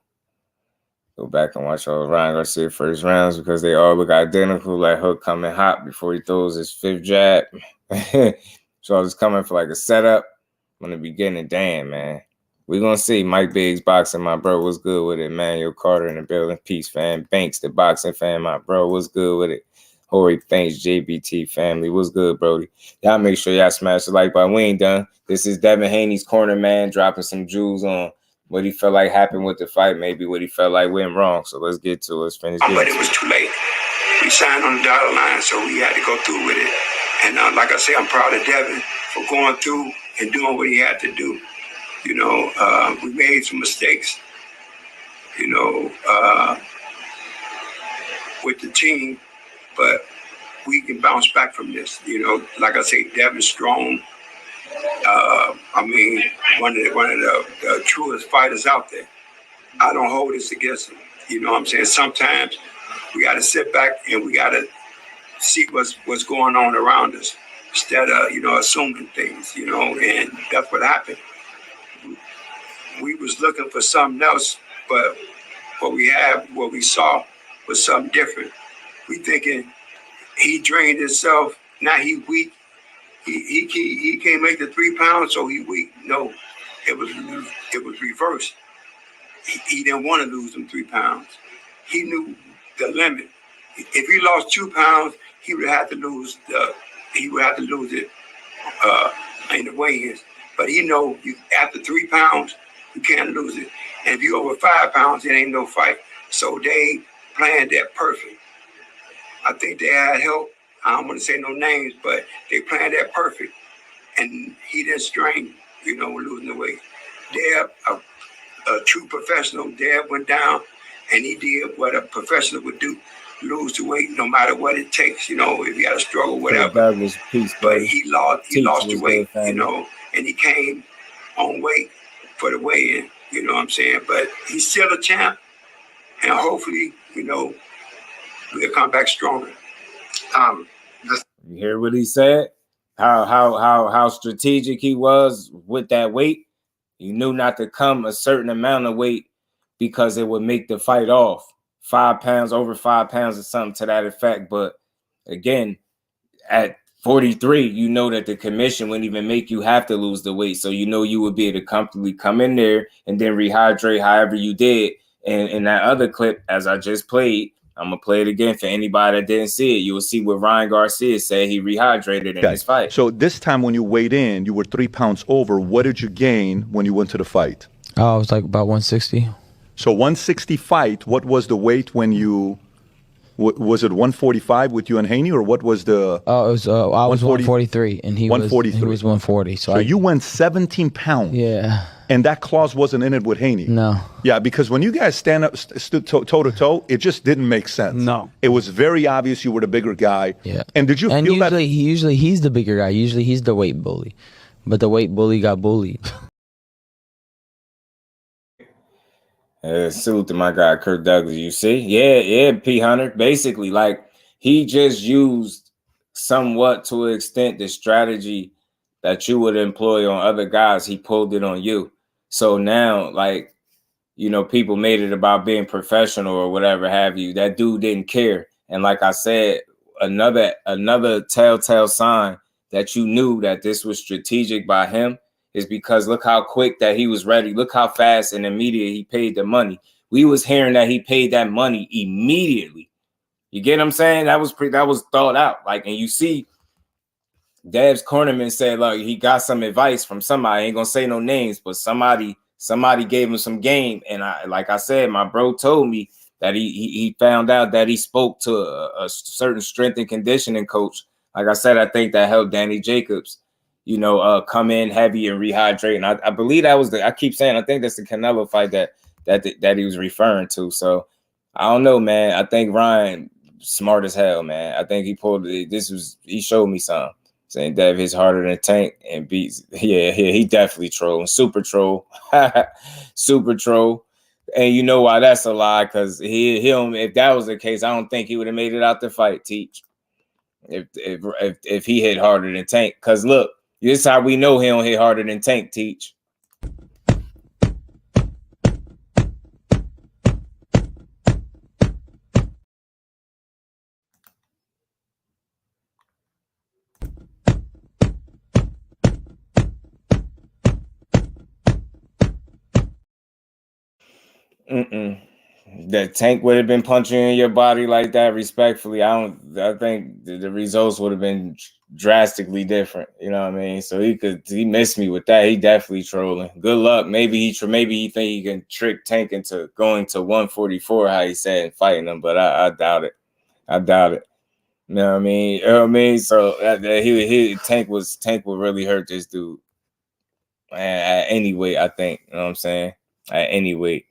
go back and watch all of Ryan Garcia first rounds because they all look identical. Like Hook coming hot before he throws his 5th jab. So I was coming for like a setup from the beginning. Damn, man. We're gonna see. Mike Biggs boxing, my bro. What's good with it? Manuel Carter in the building. Peace, fam. Banks, the boxing fan, my bro. What's good with it? Horry Thanks, JBT family. What's good, Brody? Y'all make sure y'all smash the like button. We ain't done. This is Devin Haney's corner, man, dropping some jewels on what he felt like happened with the fight, maybe what he felt like went wrong. So let's get to it. Let's finish. But it was too late. We signed on the dotted line, so we had to go through with it. And like I say, I'm proud of Devin for going through and doing what he had to do. You know, we made some mistakes, you know, with the team, but we can bounce back from this. You know, like I say, Devin's strong. I mean, one of the truest fighters out there. I don't hold this against him. You know what I'm saying? Sometimes we got to sit back and we got to see what's going on around us instead of, you know, assuming things, you know, and that's what happened. We was looking for something else, but what we saw was something different. We thinking he drained himself, now he weak. He can't make the 3 pounds, so he weak. No, it was reversed. He didn't want to lose them 3 pounds. He knew the limit. If he lost 2 pounds, he would have to lose it in the weigh-ins. But he know after 3 pounds, you can't lose it. And if you over 5 pounds, it ain't no fight. So they planned that perfect. I think they had help. I don't want to say no names, but they planned that perfect. And he didn't strain, you know, losing the weight. Deb, a true professional, Deb went down and he did what a professional would do, lose the weight no matter what it takes, you know, if you got to struggle, whatever. But he lost the weight, you know, and he came on weight for the weigh-in, you know what I'm saying? But he's still a champ, and hopefully, you know, we'll come back stronger. You hear what he said? How strategic he was with that weight. He knew not to come a certain amount of weight because it would make the fight off. 5 pounds, over 5 pounds or something to that effect. But again, at 43, you know that the commission wouldn't even make you have to lose the weight. So you know you would be able to comfortably come in there and then rehydrate however you did. And in that other clip, as I just played, I'm going to play it again for anybody that didn't see it. You will see what Ryan Garcia said he rehydrated in his fight. So this time when you weighed in, you were 3 pounds over. What did you gain when you went to the fight? Oh, it was like about 160. So 160 fight, what was the weight when you... Was it 145 with you and Haney, or what was the... Oh, it was, I was 143, and he was 140. So you went 17 pounds. Yeah. And that clause wasn't in it with Haney. No. Yeah, because when you guys stood toe-to-toe, it just didn't make sense. No. It was very obvious you were the bigger guy. Yeah. And did you feel that... Usually he's the bigger guy. Usually he's the weight bully. But the weight bully got bullied. Salute to my guy, Kirk Douglas. You see? Yeah, P. Hunter. Basically, like, he just used somewhat to an extent the strategy that you would employ on other guys. He pulled it on you. So now, like, you know, people made it about being professional or whatever have you. That dude didn't care. And like I said, another telltale sign that you knew that this was strategic by him is because look how quick that he was ready. Look how fast and immediate he paid the money. We was hearing that he paid that money immediately. You get what I'm saying? That was thought out. Like, and you see, Dev's cornerman said, look, he got some advice from somebody. I ain't gonna say no names, but somebody gave him some game. And like I said, my bro told me that he found out that he spoke to a certain strength and conditioning coach. Like I said, I think that helped Danny Jacobs. come in heavy and rehydrate. And I believe that was I keep saying, I think that's the Canelo fight that he was referring to. So I don't know, man. I think Ryan smart as hell, man. I think he pulled it. He showed me something. Saying Dev is harder than Tank and beats. Yeah, he definitely trolling. Super troll. Super troll. And you know why that's a lie? Because if that was the case, I don't think he would have made it out the fight, Teach. If he hit harder than Tank. Because look, this is how we know he don't hit harder than Tank, Teach. That Tank would have been punching in your body like that, respectfully. I think the results would have been drastically different. You know what I mean? So he missed me with that. He definitely trolling. Good luck. Maybe he think he can trick Tank into going to 144, how he said, and fighting him, but I doubt it. I doubt it. You know what I mean? You know what I mean? So Tank would really hurt this dude at any weight, I think. You know what I'm saying? At any weight.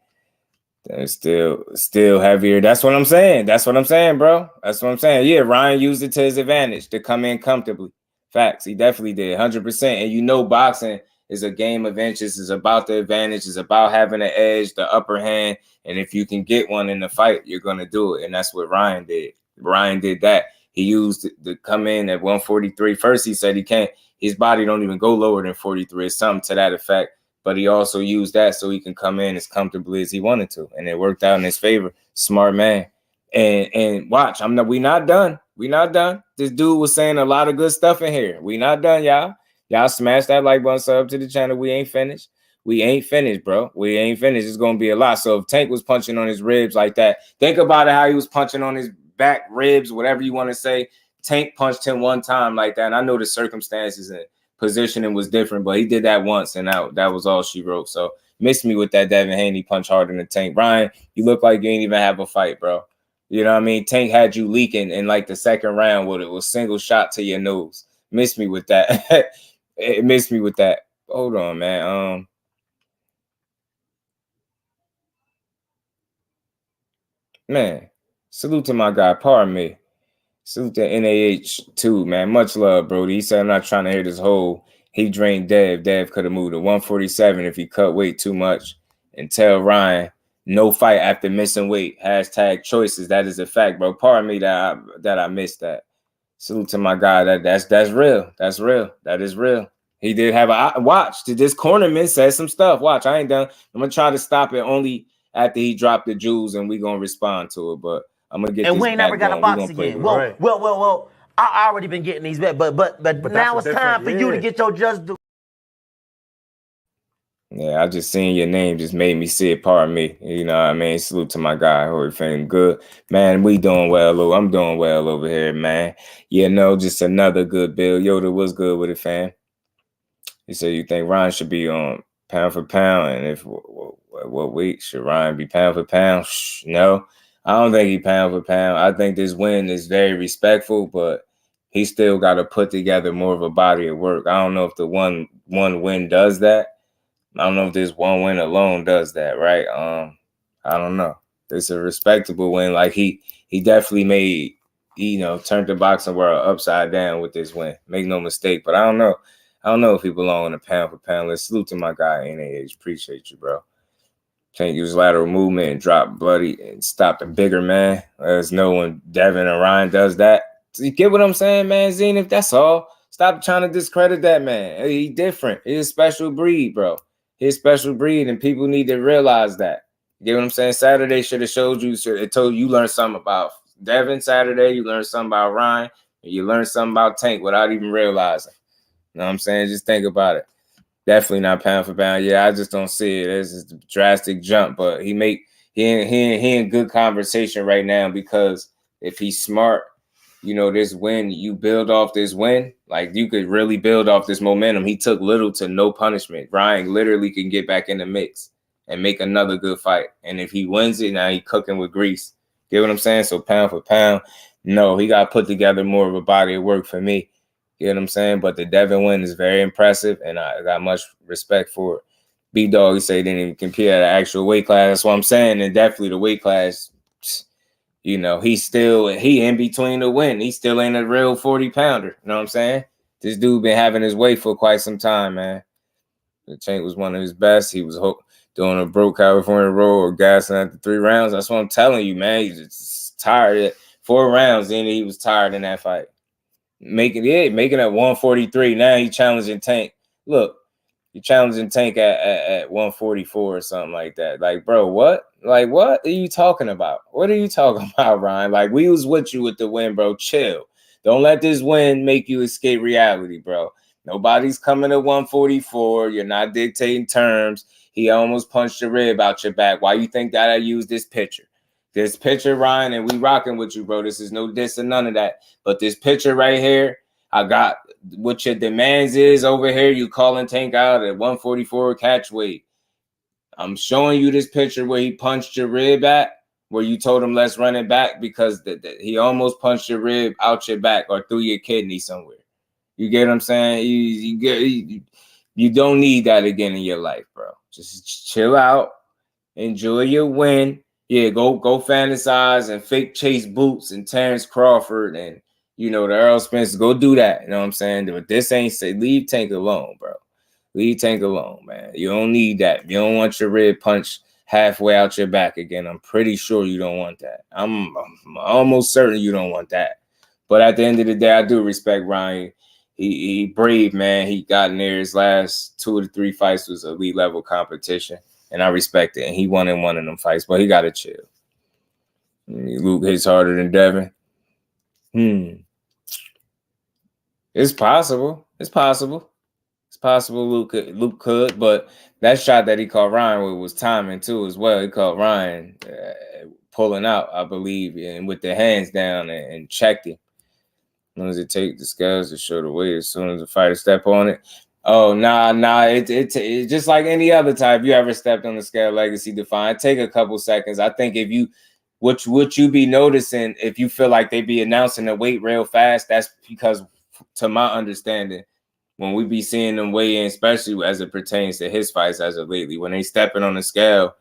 It's still heavier. That's what I'm saying. That's what I'm saying, bro. That's what I'm saying. Yeah, Ryan used it to his advantage to come in comfortably. Facts. He definitely did. 100%. And boxing is a game of inches. It's about the advantage. It's about having the edge, the upper hand. And if you can get one in the fight, you're going to do it. And that's what Ryan did. Ryan did that. He used to come in at 143. First, he said he can't. His body don't even go lower than 43. It's something to that effect. But he also used that so he can come in as comfortably as he wanted to. And it worked out in his favor. Smart man. And watch, we not done. We not done. This dude was saying a lot of good stuff in here. We not done, y'all. Y'all smash that like button, sub to the channel. We ain't finished. We ain't finished, bro. We ain't finished. It's going to be a lot. So if Tank was punching on his ribs like that, think about it, how he was punching on his back, ribs, whatever you want to say. Tank punched him one time like that. And I know the circumstances and positioning was different, but he did that once, and that was all she wrote. So missed me with that Devin Haney punch harder than Tank. Ryan, you look like you ain't even have a fight, bro. You know what I mean? Tank had you leaking in like the second round with it was single shot to your nose. Missed me with that. It missed me with that. Hold on, man. Man, salute to my guy. Pardon me. Salute to NAH too, man. Much love, Brody. He said, I'm not trying to hear this whole he drained Dev. Dev could have moved to 147 if he cut weight too much. And tell Ryan, no fight after missing weight. # choices. That is a fact, bro. Pardon me that I missed that. Salute to my guy. That's real. That's real. That is real. He did have a watch. This cornerman said some stuff. Watch, I ain't done. I'm gonna try to stop it only after he dropped the jewels and we gonna respond to it. But I'm gonna get. And we ain't never got a box again. Well. I already been getting these bet, but now it's time for you to get your just do. Yeah, I just seen your name just made me see it. Pardon me. You know what I mean? Salute to my guy. Hope you're feeling good. Man, we doing well. I'm doing well over here, man. Yeah, no, just another good build. Yoda, what's good with it, fam? You said you think Ryan should be on pound for pound, and if what week should Ryan be pound for pound? No, I don't think he pound for pound. I think this win is very respectful, but he still got to put together more of a body of work. I don't know if the one win does that. I don't know if this one win alone does that, right? I don't know. It's a respectable win. Like he definitely made, turned the boxing world upside down with this win. Make no mistake. But I don't know. I don't know if he belong in a pound for pound list. Salute to my guy, NAH. Appreciate you, bro. Can't use lateral movement and drop bloody and stop the bigger man. There's no one, Devin or Ryan does that. You get what I'm saying, man? Zenith, that's all. Stop trying to discredit that man. He different. He's a special breed, bro. He's a special breed, and people need to realize that. You get what I'm saying? Saturday should have showed you, it told you learned something about Devin. Saturday, you learned something about Ryan, and you learned something about Tank without even realizing. You know what I'm saying? Just think about it. Definitely not pound for pound. Yeah, I just don't see it. It's just a drastic jump, but he in good conversation right now, because if he's smart, this win, you build off this win, like you could really build off this momentum. He took little to no punishment. Ryan literally can get back in the mix and make another good fight. And if he wins it, now he cooking with grease. Get what I'm saying? So pound for pound, no, he got to put together more of a body of work for me. You know what I'm saying? But the Devin win is very impressive, and I got much respect for it. B-Dog, he said he didn't even compete at an actual weight class. That's what I'm saying. And definitely the weight class, you know, he in between the win. He still ain't a real 40-pounder. You know what I'm saying? This dude been having his way for quite some time, man. The Tank was one of his best. He was doing a broke California roll or gassing after 3 rounds. That's what I'm telling you, man. He's just tired. 4 rounds in, he was tired in that fight. Making it 143. Now he challenging Tank. Look, you challenging Tank at 144 or something like that. Like, bro, what? Like, what are you talking about? What are you talking about, Ryan? Like, we was with you with the win, bro. Chill. Don't let this win make you escape reality, bro. Nobody's coming to 144. You're not dictating terms. He almost punched your rib out your back. Why you think that I used this picture? This picture, Ryan, and we rocking with you, bro. This is no diss or none of that. But this picture right here, I got what your demands is over here. You calling Tank out at 144 catch weight. I'm showing you this picture where he punched your rib at, where you told him let's run it back because he almost punched your rib out your back or through your kidney somewhere. You get what I'm saying? You don't need that again in your life, bro. Just chill out, enjoy your win. Yeah, go fantasize and fake chase Boots and Terence Crawford and, you know, the Earl Spence. Go do that. You know what I'm saying? But this ain't say leave Tank alone, bro. Leave Tank alone, man. You don't need that. You don't want your rib punched halfway out your back again. I'm pretty sure you don't want that. I'm almost certain you don't want that. But at the end of the day, I do respect Ryan. He brave, man. He got in there. His last 2 to 3 fights was elite level competition. And I respect it. And he won in one of them fights, but he got to chill. Luke hits harder than Devin. It's possible. It's possible. It's possible Luke could, but that shot that he caught Ryan with was timing too as well. He caught Ryan pulling out, I believe, and with the hands down and checked him. As long as it take the scales to show the weight, as soon as the fighter step on it. Oh, nah. It's just like any other type. You ever stepped on the scale, legacy defined. Take a couple seconds. I think if you, what you be noticing, if you feel like they be announcing the weight real fast, that's because, to my understanding, when we be seeing them weigh in, especially as it pertains to his fights as of lately, when they stepping on the scale,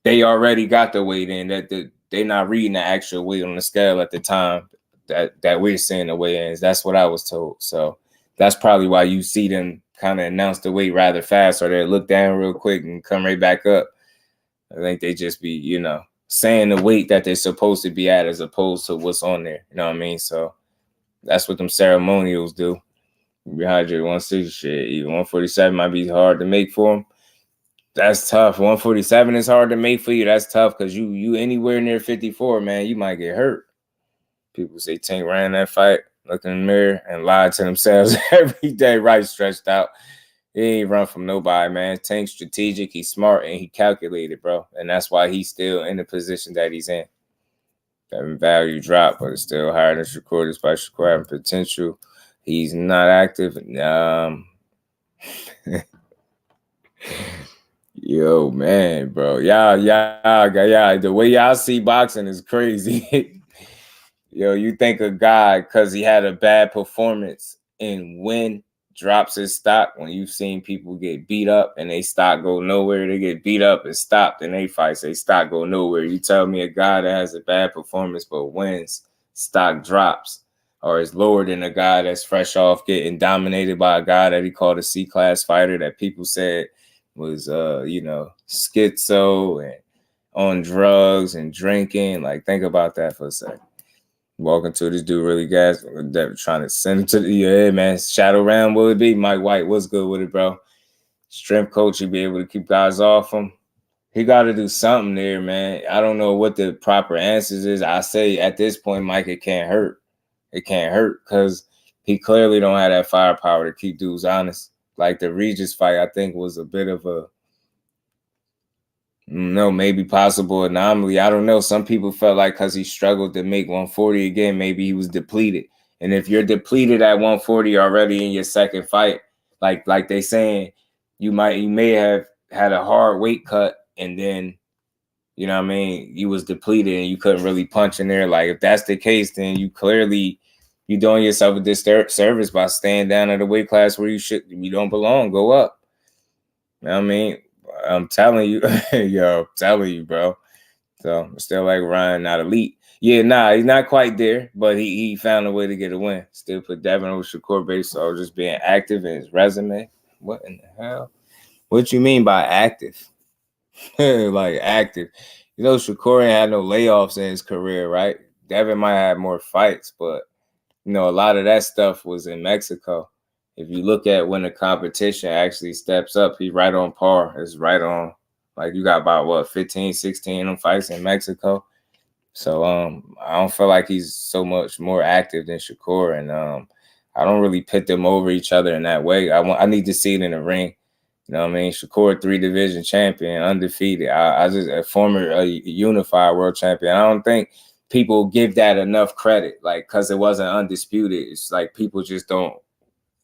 they already got the weight in. That they not reading the actual weight on the scale at the time that we're seeing the weigh-ins. That's what I was told. So that's probably why you see them kind of announce the weight rather fast, or they look down real quick and come right back up. I think they just be, you know, saying the weight that they're supposed to be at as opposed to what's on there. You know what I mean? So that's what them ceremonials do. Behind your 160 shit, even 147 might be hard to make for them. That's tough. 147 is hard to make for you. That's tough because you anywhere near 54, man, you might get hurt. People say Tank ran that fight, look in the mirror, and lied to themselves every day, right stretched out. He ain't run from nobody, man. Tank's strategic, he's smart, and he calculated, bro. And that's why he's still in the position that he's in. That value dropped, but it's still higher than Shakur despite Shakur having potential. He's not active. Yo, man, bro. Y'all, the way y'all see boxing is crazy. Yo, you think a guy, because he had a bad performance and win, drops his stock when you've seen people get beat up and they stock go nowhere. They get beat up and stopped in they fights. They stock go nowhere. You tell me a guy that has a bad performance but wins, stock drops, or is lower than a guy that's fresh off getting dominated by a guy that he called a C-class fighter that people said was, schizo and on drugs and drinking. Like, think about that for a second. Walking to this dude really gas, trying to send him to the man. Shadow round will it be? Mike White, what's good with it, bro? Strength coach, he be able to keep guys off him. He got to do something there, man. I don't know what the proper answers is. I say at this point, Mike, it can't hurt. It can't hurt because he clearly don't have that firepower to keep dudes honest. Like the Regis fight, I think was a bit of a, maybe possible anomaly. I don't know. Some people felt like because he struggled to make 140 again, maybe he was depleted. And if you're depleted at 140 already in your second fight, like they saying, you may have had a hard weight cut and then, you know what I mean, you was depleted and you couldn't really punch in there. Like if that's the case, then you clearly You're doing yourself a disservice by staying down at a weight class where you don't belong. Go up. You know what I mean? I'm telling you, I'm telling you, bro. So still like Ryan, not elite. Yeah, nah, he's not quite there, but he found a way to get a win. Still put Devin over Shakur based on just being active in his resume. What in the hell? What you mean by active? Like active. You know, Shakur ain't had no layoffs in his career, right? Devin might have more fights, but you know, a lot of that stuff was in Mexico. If you look at when the competition actually steps up, he's right on par. It's right on. Like you got about 15, 16 of them fights in Mexico. So I don't feel like he's so much more active than Shakur, and I don't really pit them over each other in that way. I need to see it in the ring. You know what I mean? Shakur, 3-division champion, undefeated. I just a former unified world champion. I don't think people give that enough credit, like because it wasn't undisputed. It's like people just don't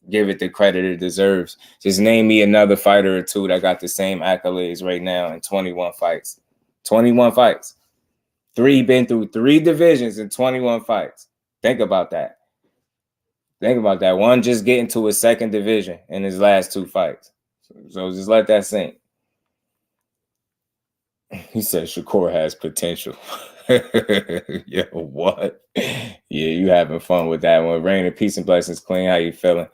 give it the credit it deserves. Just name me another fighter or two that got the same accolades right now in 21 fights. 21 fights. Been through 3 divisions in 21 fights. Think about that. Think about that. One just getting to his 2nd division in his last 2 fights. So just let that sink. He said Shakur has potential. Yeah, what? Yeah, you having fun with that one. Rain and peace and blessings, Clean. How you feeling?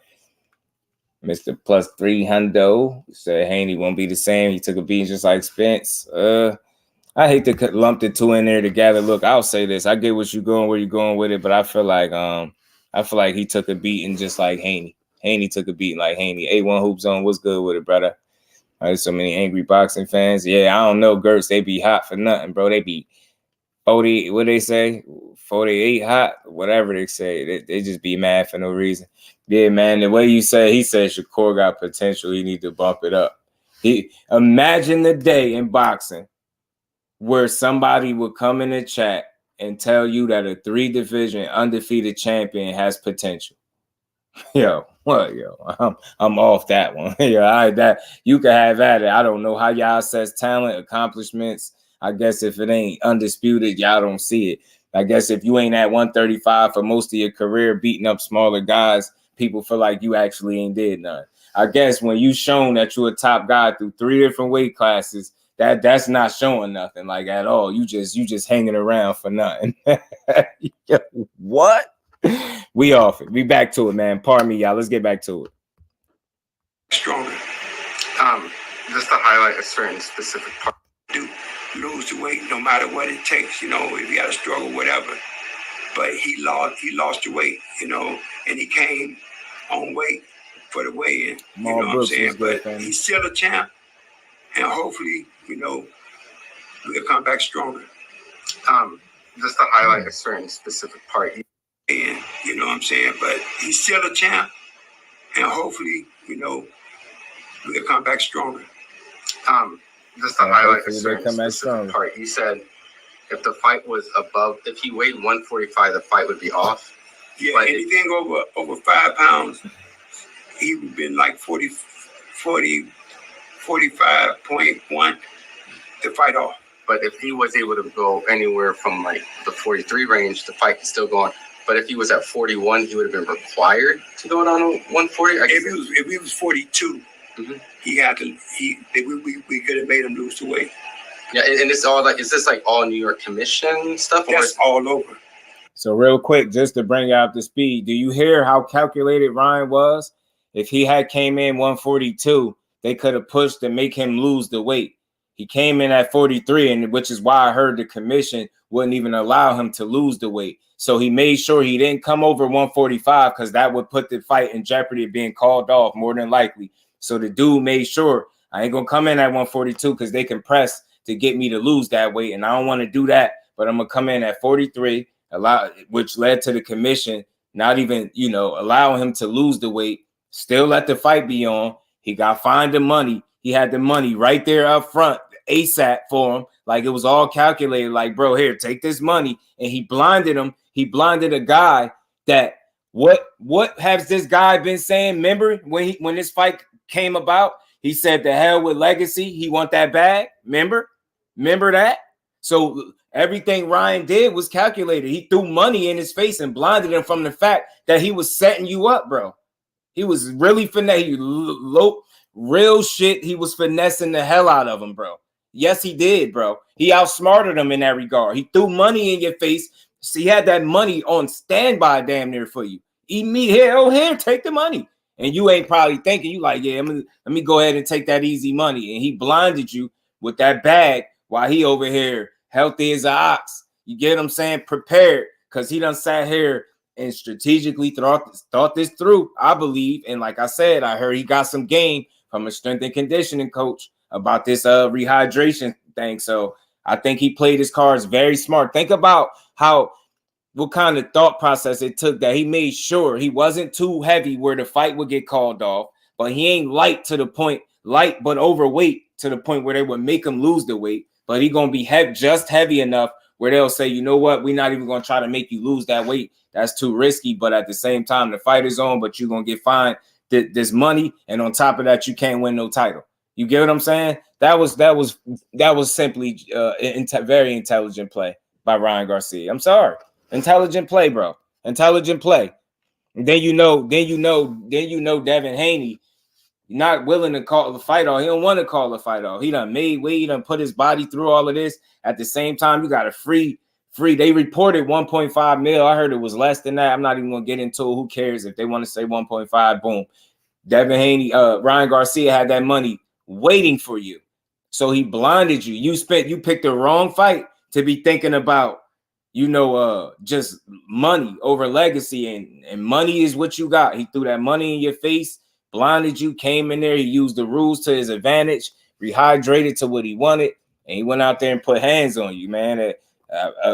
Mr. Plus 300 said Haney won't be the same. He took a beating just like Spence. I hate to lump the two in there together. Look, I'll say this. I get what you're going, where you're going with it, but I feel like he took a beating just like Haney. Haney took a beating like Haney. A1 Hoop Zone, what's good with it, brother? There's so many angry boxing fans. Yeah, I don't know, Gertz. They be hot for nothing, bro. They be 40, what they say? 48 hot, whatever they say. They just be mad for no reason. Yeah, man, the way you say, he said Shakur got potential. He need to bump it up. Imagine the day in boxing where somebody would come in the chat and tell you that a 3-division undefeated champion has potential. Yo, I'm off that one. That you can have at it. I don't know how y'all assess talent, accomplishments. I guess if it ain't undisputed, y'all don't see it. I guess if you ain't at 135 for most of your career beating up smaller guys, people feel like you actually ain't did none. I guess when you shown that you're a top guy through 3 different weight classes, that's not showing nothing like at all. You just hanging around for nothing. What? We off it. We back to it, man. Pardon me, y'all. Let's get back to it. Stronger. Just to highlight a certain specific part. Do lose the weight no matter what it takes, you know, if you got to struggle, whatever. But he lost the weight, you know, and he came on weight for the weigh-in. You know what I'm saying? But he's still a champ. And hopefully, you know, we'll come back stronger. Just to highlight a certain specific part. And you know what I'm saying? But he's still a champ. And hopefully, you know, we'll come back stronger. Just to highlight a certain specific part. You said if the fight was above, if he weighed 145, the fight would be off. Yeah, but anything over 5 pounds, he would have been like 45.1 to fight off. But if he was able to go anywhere from like the 43 range, the fight is still going. But if he was at 41, he would have been required to go down to 140. If he was 42, he had to. We could have made him lose the weight. Yeah, and it's all like, is this like all New York Commission stuff? That's all over. So real quick, just to bring out the speed, do you hear how calculated Ryan was? If he had came in 142, they could have pushed to make him lose the weight. He came in at 43, and which is why I heard the commission wouldn't even allow him to lose the weight. So he made sure he didn't come over 145 because that would put the fight in jeopardy of being called off more than likely. So the dude made sure I ain't gonna come in at 142 because they can press to get me to lose that weight, and I don't want to do that. But I'm gonna come in at 43, which led to the commission not even, you know, allowing him to lose the weight. Still let the fight be on. He got fined the money. He had the money right there up front, ASAP for him. Like it was all calculated. Like, bro, here, take this money. And he blinded him. He blinded a guy that what has this guy been saying? Remember when this fight came about? He said the hell with legacy. He want that bag. Remember that? So everything Ryan did was calculated. He threw money in his face and blinded him from the fact that he was setting you up, bro. He was really real shit. He was finessing the hell out of him, bro. Yes, he did, bro. He outsmarted him in that regard. He threw money in your face. So he had that money on standby damn near for you. Here, take the money. And you ain't probably thinking, you like, yeah, let me go ahead and take that easy money. And he blinded you with that bag while he over here healthy as an ox. You get what I'm saying? Prepared, because he done sat here and strategically thought this through, I believe. And like I said, I heard he got some game from a strength and conditioning coach about this rehydration thing. So I think he played his cards very smart. Think about what kind of thought process it took that he made sure he wasn't too heavy where the fight would get called off, but he ain't light but overweight to the point where they would make him lose the weight. But he gonna be just heavy enough where they'll say, you know what, we're not even gonna try to make you lose that weight. That's too risky. But at the same time, the fight is on, but you're gonna get fined this money, and on top of that, you can't win no title. You get what I'm saying? That was simply very intelligent play by Ryan Garcia. I'm sorry. Intelligent play, bro. Intelligent play. And then you know Devin Haney not willing to call the fight off. He don't want to call the fight off. He done made weight. He done put his body through all of this. At the same time, you got a free. They reported 1.5 mil. I heard it was less than that. I'm not even gonna get into it. Who cares if they want to say 1.5? Boom. Devin Haney, Ryan Garcia had that money waiting for you. So he blinded you. You picked the wrong fight to be thinking about, just money over legacy, and money is what you got. He threw that money in your face, blinded you, came in there. He used the rules to his advantage, rehydrated to what he wanted, and he went out there and put hands on you, man.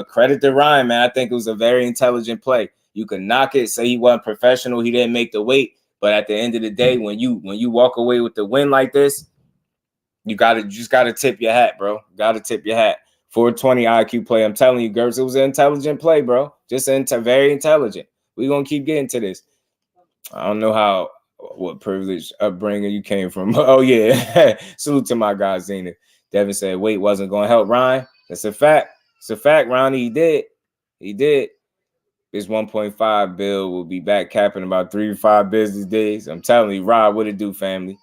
Credit to Ryan, man. I think it was a very intelligent play. You can knock it, say he wasn't professional, he didn't make the weight, but at the end of the day, when you walk away with the win like this, you just gotta tip your hat, bro. Gotta tip your hat. 420 IQ play. I'm telling you, girls, it was an intelligent play, bro. Just very intelligent. We're gonna keep getting to this. I don't know what privileged upbringing you came from. Oh yeah. Salute to my guy Zenith. Devin said weight wasn't gonna help Ryan. That's a fact. It's a fact, Ronnie. He did. This 1.5 bill will be back capping about 3 to 5 business days. I'm telling you, Rod, what it do, family?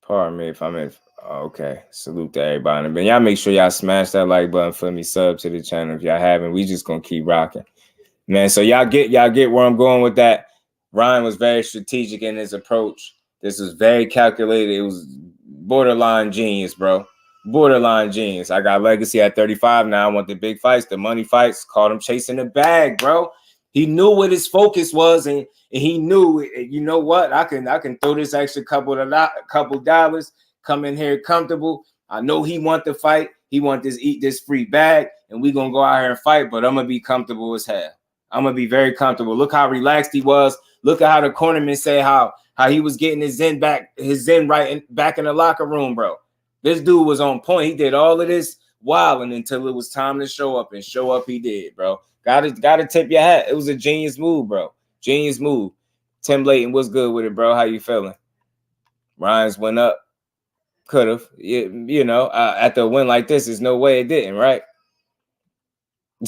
Pardon me if I'm in. Okay, salute to everybody. But y'all make sure y'all smash that like button for me. Sub to the channel if y'all haven't. We just gonna keep rocking, man. So y'all get where I'm going with that. Ryan was very strategic in his approach. This was very calculated. It was borderline genius, bro. Borderline genius. I got legacy at 35 now. I want the big fights, the money fights. Caught him chasing the bag, bro. He knew what his focus was, and he knew, you know what? I can throw this extra couple dollars. Come in here comfortable. I know he want the fight. He want eat this free bag, and we gonna go out here and fight. But I'm gonna be comfortable as hell. I'm gonna be very comfortable. Look how relaxed he was. Look at how the cornerman said how he was getting his zen back in the locker room, bro. This dude was on point. He did all of this wilding until it was time to show up, and show up he did, bro. Gotta tip your hat. It was a genius move, bro. Genius move. Tim Layton, what's good with it, bro? How you feeling? Ryan's went up. Could have, after a win like this, there's no way it didn't, right?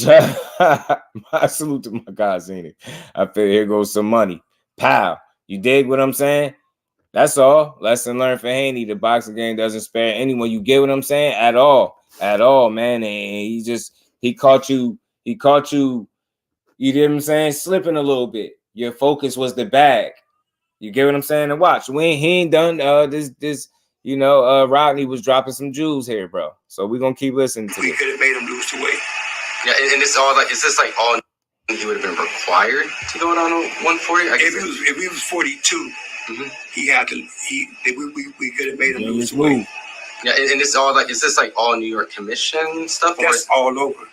I salute to my guy, Zenith. I feel here goes some money. Pow. You dig what I'm saying? That's all. Lesson learned for Haney. The boxing game doesn't spare anyone. You get what I'm saying? At all, man. And he caught you. You get what I'm saying? Slipping a little bit. Your focus was the bag. You get what I'm saying? And watch, he ain't done this. Rodney was dropping some jewels here, bro. So we're gonna keep listening to this. We could have made him lose the weight. Yeah, and it's all like, is this like all he would have been required to go down to 140? If he was 42, he had to. We could have made him lose the weight. Yeah, and it's all like, is this like all New York Commission stuff? That's all over.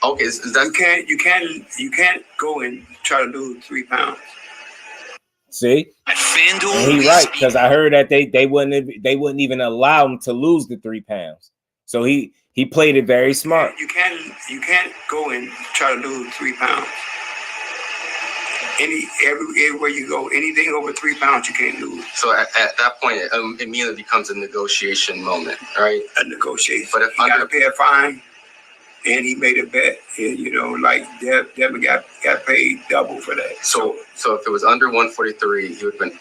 Okay, is that you can't go and try to lose 3 pounds. See, and he right, because I heard that they wouldn't even allow him to lose the 3 pounds. So he played it very smart. You can't go and try to lose 3 pounds. Everywhere you go, anything over 3 pounds, you can't lose. So at that point, it immediately becomes a negotiation moment, right? A negotiation. But if he got to pay a fine, and he made a bet, and like Devin got paid double for that. So if it was under 143, he would have been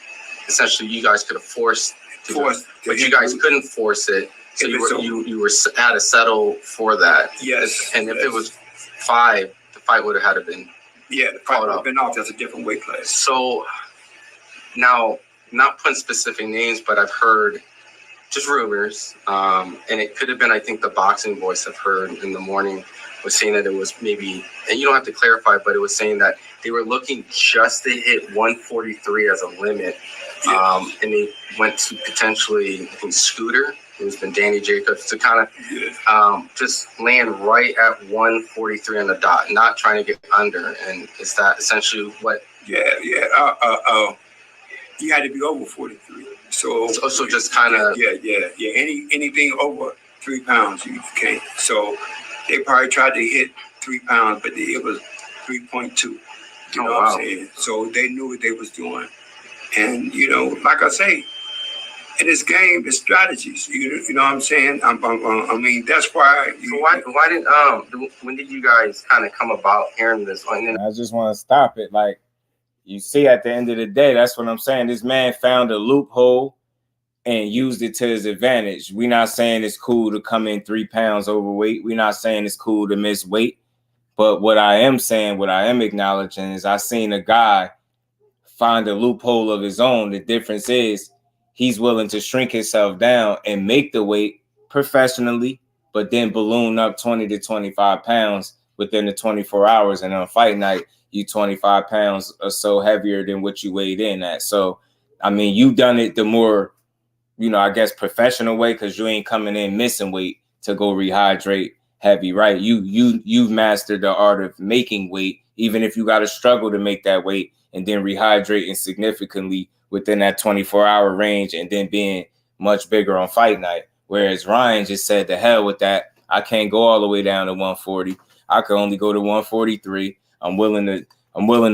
essentially, you guys could have forced, but you guys couldn't force it. So you had to settle for that. Yes. And if it was 5, the fight would have had to been. Yeah, the fight would have been off. That's a different weight class. So now, not putting specific names, but I've heard just rumors, and it could have been, I think the boxing voice I've heard in the morning was saying that it was maybe, and you don't have to clarify, but it was saying that they were looking just to hit 143 as a limit. And they went to potentially, I think, Scooter, who's been Danny Jacobs, to kind of just land right at 143 on the dot, not trying to get under. And is that essentially what? Yeah. You had to be over 43. So just kind of. Yeah. Anything over 3 pounds, you can't. So they probably tried to hit 3 pounds, but it was 3.2. You know what I'm saying? So they knew what they was doing. And, like I say, in this game, it's strategies. You know what I'm saying? I mean, that's why. So why didn't when did you guys kind of come about hearing this? I just want to stop it. Like, you see, at the end of the day, that's what I'm saying. This man found a loophole and used it to his advantage. We're not saying it's cool to come in 3 pounds overweight. We're not saying it's cool to miss weight. But what I am saying, what I am acknowledging is I seen a guy find a loophole of his own. The difference is he's willing to shrink himself down and make the weight professionally, but then balloon up 20 to 25 pounds within the 24 hours. And on fight night, you 25 pounds or so heavier than what you weighed in at. So, I mean, you've done it the more, I guess, professional way, because you ain't coming in missing weight to go rehydrate heavy, right? You've mastered the art of making weight, even if you got to struggle to make that weight, and then rehydrating significantly within that 24-hour range, and then being much bigger on fight night. Whereas Ryan just said, the hell with that. I can't go all the way down to 140. I can only go to 143. I'm willing to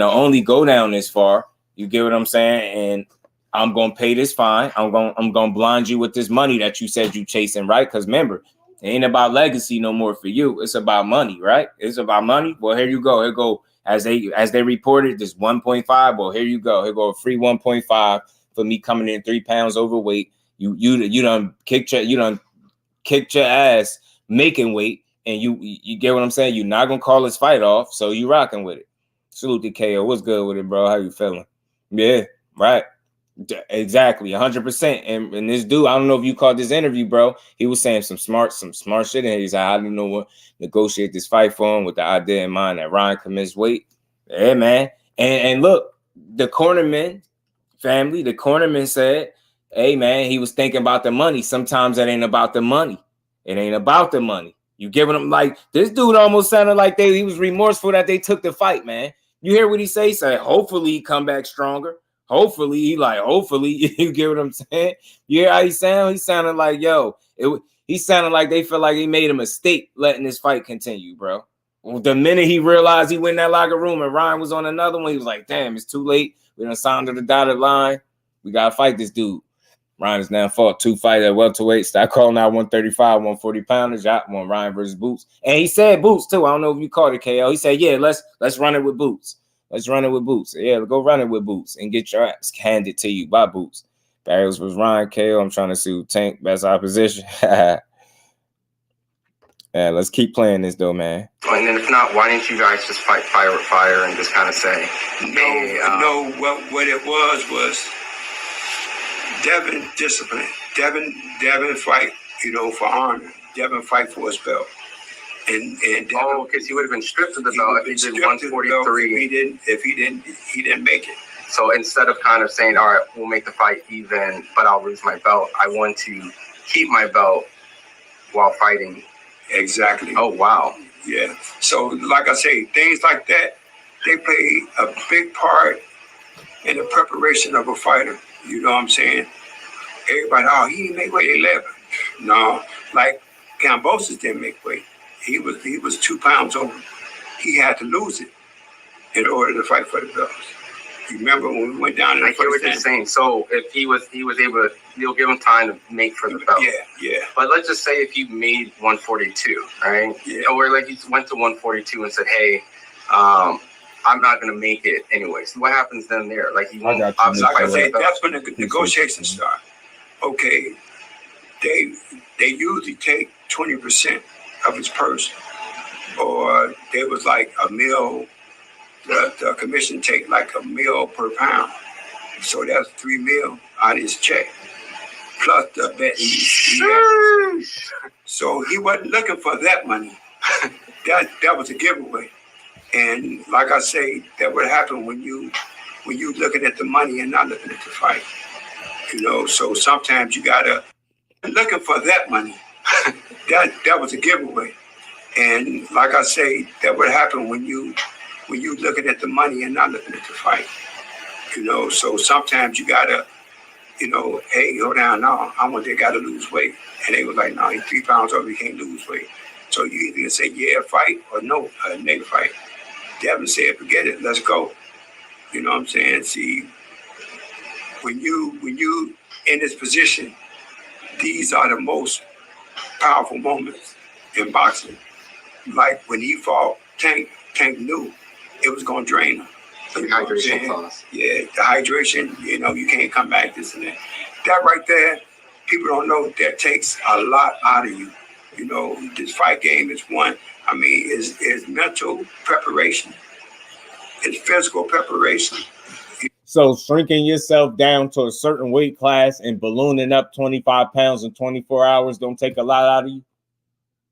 only go down this far. You get what I'm saying? And I'm gonna pay this fine. I'm gonna blind you with this money that you said you chasing, right? Because remember, it ain't about legacy no more for you. It's about money, right? It's about money. Well, here you go. Here go. As they reported, this 1.5. Well, here you go. Here go a free 1.5 for me coming in 3 pounds overweight. You done kicked your ass making weight, and you get what I'm saying. You're not gonna call this fight off, so you rocking with it. Salute to KO. What's good with it, bro? How you feeling? Yeah, right. Exactly, 100%. And this dude, I don't know if you caught this interview, bro. He was saying some smart shit, and he's like, I didn't know what negotiate this fight for him with the idea in mind that Ryan could miss weight. Yeah, man. And look, the cornerman family, the cornerman said, hey, man, he was thinking about the money. Sometimes that ain't about the money. It ain't about the money. You giving him, like, this dude almost sounded like he was remorseful that they took the fight, man. You hear what he say? He said, hopefully he come back stronger. Hopefully, you get what I'm saying? You hear how he sound? He sounded like, he sounded like they feel like he made a mistake letting this fight continue, bro. The minute he realized he went in that locker room and Ryan was on another one, he was like, damn, it's too late. We done signed to the dotted line. We got to fight this dude. Ryan has now fought 2 fights at welterweight. Start calling out 135, 140 pounders. I want Ryan versus Boots. And he said Boots, too. I don't know if you caught it, KO. He said, yeah, let's run it with Boots. Let's run it with Boots. Yeah, go run it with Boots and get your ass handed to you by Boots. Barrios was Ryan, KO. I'm trying to see who Tank, best opposition. Yeah, let's keep playing this, though, man. And then if not, why didn't you guys just fight fire with fire and just kind of say, No, what it was Devin discipline. Devin fight, for honor. Devin fight for his belt. And Devin, because he would have been stripped of the belt if he did 143. If he didn't make it. So instead of kind of saying, all right, we'll make the fight even, but I'll lose my belt, I want to keep my belt while fighting. Exactly. Oh, wow. Yeah. So, like I say, things like that, they play a big part in the preparation of a fighter. You know what I'm saying? Everybody, he didn't make weight 11. No, like Cambosis didn't make weight. He was 2 pounds over. He had to lose it in order to fight for the belts. You remember when we went down in the I hear what you're saying. So if he was able to, you'll give him time to make for the belt. Yeah. But let's just say if he made 142, right? Yeah. Or like he went to 142 and said, hey, I'm not going to make it anyways. What happens then there? Like, he won't obviously like I fight said, for the that's when the negotiations start. Okay, they usually take 20% of his purse, or there was like a meal. The commission take like a meal per pound, so that's 3 meal out of his check, plus the bet he had. So he wasn't looking for that money. that was a giveaway. And like I say, that would happen when you looking at the money and not looking at the fight. You know, so sometimes you gotta looking for that money. that was a giveaway. And like I say, that would happen when you looking at the money and not looking at the fight. You know, so sometimes you gotta, you know, hey, hold down, no, they gotta lose weight. And they was like, no, he's 3 pounds over, he can't lose weight. So you either say yeah, fight, or no, negative fight. Devin said, forget it, let's go. You know what I'm saying? See, when you in this position, these are the most powerful moments in boxing. Like when he fought Tank knew it was gonna drain him. The hydration clause. Yeah, the hydration, you know, you can't come back, this and that. That right there, people don't know that takes a lot out of you. You know, this fight game is one. I mean, it's mental preparation. It's physical preparation. So shrinking yourself down to a certain weight class and ballooning up 25 pounds in 24 hours don't take a lot out of you?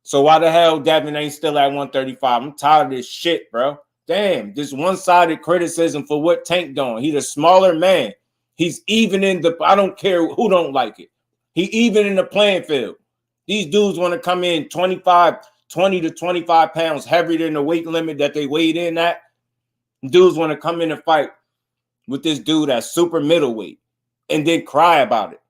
So why the hell Devin ain't still at 135? I'm tired of this shit, bro. Damn, this one-sided criticism for what Tank doing. He's a smaller man. He's even in the, I don't care who don't like it. He even in the playing field. These dudes want to come in 20 to 25 pounds heavier than the weight limit that they weighed in at. Dudes want to come in and fight with this dude that's super middleweight and then cry about it.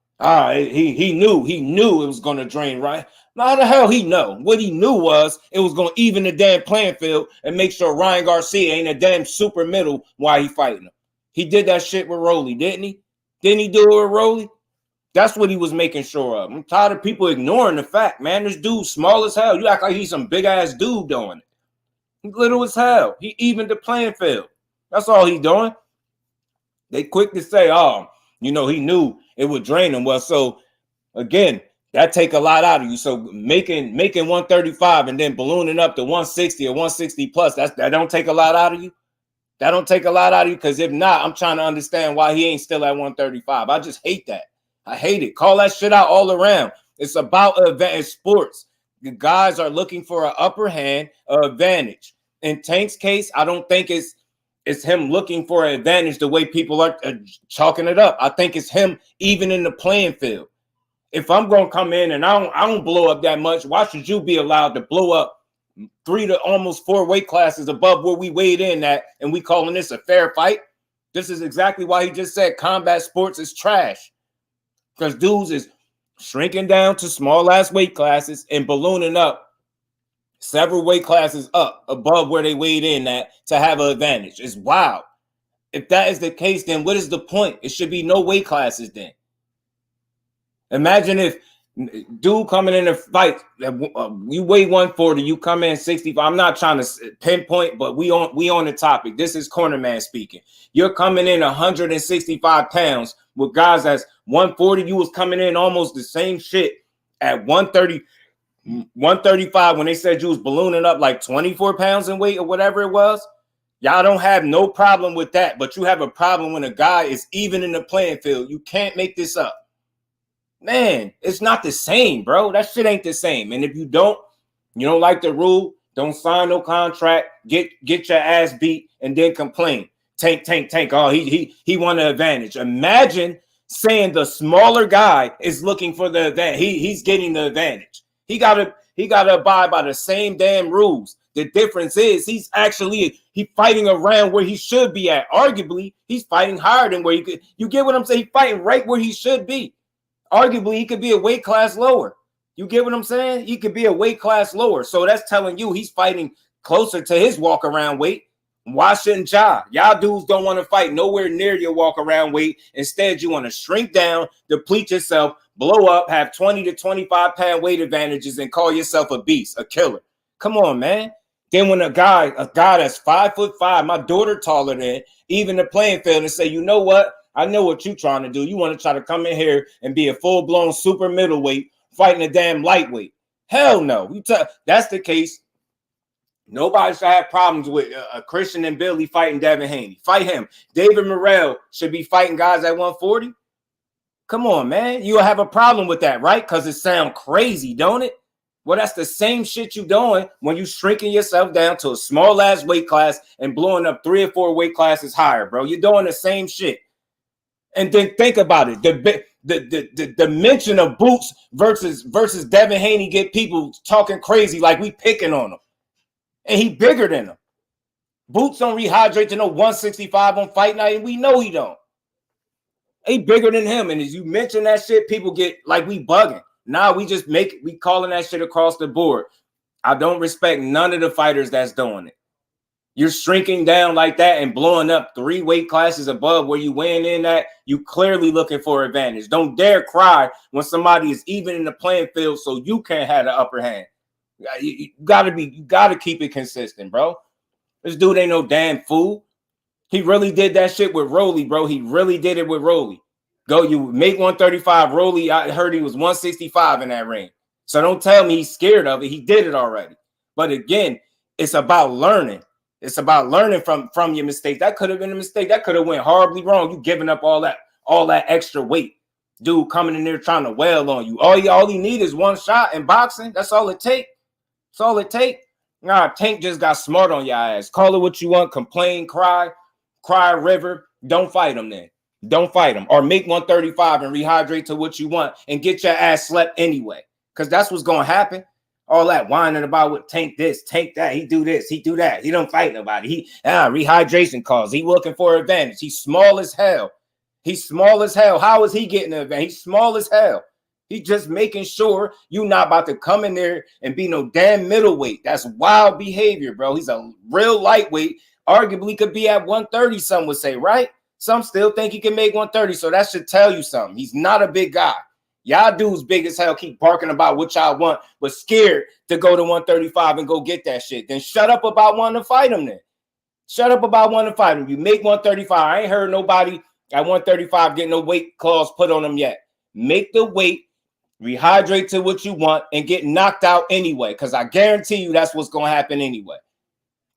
He knew it was going to drain, right? How the hell he know? What he knew was it was going to even the damn playing field and make sure Ryan Garcia ain't a damn super middle while he fighting him. He did that shit with Rolly, didn't he? Didn't he do it with Rolly? That's what he was making sure of. I'm tired of people ignoring the fact, man. This dude's small as hell. You act like he's some big-ass dude doing it. He's little as hell. He evened the playing field. That's all he doing. They quick to say, you know, he knew it would drain him. Well, so, again, that take a lot out of you. So making 135 and then ballooning up to 160 or 160 plus, that don't take a lot out of you? That don't take a lot out of you? Because if not, I'm trying to understand why he ain't still at 135. I just hate that. I hate it. Call that shit out all around. It's about an event in sports. The guys are looking for an upper hand, an advantage. In Tank's case, I don't think it's him looking for an advantage the way people are chalking it up. I think it's him even in the playing field. If I'm going to come in and I don't blow up that much, why should you be allowed to blow up 3 to almost 4 weight classes above where we weighed in at, and we calling this a fair fight? This is exactly why he just said combat sports is trash. Because dudes is shrinking down to small-ass weight classes and ballooning up several weight classes up above where they weighed in at to have an advantage. It's wild. If that is the case, then what is the point? It should be no weight classes then. Imagine if dude coming in a fight, you weigh 140, you come in 65. I'm not trying to pinpoint, but we on the topic. This is Corner Man speaking. You're coming in 165 pounds with guys that's 140. You was coming in almost the same shit at 130, 135 when they said you was ballooning up like 24 pounds in weight or whatever it was. Y'all don't have no problem with that, but you have a problem when a guy is even in the playing field. You can't make this up. Man, it's not the same, bro. That shit ain't the same. And if you don't like the rule, don't sign no contract, get your ass beat, and then complain. Tank. Oh, he won the advantage. Imagine saying the smaller guy is looking for the advantage. He's getting the advantage. He gotta abide by the same damn rules. The difference is he's fighting around where he should be at. Arguably, he's fighting higher than where he could. You get what I'm saying? He's fighting right where he should be. Arguably, he could be a weight class lower. You get what I'm saying? He could be a weight class lower. So that's telling you he's fighting closer to his walk-around weight, Why shouldn't y'all? Y'all dudes don't want to fight nowhere near your walk-around weight. Instead, you want to shrink down, deplete yourself, blow up, have 20 to 25 pound weight advantages, and call yourself a beast, a killer. Come on, man. Then when a guy that's 5'5", my daughter taller than, even the playing field, and say, you know what? I know what you're trying to do. You want to try to come in here and be a full-blown super middleweight fighting a damn lightweight. Hell no. That's the case. Nobody should have problems with Christian and Billy fighting Devin Haney. Fight him. David Morrell should be fighting guys at 140. Come on, man. You'll have a problem with that, right? Because it sounds crazy, don't it? Well, that's the same shit you doing when you shrinking yourself down to a small ass weight class and blowing up 3 or 4 weight classes higher, bro. You're doing the same shit. And then think about it. The mention of Boots versus Devin Haney get people talking crazy like we picking on him. And he bigger than him. Boots don't rehydrate to no 165 on fight night, and we know he don't. He bigger than him. And as you mention that shit, people get like we bugging. Nah, we calling that shit across the board. I don't respect none of the fighters that's doing it. You're shrinking down like that and blowing up 3 weight classes above where you weighing in at. You clearly looking for advantage. Don't dare cry when somebody is even in the playing field so you can't have the upper hand. You gotta keep it consistent, bro. This dude ain't no damn fool. He really did that shit with Rolly, bro. He really did it with Rolly. Go, you make 135. Rolly, I heard he was 165 in that ring. So don't tell me he's scared of it. He did it already. But again, it's about learning. It's about learning from your mistake. That could have been a mistake. That could have went horribly wrong. You giving up all that extra weight. Dude coming in there trying to wail on you. All you need is one shot in boxing. That's all it take. That's all it take. Nah, Tank just got smart on your ass. Call it what you want. Complain, cry a river. Don't fight him then. Don't fight him. Or make 135 and rehydrate to what you want and get your ass slept anyway. Because that's what's going to happen. All that whining about what Tank this, Tank that. He do this, he do that. He don't fight nobody. Rehydration calls. He looking for advantage. He's small as hell. He's small as hell. How is he getting an advantage? He's small as hell. He's just making sure you're not about to come in there and be no damn middleweight. That's wild behavior, bro. He's a real lightweight. Arguably could be at 130, some would say, right? Some still think he can make 130, so that should tell you something. He's not a big guy. Y'all dudes big as hell keep barking about what y'all want, but scared to go to 135 and go get that shit. Then shut up about wanting to fight him then. Shut up about wanting to fight him. You make 135. I ain't heard nobody at 135 getting no weight clause put on them yet. Make the weight, rehydrate to what you want, and get knocked out anyway, because I guarantee you that's what's going to happen anyway.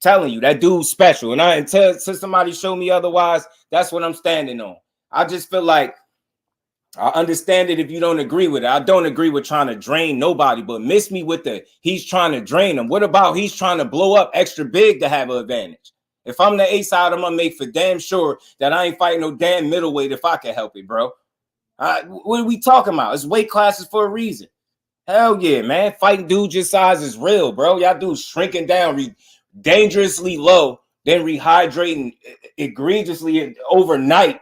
Telling you, that dude's special. And until somebody show me otherwise, that's what I'm standing on. I just feel like I understand it if you don't agree with it. I don't agree with trying to drain nobody, but miss me with he's trying to drain them. What about he's trying to blow up extra big to have an advantage? If I'm the A side, I'm going to make for damn sure that I ain't fighting no damn middleweight if I can help it, bro. What are we talking about? It's weight classes for a reason. Hell yeah, man. Fighting dudes your size is real, bro. Y'all dudes shrinking down dangerously low, then rehydrating egregiously overnight,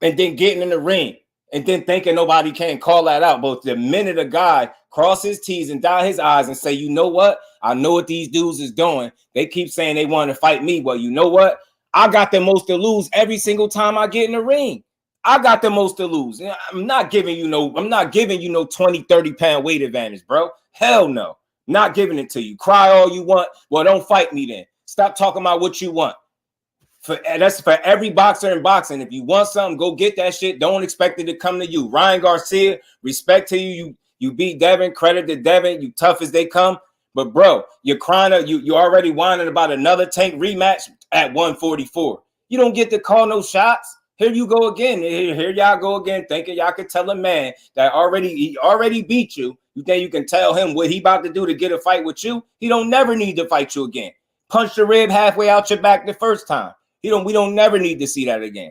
and then getting in the ring, and then thinking nobody can call that out. But the minute a guy cross his T's and dot his I's and say, you know what? I know what these dudes is doing. They keep saying they want to fight me. Well, you know what? I got the most to lose every single time I get in the ring. I got the most to lose. I'm not giving you no 20, 30 pound weight advantage, bro. Hell no. Not giving it to you. Cry all you want. Well, don't fight me then. Stop talking about what you want. That's for every boxer in boxing. If you want something, go get that shit. Don't expect it to come to you. Ryan Garcia, respect to you. You beat Devin. Credit to Devin. You tough as they come. But bro, you're crying. You already whining about another Tank rematch at 144. You don't get to call no shots. Here you go again. Here y'all go again, thinking y'all could tell a man that he already beat you. You think you can tell him what he about to do to get a fight with you? He don't never need to fight you again. Punch the rib halfway out your back the first time. We don't never need to see that again.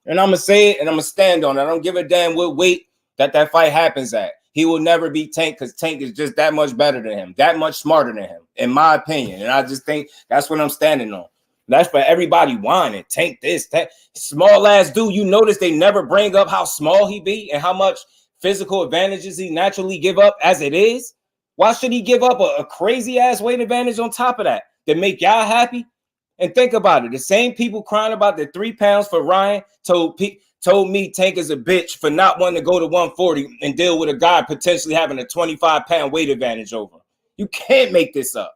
And I'm going to say it and I'm going to stand on it. I don't give a damn what weight that fight happens at. He will never beat Tank because Tank is just that much better than him, that much smarter than him, in my opinion. And I just think that's what I'm standing on. That's for everybody whining. Tank this, that small ass dude. You notice they never bring up how small he be and how much physical advantages he naturally give up as it is. Why should he give up a crazy ass weight advantage on top of that to make y'all happy? And think about it. The same people crying about the 3 pounds for Ryan told me Tank is a bitch for not wanting to go to 140 and deal with a guy potentially having a 25-pound weight advantage over him. You can't make this up.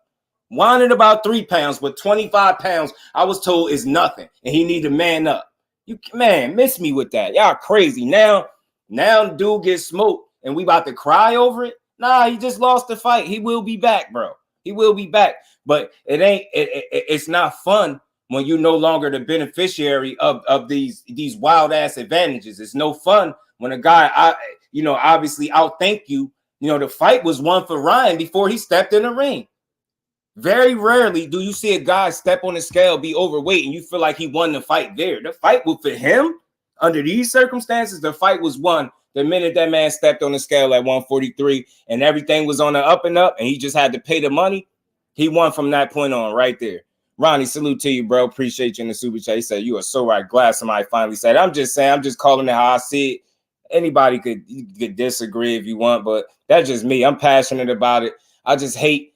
Whining about 3 pounds, but 25 pounds, I was told, is nothing. And he need to man up. You, man, miss me with that. Y'all crazy. Now dude gets smoked and we about to cry over it. Nah, he just lost the fight. He will be back, bro. He will be back. But it's not fun when you're no longer the beneficiary of these wild ass advantages. It's no fun when a guy, obviously outthink you. You know, the fight was won for Ryan before he stepped in the ring. Very rarely do you see a guy step on the scale, be overweight, and you feel like he won the fight there. The fight was for him. Under these circumstances, the fight was won the minute that man stepped on the scale at 143 and everything was on the up and up and he just had to pay the money. He won from that point on right there. Ronnie, salute to you, bro. Appreciate you in the super chat. He said, you are so right. Glad somebody finally said it. I'm just saying, I'm just calling it how I see it. Anybody could disagree if you want, but that's just me. I'm passionate about it. I just hate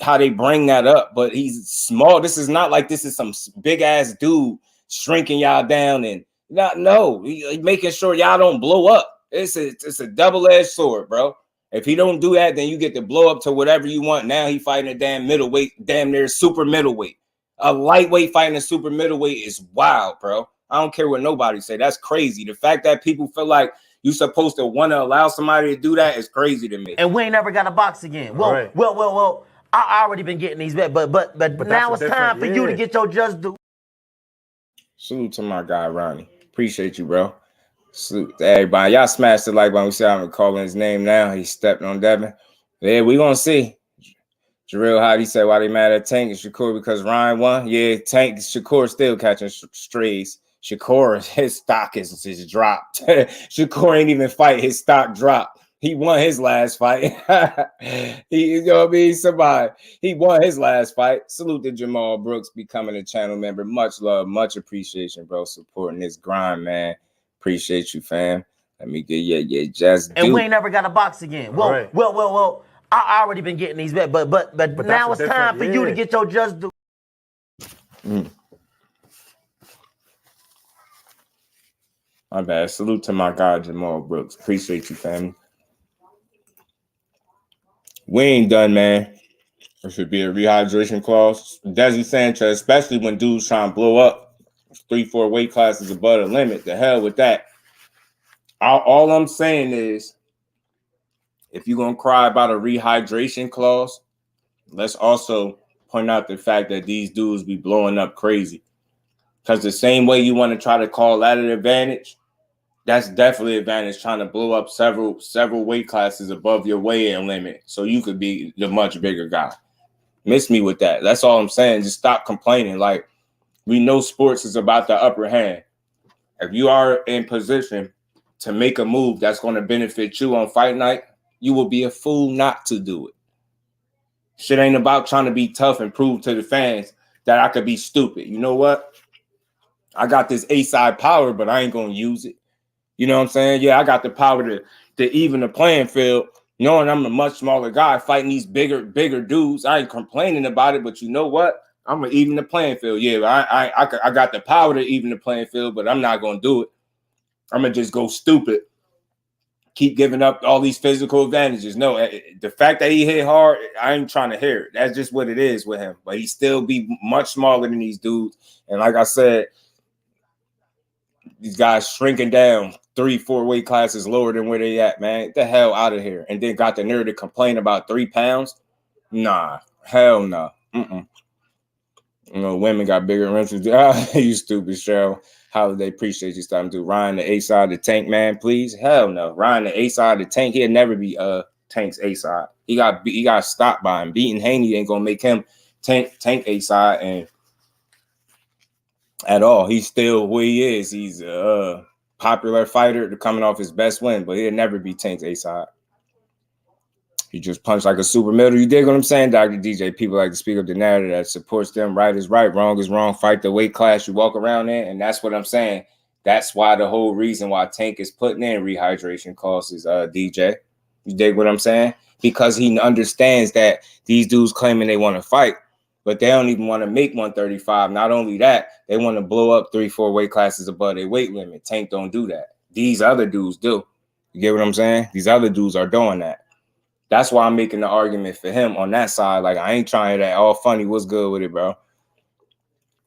how they bring that up, but he's small. This is not like this is some big ass dude shrinking y'all down and making sure y'all don't blow up. It's a double-edged sword, bro. If he don't do that, then you get to blow up to whatever you want. Now he fighting a damn middleweight, damn near super middleweight. A lightweight fighting a super middleweight is wild, bro. I don't care what nobody say. That's crazy. The fact that people feel like you're supposed to want to allow somebody to do that is crazy to me. And we ain't never got to box again. Well. I already been getting these bets, but now it's time for you to get your just due. Salute to my guy Ronnie. Appreciate you, bro. Salute to everybody. Y'all smashed the like button. We see I'm calling his name now. He stepped on Devin. Yeah, we gonna see. Jarrell Hottie said why they mad at Tank and Shakur because Ryan won. Yeah, Tank Shakur still catching strays. Shakur, his stock is dropped. Shakur ain't even fight. His stock dropped. He won his last fight. He won his last fight. Salute to Jamal Brooks becoming a channel member. Much love, much appreciation, bro. Supporting this grind, man. Appreciate you, fam. Let me get your just and we ain't never got to box again. Well. I already been getting these bets, but now it's time for you to get your just due. My bad. Salute to my guy Jamal Brooks. Appreciate you, family. We ain't done, man. There should be a rehydration clause. Desi Sanchez, especially when dudes trying to blow up 3-4 weight classes above the limit. The hell with that. All I'm saying is, if you're going to cry about a rehydration clause, let's also point out the fact that these dudes be blowing up crazy. Because the same way you want to try to call that an advantage, that's definitely an advantage trying to blow up several weight classes above your weigh-in limit so you could be the much bigger guy. Miss me with that. That's all I'm saying. Just stop complaining. Like, we know sports is about the upper hand. If you are in position to make a move that's going to benefit you on fight night, you will be a fool not to do it. Shit ain't about trying to be tough and prove to the fans that I could be stupid. You know what? I got this A-side power, but I ain't going to use it. You know what I'm saying? Yeah, I got the power to even the playing field, knowing I'm a much smaller guy fighting these bigger dudes. I ain't complaining about it, but you know what? I'm going to even the playing field. Yeah, I got the power to even the playing field, but I'm not going to do it. I'm going to just go stupid. Keep giving up all these physical advantages. No, the fact that he hit hard, I ain't trying to hear it. That's just what it is with him. But he still be much smaller than these dudes. And like I said, these guys shrinking down 3-4 weight classes lower than where they at, man. Get the hell out of here. And then got the nerve to complain about 3 pounds. Nah, hell no. You know, women got bigger wrenches. You stupid, Cheryl. Holiday, appreciate you stopping to Ryan, the A-side of the Tank, man, please. Hell no. Ryan, the A-side of the Tank, he'll never be Tank's A-side. He got stopped by him. Beating Haney ain't gonna make him Tank A-side and at all. He's still who he is. He's a popular fighter coming off his best win, but he'll never be Tank's A-side. He just punched like a super middle. You dig what I'm saying, Dr. DJ? People like to speak up the narrative that supports them. Right is right, wrong is wrong. Fight the weight class you walk around in, and that's what I'm saying. That's why the whole reason why Tank is putting in rehydration clauses, DJ. You dig what I'm saying? Because he understands that these dudes claiming they want to fight, but they don't even want to make 135. Not only that, they want to blow up 3-4 weight classes above their weight limit. Tank don't do that. These other dudes do. You get what I'm saying? These other dudes are doing that. That's why I'm making the argument for him on that side. Like, I ain't trying that all funny. What's good with it, bro?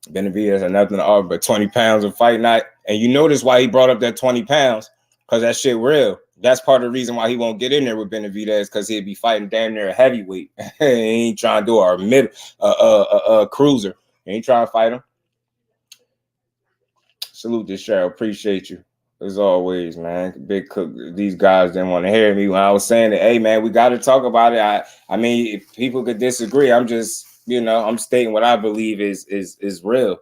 Benavidez had nothing to offer but 20 pounds of fight night. And you notice why he brought up that 20 pounds, because that shit real. That's part of the reason why he won't get in there with Benavidez, because he'd be fighting damn near a heavyweight. He ain't trying to do our mid cruiser. He ain't trying to fight him. Salute to Cheryl. Appreciate you. As always, man. Big Cook. These guys didn't want to hear me when I was saying that, hey, man, we got to talk about it. I mean, if people could disagree, I'm just, I'm stating what I believe is real.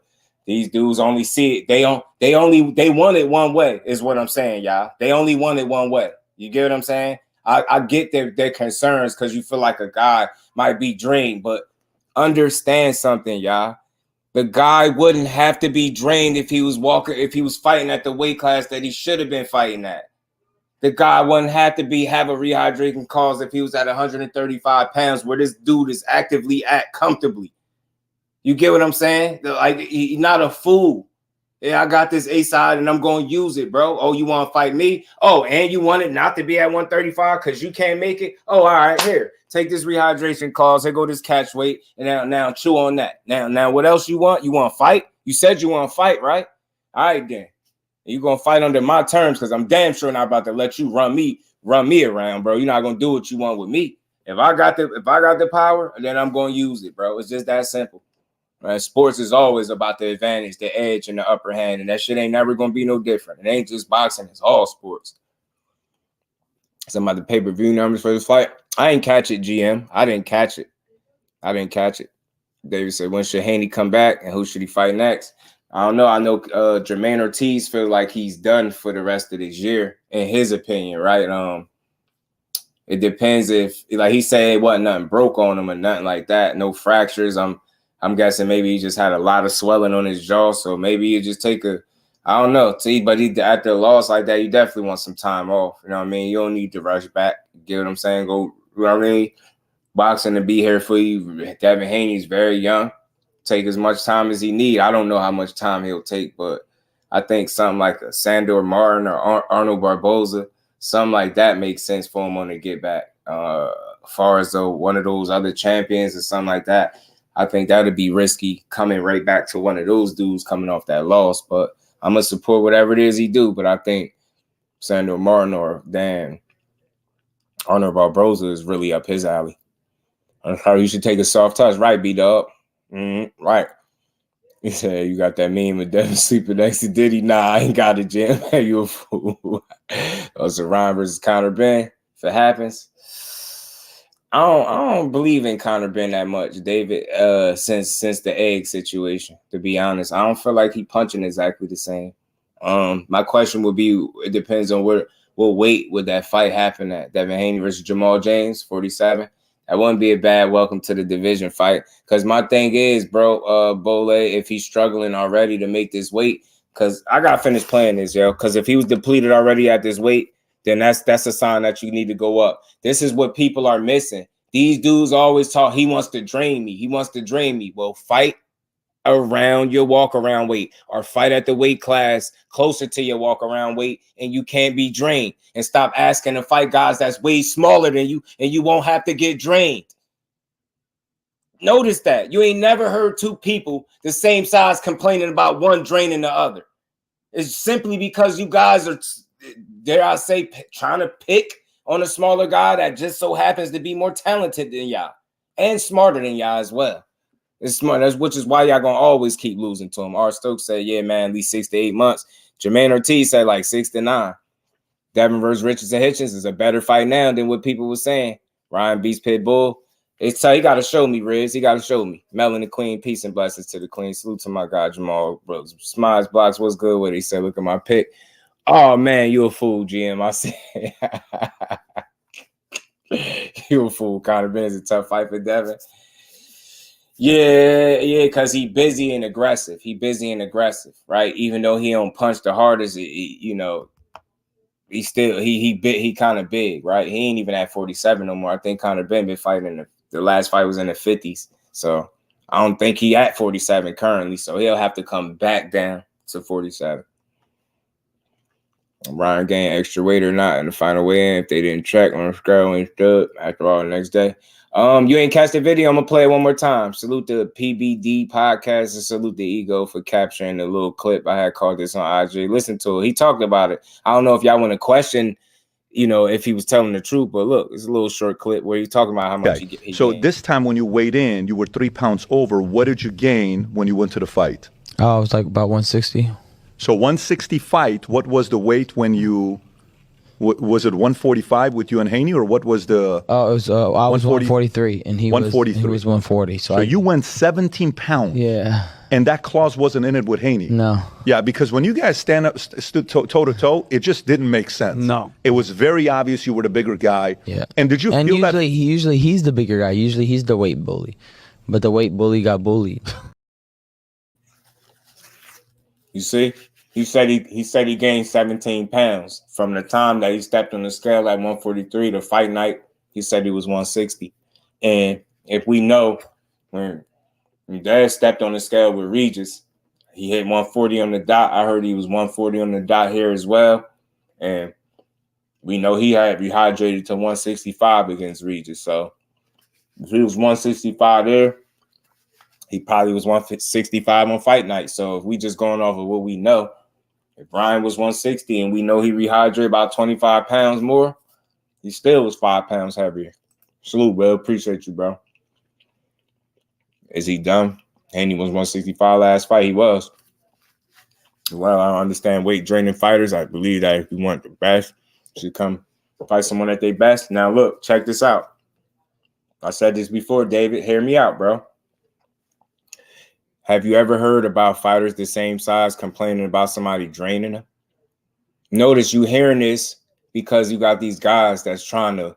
These dudes only see it. They want it one way, is what I'm saying, y'all. They only want it one way. You get what I'm saying? I get their concerns, because you feel like a guy might be drained, but understand something, y'all. The guy wouldn't have to be drained if he was fighting at the weight class that he should have been fighting at. The guy wouldn't have to have a rehydration cause if he was at 135 pounds, where this dude is actively at comfortably. You get what I'm saying? Like, he's not a fool. Yeah, I got this A side and I'm going to use it, bro. Oh, you want to fight me? Oh, and you want it not to be at 135 because you can't make it? Oh, all right, here. Take this rehydration cause. Here go this catch weight. And now chew on that. Now, what else you want? You want to fight? You said you want to fight, right? All right, then. You're going to fight under my terms, because I'm damn sure not about to let you run me around, bro. You're not going to do what you want with me. If I got the power, then I'm going to use it, bro. It's just that simple. Right? Sports is always about the advantage, the edge, and the upper hand, and that shit ain't never gonna be no different. It ain't just boxing; it's all sports. Some of the pay-per-view numbers for this fight, I ain't catch it. GM, I didn't catch it. David said, when should Haney come back, and who should he fight next? I don't know. I know Jermaine Ortiz feels like he's done for the rest of this year, in his opinion, right? It depends if, like he said, it wasn't nothing broke on him or nothing like that, no fractures. I'm guessing maybe he just had a lot of swelling on his jaw, so maybe you just take I don't know. But after a loss like that, you definitely want some time off. You know what I mean? You don't need to rush back. Get what I'm saying? Go, you know what I mean? Boxing to be here for you. Devin Haney's very young. Take as much time as he need. I don't know how much time he'll take, but I think something like a Sandor Martin or Arnold Barboza, something like that makes sense for him on the get back. As far as one of those other champions or something like that, I think that would be risky coming right back to one of those dudes coming off that loss. But I'm going to support whatever it is he do. But I think Sandor Martin or Arnold Barboza is really up his alley. You should take a soft touch. Right, B-Dub? Right. He said, you got that meme of Devin sleeping next to Diddy? Nah, I ain't got it, Jim. You a fool. It's a Ryan versus Conor Ben. If it happens. I don't believe in Conor Ben that much, David, since the egg situation, to be honest. I don't feel like he punching exactly the same. My question would be, it depends on what weight would that fight happen at. Devin Haney versus Jamal James, 47. That wouldn't be a bad welcome to the division fight. Because my thing is, bro, Bole, if he's struggling already to make this weight, because I got to finish playing this, yo. Because if he was depleted already at this weight, then that's a sign that you need to go up. This is what people are missing. These dudes always talk, he wants to drain me. He wants to drain me. Well, fight around your walk-around weight, or fight at the weight class closer to your walk-around weight, and you can't be drained. And stop asking to fight guys that's way smaller than you, and you won't have to get drained. Notice that. You ain't never heard two people the same size complaining about one draining the other. It's simply because you guys are, dare I say, trying to pick on a smaller guy that just so happens to be more talented than y'all and smarter than y'all as well. It's smart, which is why y'all gonna always keep losing to him. R. Stokes said, yeah, man, at least 6 to 8 months. Jermaine Ortiz said like 6 to 9. Devin versus Richardson Hitchens is a better fight now than what people were saying. Ryan beats Pitbull. He got to show me, Riz. He got to show me. Melon the Queen, peace and blessings to the Queen. Salute to my guy, Jamal Brooks. Smiles Blocks, what's good with it? He said, look at my pick. Oh, man, you a fool, GM. I said, you a fool. Conor Ben's a tough fight for Devin. Yeah, because he busy and aggressive. Right? Even though he don't punch the hardest, he still he kind of big, right? He ain't even at 47 no more. I think Conor Ben been fighting the last fight was in the 50s. So I don't think he at 47 currently, so he'll have to come back down to 47. Ryan gained extra weight or not in the final weigh-in if they didn't check on the scale and stood after all the next day. You ain't catch the video. I'm gonna play it one more time. Salute the PBD podcast and salute the Ego for capturing the little clip I had called this on IG. Listen to it. He talked about it. I don't know if y'all want to question, if he was telling the truth, but look, it's a little short clip where he's talking about how much he gained. So this time when you weighed in, you were 3 pounds over. What did you gain when you went to the fight? Oh, it was like about 160. So 160 fight, what was the weight when you... Was it 145 with you and Haney, or what was the... Oh, it was, I was 143, and he was 140. So you went 17 pounds. Yeah. And that clause wasn't in it with Haney. No. Yeah, because when you guys stood toe-to-toe, it just didn't make sense. No. It was very obvious you were the bigger guy. Yeah. And did you feel that... Usually he's the bigger guy. Usually he's the weight bully. But the weight bully got bullied. You see? He said he gained 17 pounds from the time that he stepped on the scale at 143 to fight night. He said he was 160. And if we know when Dad stepped on the scale with Regis, he hit 140 on the dot. I heard he was 140 on the dot here as well. And we know he had rehydrated to 165 against Regis. So if he was 165 there, he probably was 165 on fight night. So if we just going off of what we know, if Brian was 160 and we know he rehydrated about 25 pounds more, he still was 5 pounds heavier. Salute, bro. Appreciate you, bro. Is he dumb? Haney was 165 last fight. He was. Well, I don't understand weight draining fighters. I believe that if you want the best, you should come fight someone at their best. Now, look, check this out. I said this before, David. Hear me out, bro. Have you ever heard about fighters the same size complaining about somebody draining them? Notice you hearing this because you got these guys that's trying to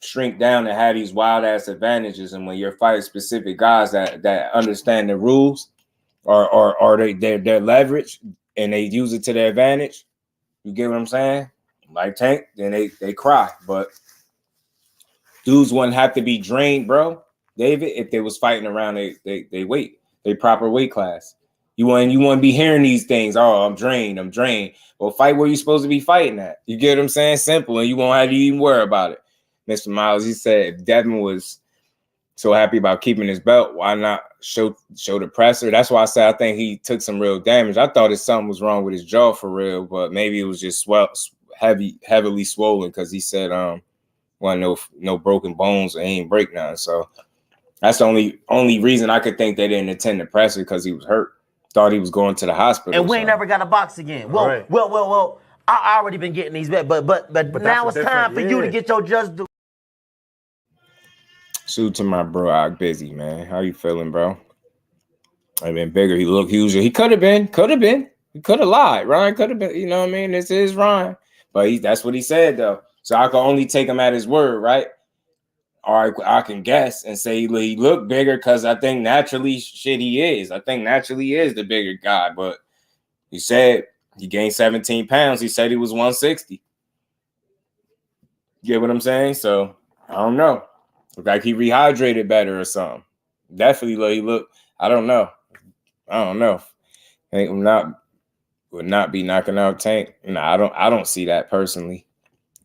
shrink down and have these wild ass advantages. And when you're fighting specific guys that understand the rules or they're leverage and they use it to their advantage, you get what I'm saying? Like Tank, then they cry. But dudes wouldn't have to be drained, bro, David, if they was fighting around they weight. They proper weight class. You want to be hearing these things. Oh, I'm drained. Well, fight where you're supposed to be fighting at. You get what I'm saying? Simple, and you won't have to even worry about it. Mr. Miles, he said if Devin was so happy about keeping his belt, why not show the presser? That's why I said I think he took some real damage. I thought something was wrong with his jaw for real, but maybe it was just heavily swollen because he said well, no broken bones and he ain't break none. So that's the only reason I could think they didn't attend the presser because he was hurt. Thought he was going to the hospital. And we ain't never got a box again. Well, I already been getting these bets, but now it's time for you to get your JusDueBoxing. Shoot to my bro, I'm busy, man. How you feeling, bro? I've been bigger. He looked huge. He could have been. He could have lied. Ryan could have been. You know what I mean? This is Ryan. But that's what he said, though. So I can only take him at his word, right? Or I can guess and say he looked bigger because I think naturally he is. I think naturally he is the bigger guy. But he said he gained 17 pounds. He said he was 160. Get what I'm saying? So I don't know. Look like he rehydrated better or something. Definitely he looked. I don't know. I think would not be knocking out Tank. No, I don't see that personally.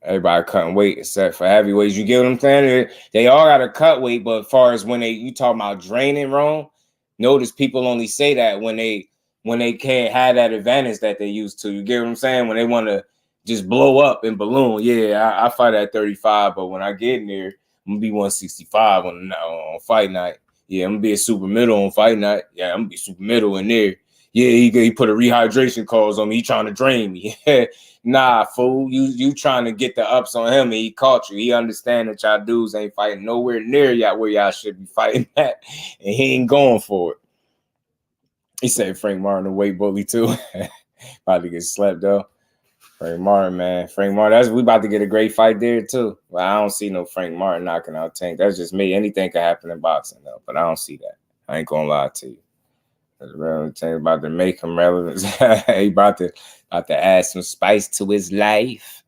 Everybody cutting weight except for heavyweights. You get what I'm saying? They all got to cut weight, but as far as when you talking about draining wrong, notice people only say that when they can't have that advantage that they used to. You get what I'm saying? When they want to just blow up and balloon. Yeah, I fight at 35, but when I get in there, I'm gonna be 165 on fight night. Yeah, I'm gonna be a super middle on fight night. Yeah, I'm gonna be super middle in there. Yeah, he put a rehydration cause on me. He trying to drain me. Nah, fool. You trying to get the ups on him and he caught you. He understand that y'all dudes ain't fighting nowhere near y'all where y'all should be fighting at. And he ain't going for it. He said Frank Martin a weight bully too. About to get slept though. Frank Martin, man. Frank Martin. We about to get a great fight there too. Well, I don't see no Frank Martin knocking out Tank. That's just me. Anything could happen in boxing though, but I don't see that. I ain't gonna lie to you. Tank about to make him relevant. He about to add some spice to his life.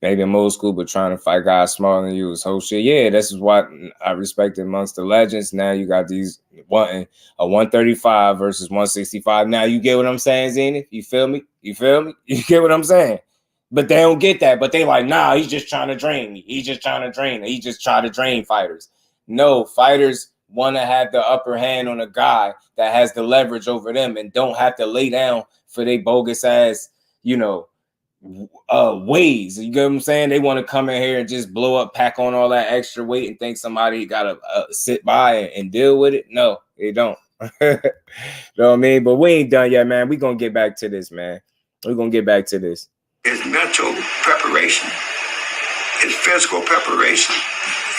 maybe I'm old school, but trying to fight guys smaller than you is whole shit. Yeah, this is what I respected amongst the legends. Now you got these wanting a 135 versus 165. Now you get what I'm saying, Zenith? You feel me? You feel me? You get what I'm saying? But they don't get that. But they like, nah, he's just trying to drain me. He's just trying to drain me. He just try to drain fighters. No, fighters want to have the upper hand on a guy that has the leverage over them and don't have to lay down for they bogus ass, you know, ways. You get what I'm saying? They want to come in here and just blow up, pack on all that extra weight and think somebody got to sit by and deal with it. No, they don't. You know what I mean? But we ain't done yet, man. We're going to get back to this, man. We're going to get back to this. It's mental preparation. It's physical preparation.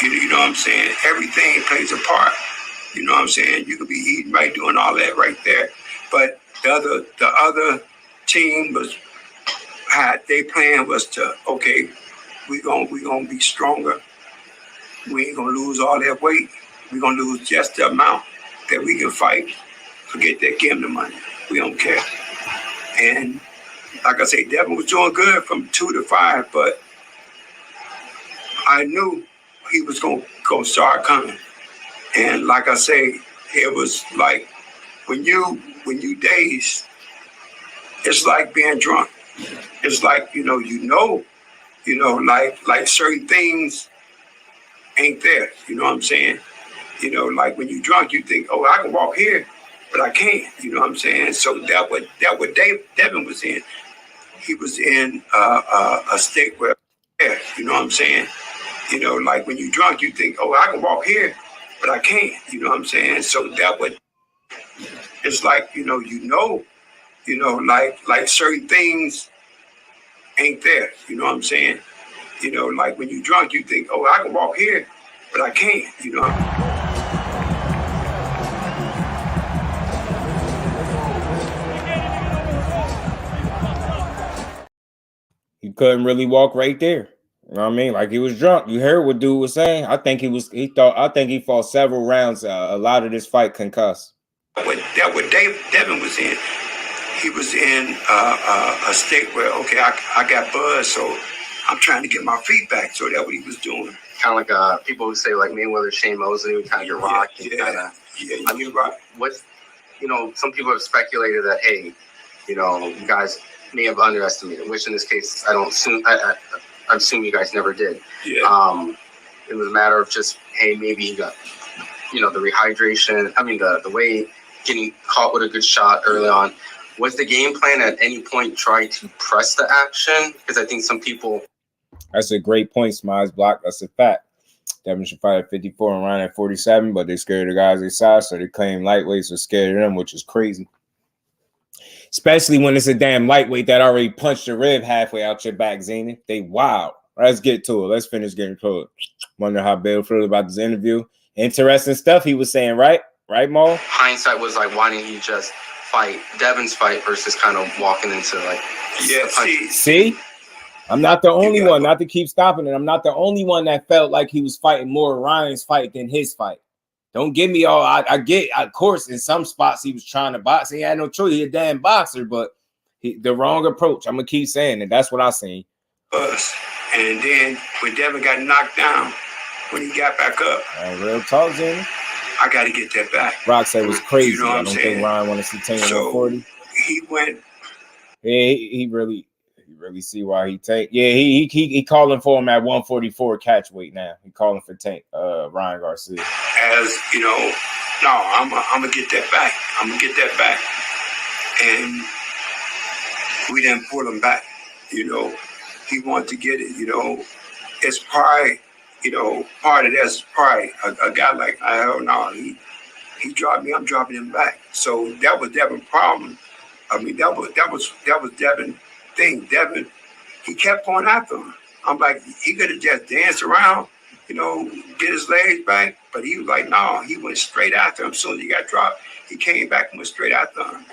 You know what I'm saying? Everything plays a part. You know what I'm saying? You could be eating right, doing all that right there. But the other team had their plan was to, okay, we gonna be stronger. We ain't gonna lose all that weight. We're gonna lose just the amount that we can fight. Forget that, give them the money. We don't care. And like I say, Devin was doing good from 2 to 5, but I knew he was gonna start coming. And like I say, it was like when you daze, it's like being drunk. It's like, like certain things ain't there. You know what I'm saying? You know, like when you're drunk, you think, oh, I can walk here, but I can't. You know what I'm saying? So that what Devin was in. He was in a state where, you know what I'm saying? You know, like when you're drunk, you think, oh, I can walk here, but I can't. You know what I'm saying? So that what it's like, like certain things ain't there. You know what I'm saying? You know, like when you're drunk, you think, oh, I can walk here, but I can't. You know. He couldn't really walk right there. You know what I mean? Like he was drunk. You heard what dude was saying? I think he fought several rounds. A lot of this fight concussed. That what Devin was in. He was in a state where, okay, I got buzz, so I'm trying to get my feet back. So that's what he was doing. Kind of like people who say like Mayweather, Shane Mosley, would kind of get rocked. Yeah, I mean, what's, some people have speculated that, hey, you guys may have underestimated, which in this case, I assume you guys never did. Yeah. It was a matter of just, hey, maybe he got, the rehydration. I mean, the weight, getting caught with a good shot early on. Was the game plan at any point try to press the action? Because I think some people. That's a great point, Smiles Block. That's a fact. Devin should fight at 54 and Ryan at 47, but they scared of the guys they size, so they claim lightweights are scared of them, which is crazy. Especially when it's a damn lightweight that already punched your rib halfway out your back, Zenith. They wild. Let's get to it. Let's finish getting to it. Wonder how Bill feels about this interview. Interesting stuff he was saying, right? Right, Mo? Hindsight was like, why didn't he just fight Devin's fight versus kind of walking into like... Yeah, see? I'm not the only one, not to keep stopping it. I'm not the only one that felt like he was fighting more Ryan's fight than his fight. Don't give me all. I get, of course, in some spots he was trying to box. He had no choice. He a damn boxer, but the wrong approach. I'm gonna keep saying it. That's what I seen. And then when Devin got knocked down, when he got back up, real talk, Jimmy. I got to get that back. Rock said it was crazy. You know what I don't think Ryan want to see 10 so 140. He went. Yeah, he really see why he take. Yeah, he calling for him at 144 catch weight now. He calling for Ryan Garcia. As no, I'm gonna get that back. I'm gonna get that back. And we didn't pull him back. He wanted to get it. It's pride. Part of that's pride. A guy like hell no, he dropped me. I'm dropping him back. So that was Devin's problem. I mean, that was Devin's thing. Devin, he kept going after him. I'm like, he could have just danced around, get his legs back. But he was like, no, he went straight after him. As soon as he got dropped, he came back and went straight after him,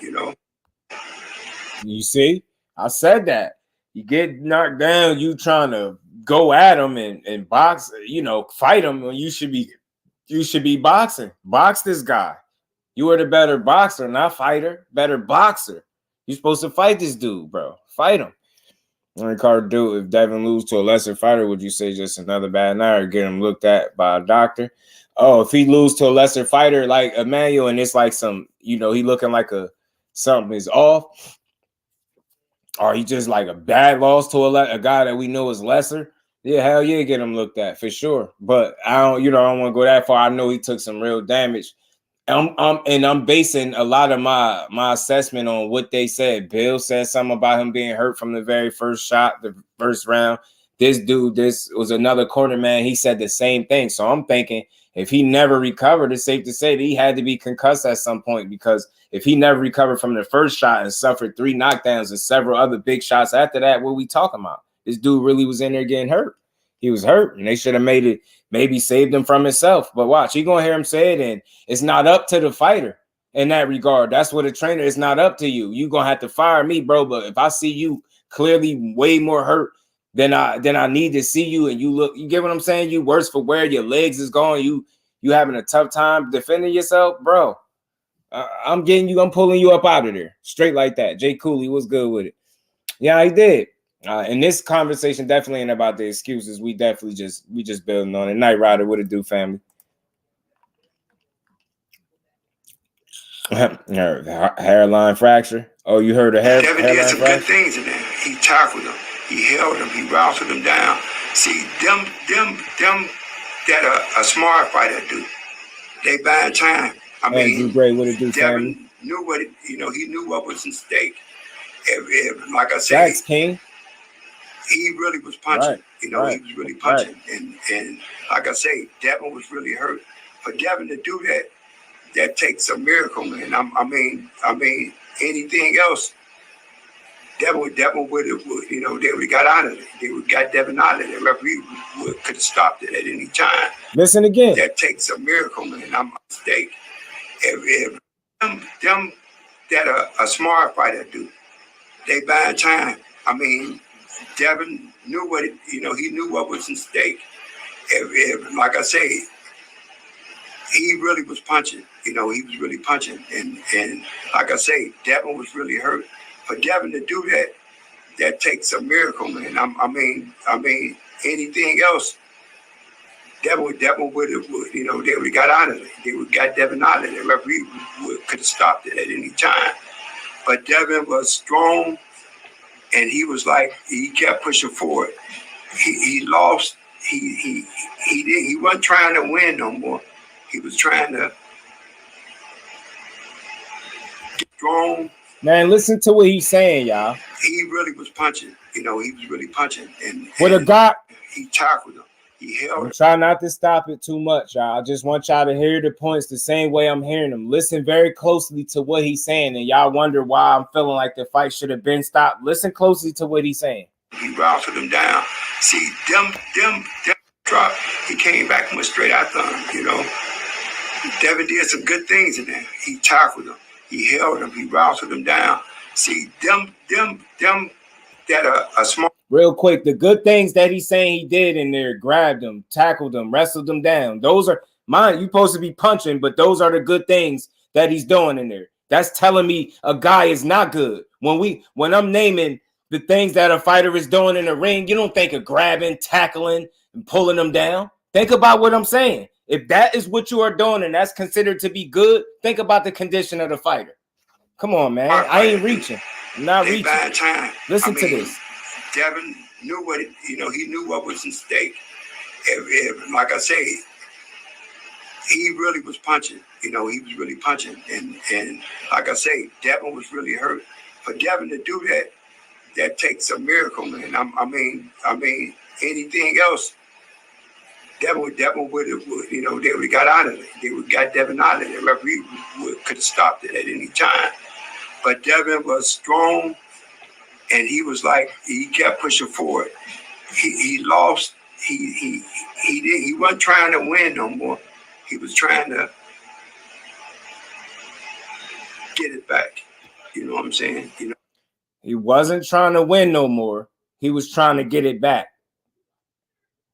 You see? I said that. You get knocked down, you trying to go at him and box, fight him when you should be boxing. Box this guy. You are the better boxer, not fighter. Better boxer. You're supposed to fight this dude, bro. Fight him. Ricardo, do if Devin lose to a lesser fighter, would you say just another bad night or get him looked at by a doctor? Oh, if he lose to a lesser fighter like Emmanuel and it's like some, he looking like something is off, or he just like a bad loss to a guy that we know is lesser. Yeah, hell yeah, get him looked at for sure. But I don't want to go that far. I know he took some real damage. I'm basing a lot of my assessment on what they said. Bill said something about him being hurt from the very first shot, the first round. This was another corner man. He said the same thing. So I'm thinking if he never recovered, it's safe to say that he had to be concussed at some point, because if he never recovered from the first shot and suffered 3 knockdowns and several other big shots after that, what we talking about? This dude really was in there getting hurt. He was hurt, and they should have made it, maybe saved him from himself. But watch, you're going to hear him say it, and it's not up to the fighter in that regard. That's what a trainer, it's not up to you. You're going to have to fire me, bro. But if I see you clearly way more hurt than I need to see you, and you get what I'm saying? You worse for wear, your legs is going, you having a tough time defending yourself, bro. I'm pulling you up out of there. Straight like that. Jay Cooley was good with it. Yeah, he did. And this conversation definitely ain't about the excuses. We just building on it. Night Rider, what it do, family? Hairline fracture. Oh, you heard a hairline fracture? Devin did some good things in there. He tackled him. He held him. He wrestled him down. See, them that a smart fighter do. They buy time. I mean, great. What it do, Devin family? knew what he knew what was in stake. Like I said, that's King. He really was punching. Right. He was really punching. Right. And like I say, Devin was really hurt. For Devin to do that takes a miracle, man. I mean, anything else, Devin would have, they would have got out of it. They would have got Devin out of it. The referee could have stopped it at any time. Listen again. That takes a miracle, man. I'm a mistake. If them that a smart fighter do, they buy time. I mean, Devin knew he knew what was in stake. Like I say, he really was punching. He was really punching. And like I say, Devin was really hurt. For Devin to do that takes a miracle, man. I mean, anything else, Devin would have, they would have got out of it. They would have got Devin out of it. The referee could have stopped it at any time. But Devin was strong. And he was like, he kept pushing forward. He lost. He wasn't trying to win no more. He was trying to get strong. Man, listen to what he's saying, y'all. He really was punching. He was really punching. And a guy, he tackled him. He held him. Try not to stop it too much, y'all. I just want y'all to hear the points the same way I'm hearing them. Listen very closely to what he's saying, and y'all wonder why I'm feeling like the fight should have been stopped. Listen closely to what he's saying. He wrestled him down. See, them drop. He came back and went straight after him. Devin did some good things in there. He tackled him. He held him. He wrestled him down. See, them that a small. Real quick, the good things that he's saying he did in there, grabbed him, tackled him, wrestled him down. Those are mine. You're supposed to be punching, but those are the good things that he's doing in there. That's telling me a guy is not good. When I'm naming the things that a fighter is doing in the ring, you don't think of grabbing, tackling, and pulling them down. Think about what I'm saying. If that is what you are doing and that's considered to be good, think about the condition of the fighter. Come on, man. I ain't reaching. I'm not reaching. Bad time. Listen to this. Devin knew he knew what was in stake. Like I say, he really was punching. He was really punching. And like I say, Devin was really hurt. For Devin to do that takes a miracle, man. I mean, anything else, Devin would have, they would have got out of it. They would have got Devin out of it. The referee could have stopped it at any time. But Devin was strong. And he was like, he kept pushing forward. He lost. He wasn't trying to win no more. He was trying to get it back. You know what I'm saying? He wasn't trying to win no more. He was trying to get it back.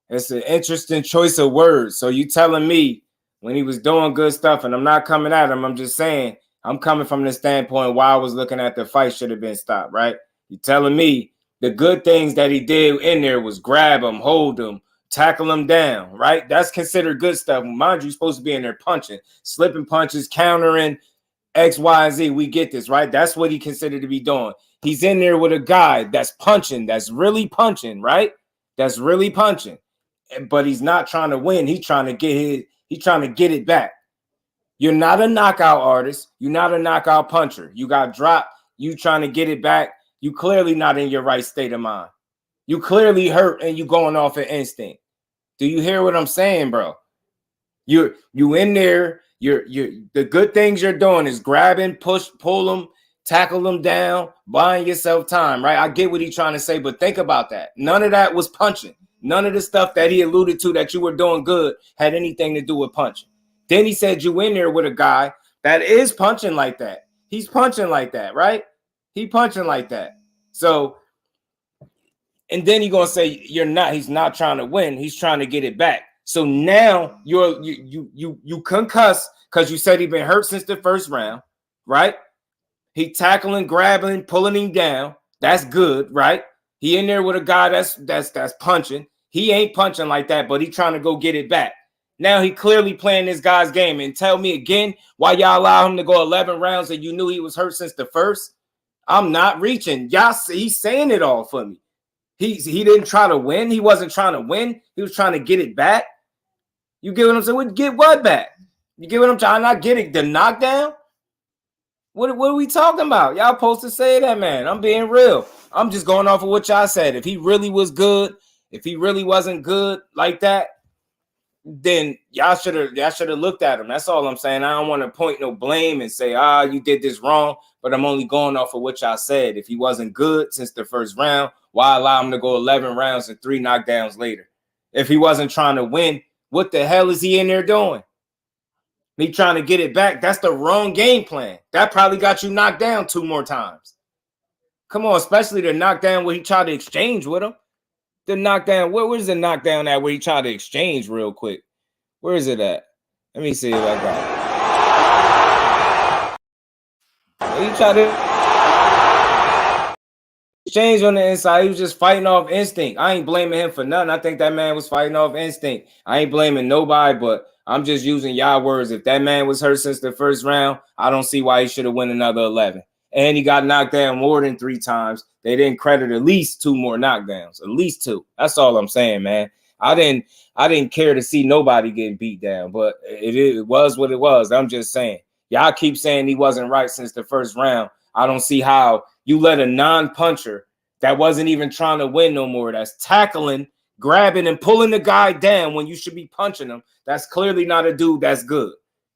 It's an interesting choice of words. So you telling me when he was doing good stuff, and I'm not coming at him, I'm just saying, I'm coming from the standpoint why I was looking at the fight should have been stopped, right? You're telling me The good things that he did in there was grab him, hold him, tackle him down, right? That's considered good stuff. Mind you, you're supposed to be in there punching, slipping punches, countering, X, Y, Z. We get this, right? That's what he considered to be doing. He's in there with a guy that's punching, that's really punching, right? That's really punching. But he's not trying to win. He's trying to get it back. You're not a knockout artist. You're not a knockout puncher. You got dropped. You trying to get it back. You clearly not in your right state of mind. You clearly hurt and you going off an instinct. Do you hear what I'm saying, bro? You in there. You're the good things you're doing is grabbing, push, pull them, tackle them down, buying yourself time, right? I get what he's trying to say, but think about that. None of that was punching. None of the stuff that he alluded to that you were doing good had anything to do with punching. Then he said you in there with a guy that is punching like that. He's punching like that, right? He punching like that. So, and then you're gonna say he's not trying to win, he's trying to get it back. So now you concuss because you said he been hurt since the first round, right? He tackling, grabbing, pulling him down. That's good, right? He in there with a guy that's punching. He ain't punching like that, but he trying to go get it back. Now he clearly playing this guy's game. And tell me again why y'all allow him to go 11 rounds and you knew he was hurt since the first. I'm not reaching. Y'all, he's saying it all for me. He didn't try to win. He wasn't trying to win. He was trying to get it back. You get what I'm saying? Get what back? You get what I'm trying? Not get it. The knockdown? What are we talking about? Y'all supposed to say that, man. I'm being real. I'm just going off of what y'all said. If he really was good, if he really wasn't good like that, then y'all should have looked at him. That's all I'm saying. I don't want to point no blame and say, you did this wrong, but I'm only going off of what y'all said. If he wasn't good since the first round, why allow him to go 11 rounds and 3 knockdowns later? If he wasn't trying to win, what the hell is he in there doing? He trying to get it back. That's the wrong game plan. That probably got you knocked down 2 more times. Come on, especially the knockdown where he tried to exchange with him. The knockdown, where's the knockdown at where he tried to exchange real quick? Where is it at? Let me see if I got it. He tried to exchange on the inside. He was just fighting off instinct. I ain't blaming him for nothing. I think that man was fighting off instinct. I ain't blaming nobody, but I'm just using y'all words. If that man was hurt since the first round, I don't see why he should have won another 11. And he got knocked down more than 3 times. They didn't credit at least 2 more knockdowns. At least 2. That's all I'm saying, man. I didn't care to see nobody getting beat down, but it was what it was. I'm just saying. Y'all keep saying he wasn't right since the first round. I don't see how you let a non-puncher that wasn't even trying to win no more, that's tackling, grabbing, and pulling the guy down when you should be punching him. That's clearly not a dude that's good.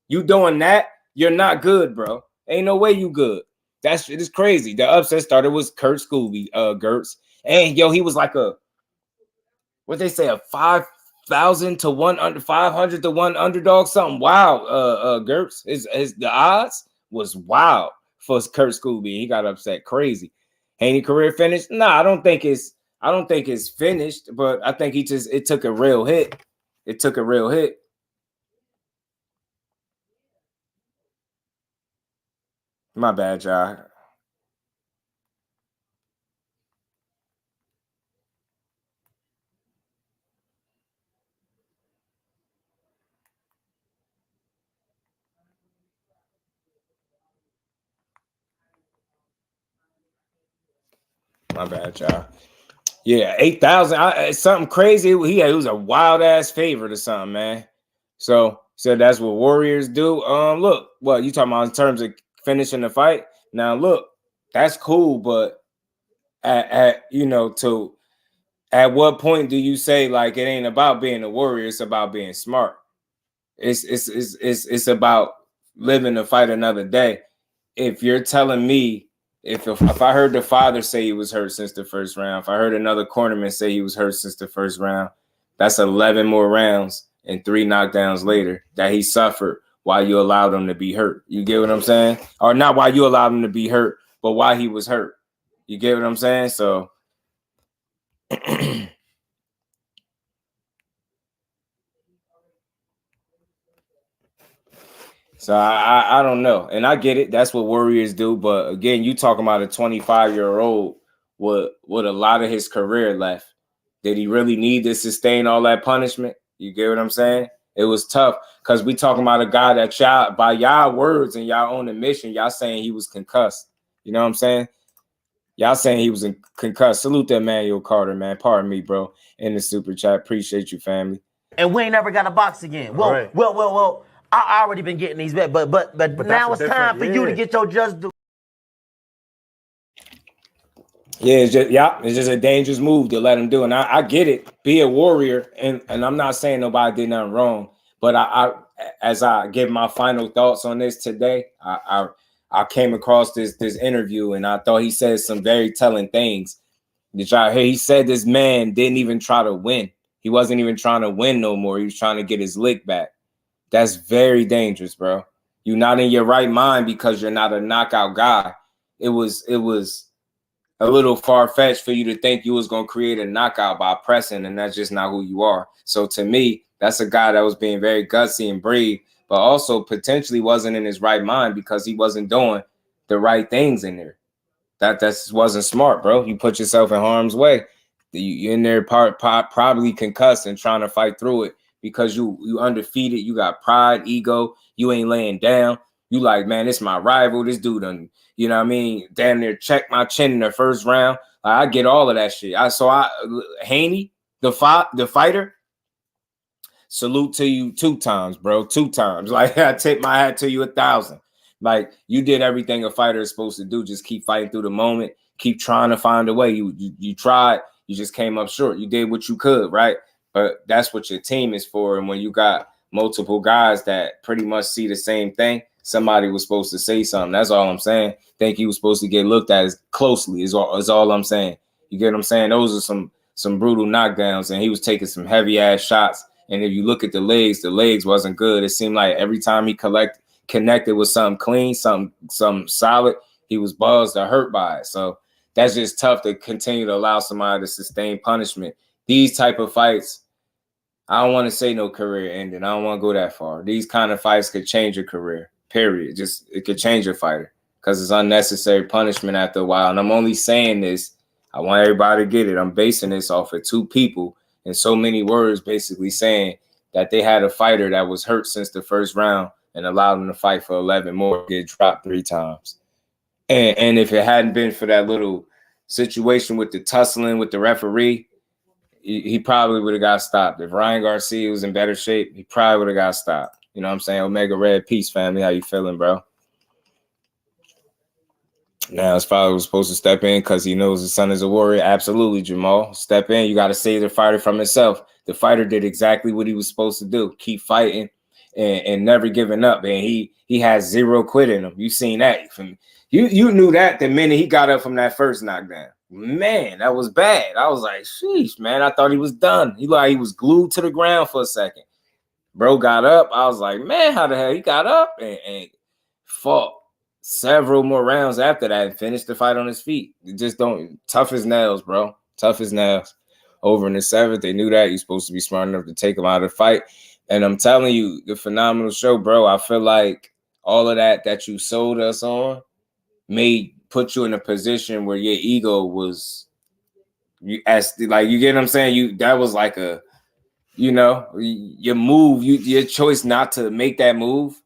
You doing that, you're not good, bro. Ain't no way you good. That shit is crazy. The upset starter was Kurt Scooby, Gertz. And yo, he was like a, what they say, a 5,000 to 1 under 500 to 1 underdog, something wild. Gertz, the odds was wild for Kurt Scooby. He got upset crazy. Haney career finished? Nah, I don't think it's finished, but I think it took a real hit. It took a real hit. My bad, y'all. My bad, y'all. Yeah, 8,000. Something crazy. It was a wild ass favorite or something, man. So that's what Warriors do. Look, what you talking about in terms of finishing the fight? Now, look, that's cool, but at what point do you say like it ain't about being a warrior? It's about being smart. It's about living to fight another day. If you're telling me. If I heard the father say he was hurt since the first round, if I heard another cornerman say he was hurt since the first round, that's 11 more rounds and 3 knockdowns later that he suffered while you allowed him to be hurt. You get what I'm saying? Or not while you allowed him to be hurt, but while he was hurt. You get what I'm saying? So So I don't know. And I get it. That's what Warriors do. But again, you talking about a 25-year-old with a lot of his career left. Did he really need to sustain all that punishment? You get what I'm saying? It was tough because we talking about a guy that y'all, by y'all words and y'all own admission, y'all saying he was concussed. You know what I'm saying? Y'all saying he was concussed. Salute that Manuel Carter, man. Pardon me, bro. In the super chat. Appreciate you, family. And we ain't never got a box again. Well, I already been getting these bets, but now it's time for you to get your just do. Yeah, it's just a dangerous move to let him do. And I get it. Be a warrior. And I'm not saying nobody did nothing wrong. But I as I give my final thoughts on this today, I came across this interview and I thought he said some very telling things. Did y'all hear? He said this man didn't even try to win. He wasn't even trying to win no more. He was trying to get his lick back. That's very dangerous, bro. You're not in your right mind because you're not a knockout guy. It was a little far-fetched for you to think you was going to create a knockout by pressing, and that's just not who you are. So to me, that's a guy that was being very gutsy and brave, but also potentially wasn't in his right mind because he wasn't doing the right things in there. That wasn't smart, bro. You put yourself in harm's way. You're in there probably concussed and trying to fight through it because you undefeated. You got pride, ego. You ain't laying down. You like, man, this my rival. This dude done, you know what I mean? Damn near check my chin in the first round. I get all of that shit. Haney, the fighter, salute to you 2 times, bro. 2 times. Like, I tip my hat to you 1,000. Like, you did everything a fighter is supposed to do. Just keep fighting through the moment. Keep trying to find a way. You tried. You just came up short. You did what you could, right? But that's what your team is for. And when you got multiple guys that pretty much see the same thing, somebody was supposed to say something. That's all I'm saying. Think he was supposed to get looked at as closely is all I'm saying. You get what I'm saying? Those are some brutal knockdowns, and he was taking some heavy-ass shots. And if you look at the legs wasn't good. It seemed like every time he connected with something clean, something solid, he was buzzed or hurt by it. So that's just tough to continue to allow somebody to sustain punishment. These type of fights, I don't want to say no career ending. I don't want to go that far. These kind of fights could change your career, period. Just it could change your fighter because it's unnecessary punishment after a while. And I'm only saying this, I want everybody to get it. I'm basing this off of 2 people in so many words basically saying that they had a fighter that was hurt since the first round and allowed him to fight for 11 more, get dropped 3 times. And if it hadn't been for that little situation with the tussling with the referee, he probably would have got stopped. If Ryan Garcia was in better shape, he probably would have got stopped. You know what I'm saying? Omega Red, peace, family. How you feeling, bro? Now his father was supposed to step in because he knows his son is a warrior. Absolutely, Jamal. Step in. You got to save the fighter from himself. The fighter did exactly what he was supposed to do. Keep fighting and never giving up. And he has 0 quit in him. You seen that. You knew that the minute he got up from that first knockdown. Man, that was bad. I was like, sheesh, man. I thought he was done. He was glued to the ground for a second. Bro got up. I was like, man, how the hell he got up and fought several more rounds after that and finished the fight on his feet. It just don't, tough as nails, bro. Tough as nails. Over in the 7th, they knew that. You're supposed to be smart enough to take him out of the fight. And I'm telling you, the phenomenal show, bro. I feel like all of that you sold us on may put you in a position where your ego was, you get what I'm saying? That was like a, your move, your choice not to make that move.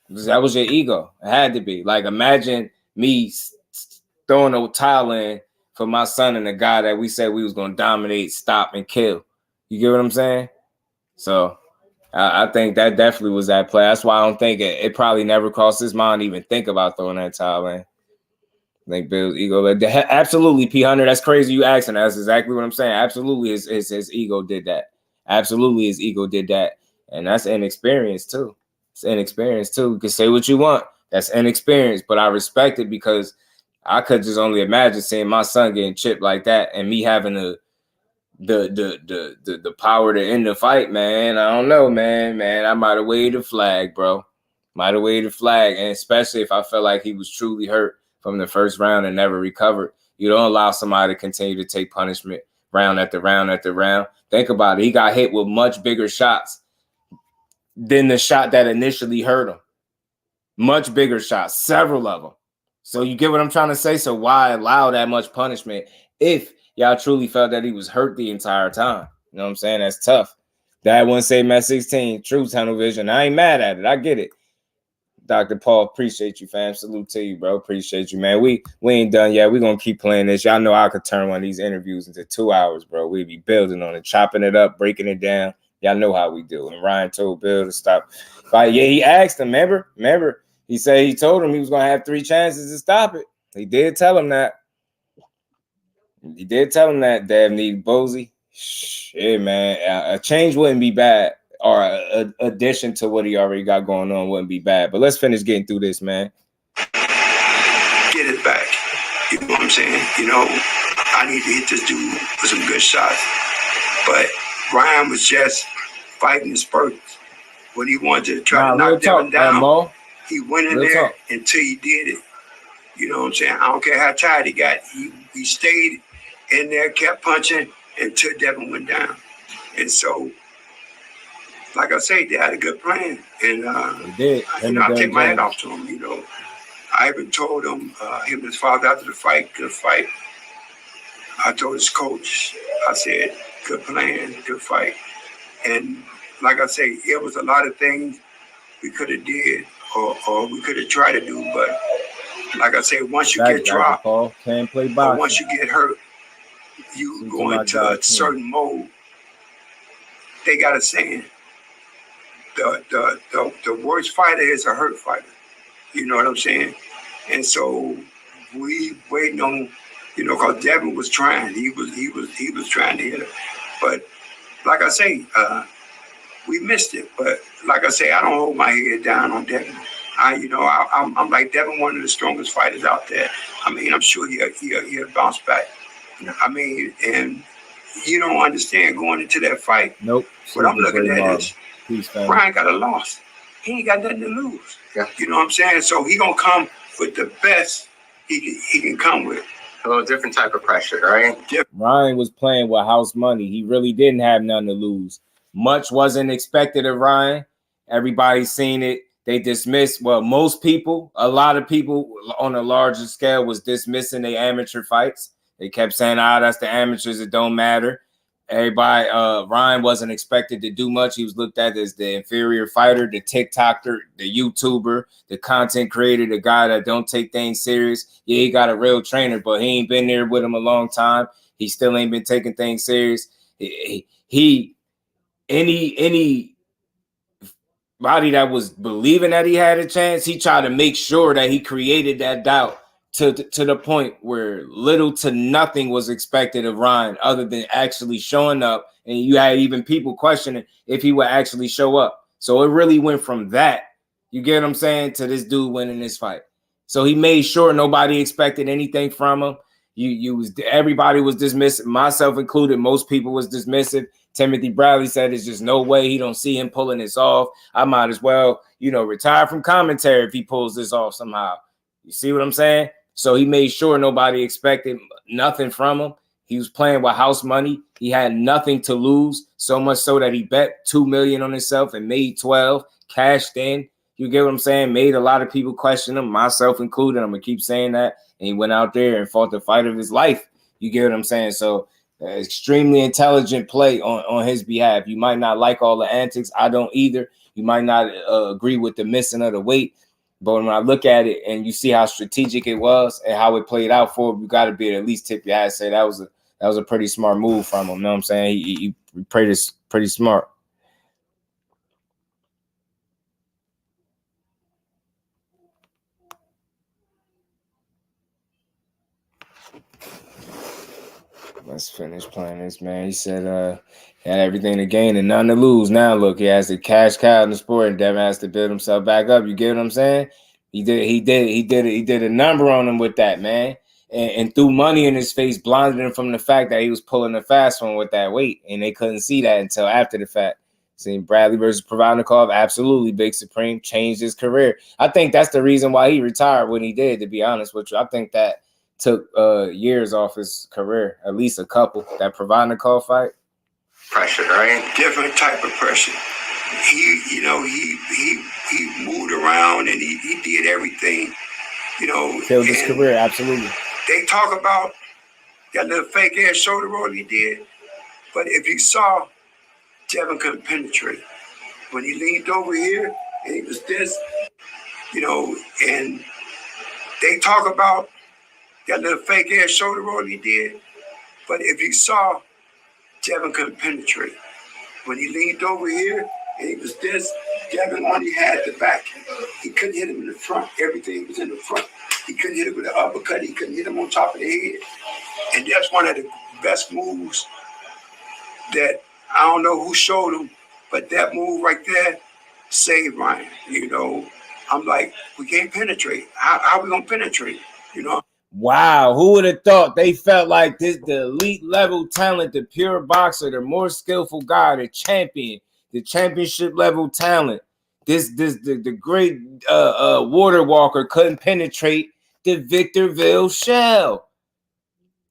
That was your ego. It had to be. Like, imagine me throwing a towel in for my son and the guy that we said we was going to dominate, stop, and kill. You get what I'm saying? So I think that definitely was that play. That's why I don't think it probably never crossed his mind to even think about throwing that towel in. I think Bill's ego. Absolutely, P100. That's crazy you asking. That's exactly what I'm saying. Absolutely, his ego did that. Absolutely, his ego did that. And that's inexperience, too. It's inexperience, too. You can say what you want. That's inexperience. But I respect it because I could just only imagine seeing my son getting chipped like that and me having the power to end the fight, man. I don't know, man. I might have waved a flag, bro. Might have waved a flag. And especially if I felt like he was truly hurt from the first round and never recovered. You don't allow somebody to continue to take punishment round after round after round. Think about it. He got hit with much bigger shots than the shot that initially hurt him. Much bigger shots, several of them. So you get what I'm trying to say? So why allow that much punishment if y'all truly felt that he was hurt the entire time? You know what I'm saying? That's tough. Dad wouldn't say Met 16, true tunnel vision. I ain't mad at it. I get it. Dr. Paul, appreciate you, fam. Salute to you, bro. Appreciate you, man. We ain't done yet. We're going to keep playing this. Y'all know I could turn one of these interviews into 2 hours, bro. We be building on it, chopping it up, breaking it down. Y'all know how we do. And Ryan told Bill to stop. But yeah, he asked him, remember, he said he told him he was going to have 3 chances to stop it. He did tell him that. Dev needed Bozy. Shit, man. A change wouldn't be bad. Or an addition to what he already got going on wouldn't be bad. But let's finish getting through this, man. Get it back. You know what I'm saying? You know, I need to hit this dude with some good shots. But Ryan was just fighting his spurts. When he wanted to try to knock Devin down, he went in there until he did it. You know what I'm saying? I don't care how tired he got. He stayed in there, kept punching until Devin went down. And so, like I say, they had a good plan, and they did. You know, I take my hat off to him. You know, I even told him, him and his father after the fight, good fight. I told his coach, I said, good plan, good fight, and like I say, it was a lot of things we could have did or we could have tried to do, but like I say, once you get dropped, can't play boxing. Once you get hurt, you go into a certain mode. They got a saying. The worst fighter is a hurt fighter. You know what I'm saying? And so we waiting on, you know, because Devin was trying. He was trying to hit him. But like I say, we missed it. But like I say, I don't hold my head down on Devin. I'm like Devin, one of the strongest fighters out there. I mean, I'm sure he'll bounce back. I mean, and you don't understand going into that fight. Nope. What I'm looking at is Ryan got a loss. He ain't got nothing to lose. Yeah. You know what I'm saying? So he gonna come with the best he can come with. A little different type of pressure, right? Ryan was playing with house money. He really didn't have nothing to lose. Much wasn't expected of Ryan. Everybody's seen it. They dismissed, well, most people, a lot of people on a larger scale was dismissing their amateur fights. They kept saying, that's the amateurs, it don't matter. Everybody, Ryan wasn't expected to do much. He was looked at as the inferior fighter, the TikToker, the YouTuber, the content creator, the guy that don't take things serious. Yeah, he got a real trainer, but he ain't been there with him a long time. He still ain't been taking things serious. Any body that was believing that he had a chance, he tried to make sure that he created that doubt to the point where little to nothing was expected of Ryan other than actually showing up. And you had even people questioning if he would actually show up. So it really went from that, you get what I'm saying, to this dude winning this fight. So he made sure nobody expected anything from him. Everybody was dismissive, myself included. Most people was dismissive. Timothy Bradley said there's just no way he don't see him pulling this off. I might as well, retire from commentary if he pulls this off somehow. You see what I'm saying? So he made sure nobody expected nothing from him. He was playing with house money. He had nothing to lose, so much so that he bet $2 million on himself and made 12, cashed in. You get what I'm saying? Made a lot of people question him, myself included. I'm going to keep saying that. And he went out there and fought the fight of his life. You get what I'm saying? So extremely intelligent play on his behalf. You might not like all the antics. I don't either. You might not agree with the missing of the weight. But when I look at it and you see how strategic it was and how it played out for him, you got to be at least tip your hat and say that was a pretty smart move from him. You know what I'm saying? He pretty smart. Let's finish playing this, man. He said he had everything to gain and nothing to lose. Now look, he has the cash cow in the sport, and Devin has to build himself back up. You get what I'm saying? He did a number on him with that, man. And threw money in his face, blinded him from the fact that he was pulling a fast one with that weight, and they couldn't see that until after the fact. Seeing Bradley versus Provodnikov, absolutely Big Supreme changed his career. I think that's the reason why he retired when he did, to be honest with you. I think that took years off his career, at least a couple. That Provodnikov fight. Pressure, right? Different type of pressure. He moved around and he did everything. You know, killed his career, absolutely. They talk about that little fake ass shoulder roll he did, but if you saw, Devin couldn't penetrate. When he leaned over here and he was this, you know, and they talk about that little fake ass shoulder roll he did, but if you saw, Devin couldn't penetrate. When he leaned over here and he was this, Devin only had the back. He couldn't hit him in the front. Everything was in the front. He couldn't hit him with an uppercut. He couldn't hit him on top of the head. And that's one of the best moves that I don't know who showed him, but that move right there saved Ryan. You know, I'm like, we can't penetrate. How we gonna penetrate? You know? Wow, who would have thought they felt like this, the elite level talent, the pure boxer, the more skillful guy, the champion, the championship level talent, the great water walker couldn't penetrate the Victorville shell.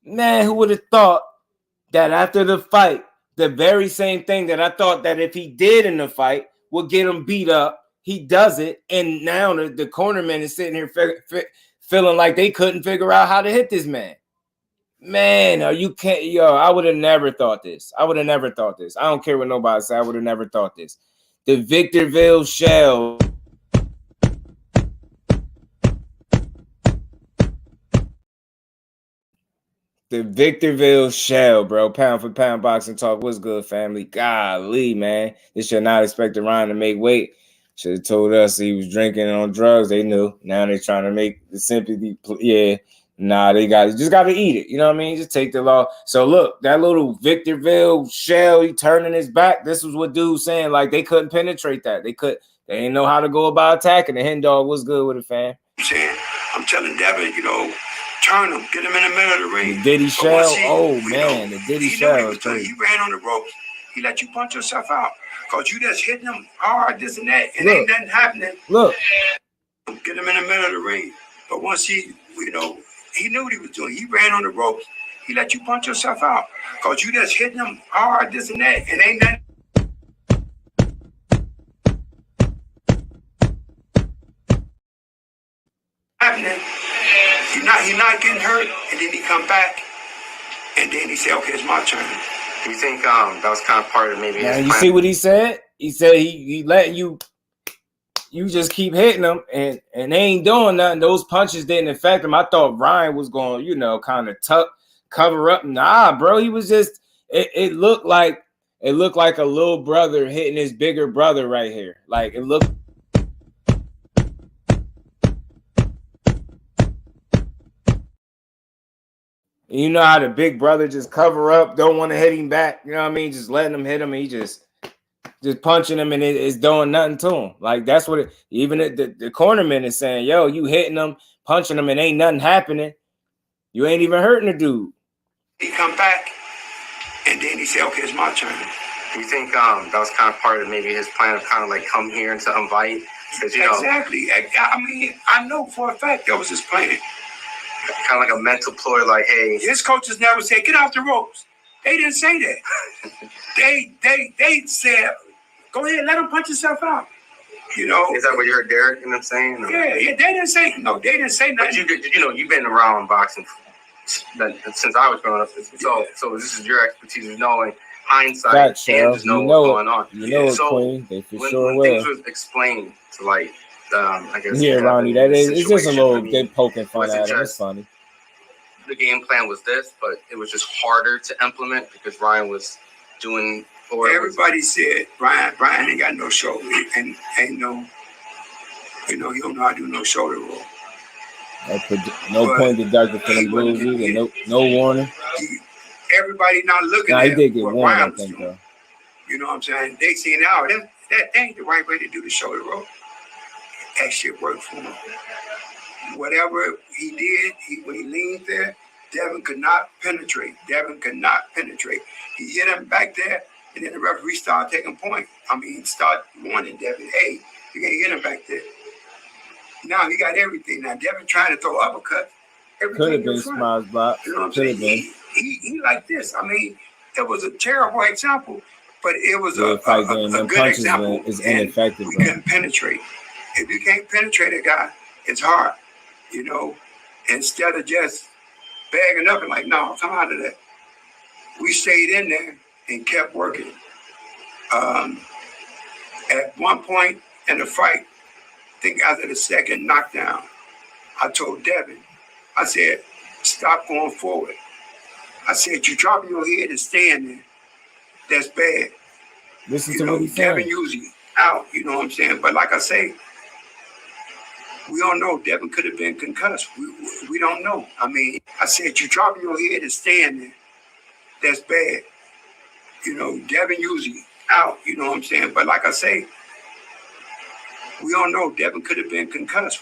Man, who would have thought that after the fight, the very same thing that I thought that if he did in the fight would get him beat up, he does it, and now the cornerman is sitting here feeling like they couldn't figure out how to hit this man. Man, I would have never thought this. I would have never thought this. I don't care what nobody said. I would have never thought this. The Victorville shell. The Victorville shell, bro. Pound for pound boxing talk. What's good, family? Golly, man. They should not expect Ryan to make weight. Should have told us he was drinking on drugs. They knew. Now they're trying to make the sympathy. Yeah. Nah, just got to eat it. You know what I mean? Just take the law. So look, that little Victorville shell, he turning his back. This was what dude's saying. Like they couldn't penetrate that. They didn't know how to go about attacking. The hen dog was good with it, fam. I'm telling Devin, you know, turn him, get him in the middle of the ring. The Diddy shell. Oh man, the Diddy shell. He ran on the ropes. He let you punch yourself out. Cause you just hitting him hard, this and that, and ain't nothing happening. Look. Get him in the middle of the ring. But once he knew what he was doing. He ran on the ropes. He let you punch yourself out. Cause you just hitting him hard, this and that, and ain't nothing happening. He's not getting hurt, and then he come back, and then he say, okay, it's my turn. Do you think that was kind of part of maybe his you plan? See what he said? He said he letting you just keep hitting them and they ain't doing nothing. Those punches didn't affect him. I thought Ryan was going, kind of cover up. Nah, bro. He was just it looked like a little brother hitting his bigger brother right here. Like it looked. You know how the big brother just cover up, don't want to hit him back. You know what I mean? Just letting him hit him, and he just punching him, and it's doing nothing to him. Like that's what even the cornerman is saying. Yo, you hitting him, punching him, and ain't nothing happening. You ain't even hurting the dude. He come back, and then he say, "Okay, it's my turn." Do you think that was kind of part of maybe his plan of kind of like come here and to invite? Exactly. I mean, I know for a fact that was his plan. Kind of like a mental ploy, like, hey. His coaches never said, get off the ropes. They didn't say that. they said, go ahead, let him punch himself out. You know. Is that what you heard Derrick and them saying? Or? Yeah, they didn't say nothing. But you've been around boxing since I was growing up. So this is your expertise of knowing hindsight and just know what's going on. You know it, Queen. They for sure will. Things was explained to like, I guess. Yeah, Ronnie, that is. It's just a little. They poking fun at him. It's funny. The game plan was this, but it was just harder to implement because Ryan was doing. Everybody said Ryan ain't got no shoulder and ain't no. He don't know how to do no shoulder roll. No point deducted for them moves either. No warning. Everybody not looking at he did get what warned, Ryan I was think, doing. though. You know what I'm saying? They seen out that ain't the right way to do the shoulder roll. That shit worked for him. Whatever he did, when he leaned there, Devin could not penetrate. He hit him back there, and then the referee started taking point. Started warning Devin, hey, you can't hit him back there. Now he got everything. Now Devin trying to throw uppercuts. Could have been Smiles block. You know what I'm saying? He like this. It was a terrible example, but it was a good example. Is ineffective. We couldn't penetrate. If you can't penetrate a guy, it's hard. you know, instead of just bagging up and like, no, come out of that. We stayed in there and kept working. At one point in the fight, I think after the second knockdown, I told Devin, I said, stop going forward. I said, you dropping your head and staying there. That's bad. Listen you to know, what he's Devin saying. usually out, you know what I'm saying? But like I say, we don't know. Devin could have been concussed. We don't know. I mean, I said, you dropping your head and staying there. That's bad. You know, Devin usually out, you know what I'm saying? But like I say, we don't know. Devin could have been concussed.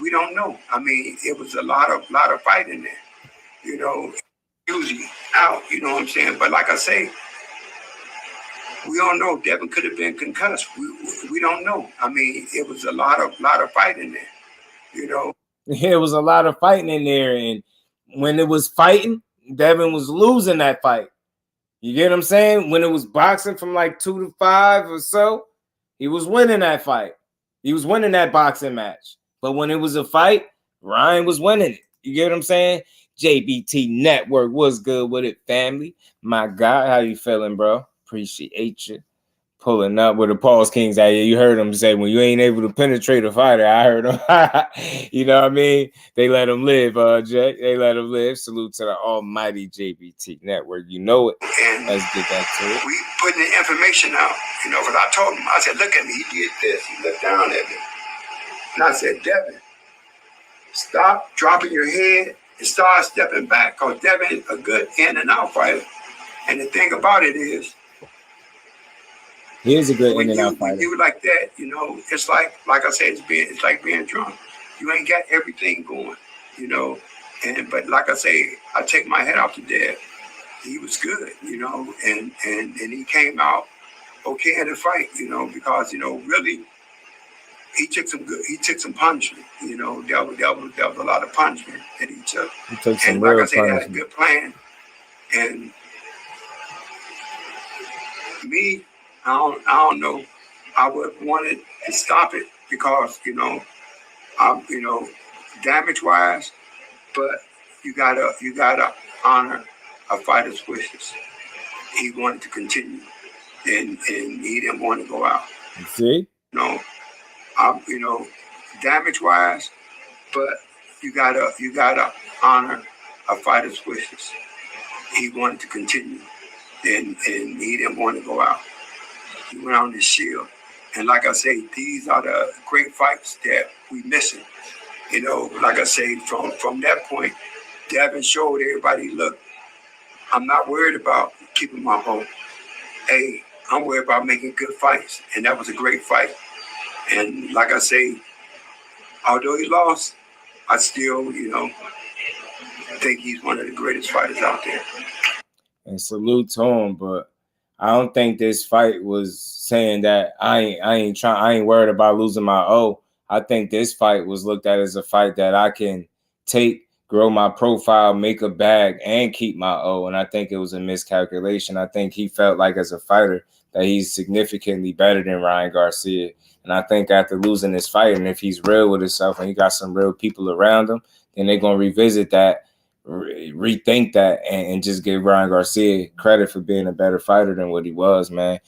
We don't know. I mean, it was a lot of fighting there. You know, usually out, you know what I'm saying? But like I say, we don't know. Devin could have been concussed. We don't know. I mean, it was a lot of fighting there. You know, There was a lot of fighting in there, and when it was fighting, Devin was losing that fight. You get what I'm saying? When it was boxing from like 2 to 5 or so, he was winning that fight. He was winning that boxing match. But when it was a fight, Ryan was winning it. You get what I'm saying? JBT Network, what's good with it, family? My God, how you feeling, bro? Appreciate you. Pulling up with the Pulse Kings out here. You heard him say, when you ain't able to penetrate a fighter, I heard him. You know what I mean? They let him live, Jay. They let him live. Salute to the almighty JBT Network. You know it. And let's get that to it. We putting the information out, you know, because I told him, I said, look at me, he did this. He looked down at me. And I said, Devin, stop dropping your head and start stepping back, because Devin is a good in and out fighter. And the thing about it is, he is a good in and out fighter. When you like that, you know, it's like I said, it's like being drunk. You ain't got everything going, you know. But like I say, I take my head off to Dev. He was good, you know, and he came out okay in the fight, you know, because, you know, really he took some punishment, you know. There was a lot of punishment that he took. He took some and real like I said, he had a punishment. good plan. And me, I don't know. I would have wanted to stop it because, you know, damage wise, but you gotta honor a fighter's wishes. He wanted to continue, and he didn't want to go out. You see? Damage wise, but you gotta honor a fighter's wishes. He wanted to continue, and he didn't want to go out. He went on his shield. And like I say, these are the great fights that we missing. You know, like I say, from that point, Devin showed everybody, look, I'm not worried about keeping my hope. Hey, I'm worried about making good fights. And that was a great fight. And like I say, although he lost, I still, you know, think he's one of the greatest fighters out there. And salute to him, but I don't think this fight was saying that I ain't worried about losing my O. I think this fight was looked at as a fight that I can take, grow my profile, make a bag, and keep my O. And I think it was a miscalculation. I think he felt like as a fighter that he's significantly better than Ryan Garcia. And I think after losing this fight, and if he's real with himself and he got some real people around him, then they're going to revisit that, rethink that, and just give Ryan Garcia credit for being a better fighter than what he was, man.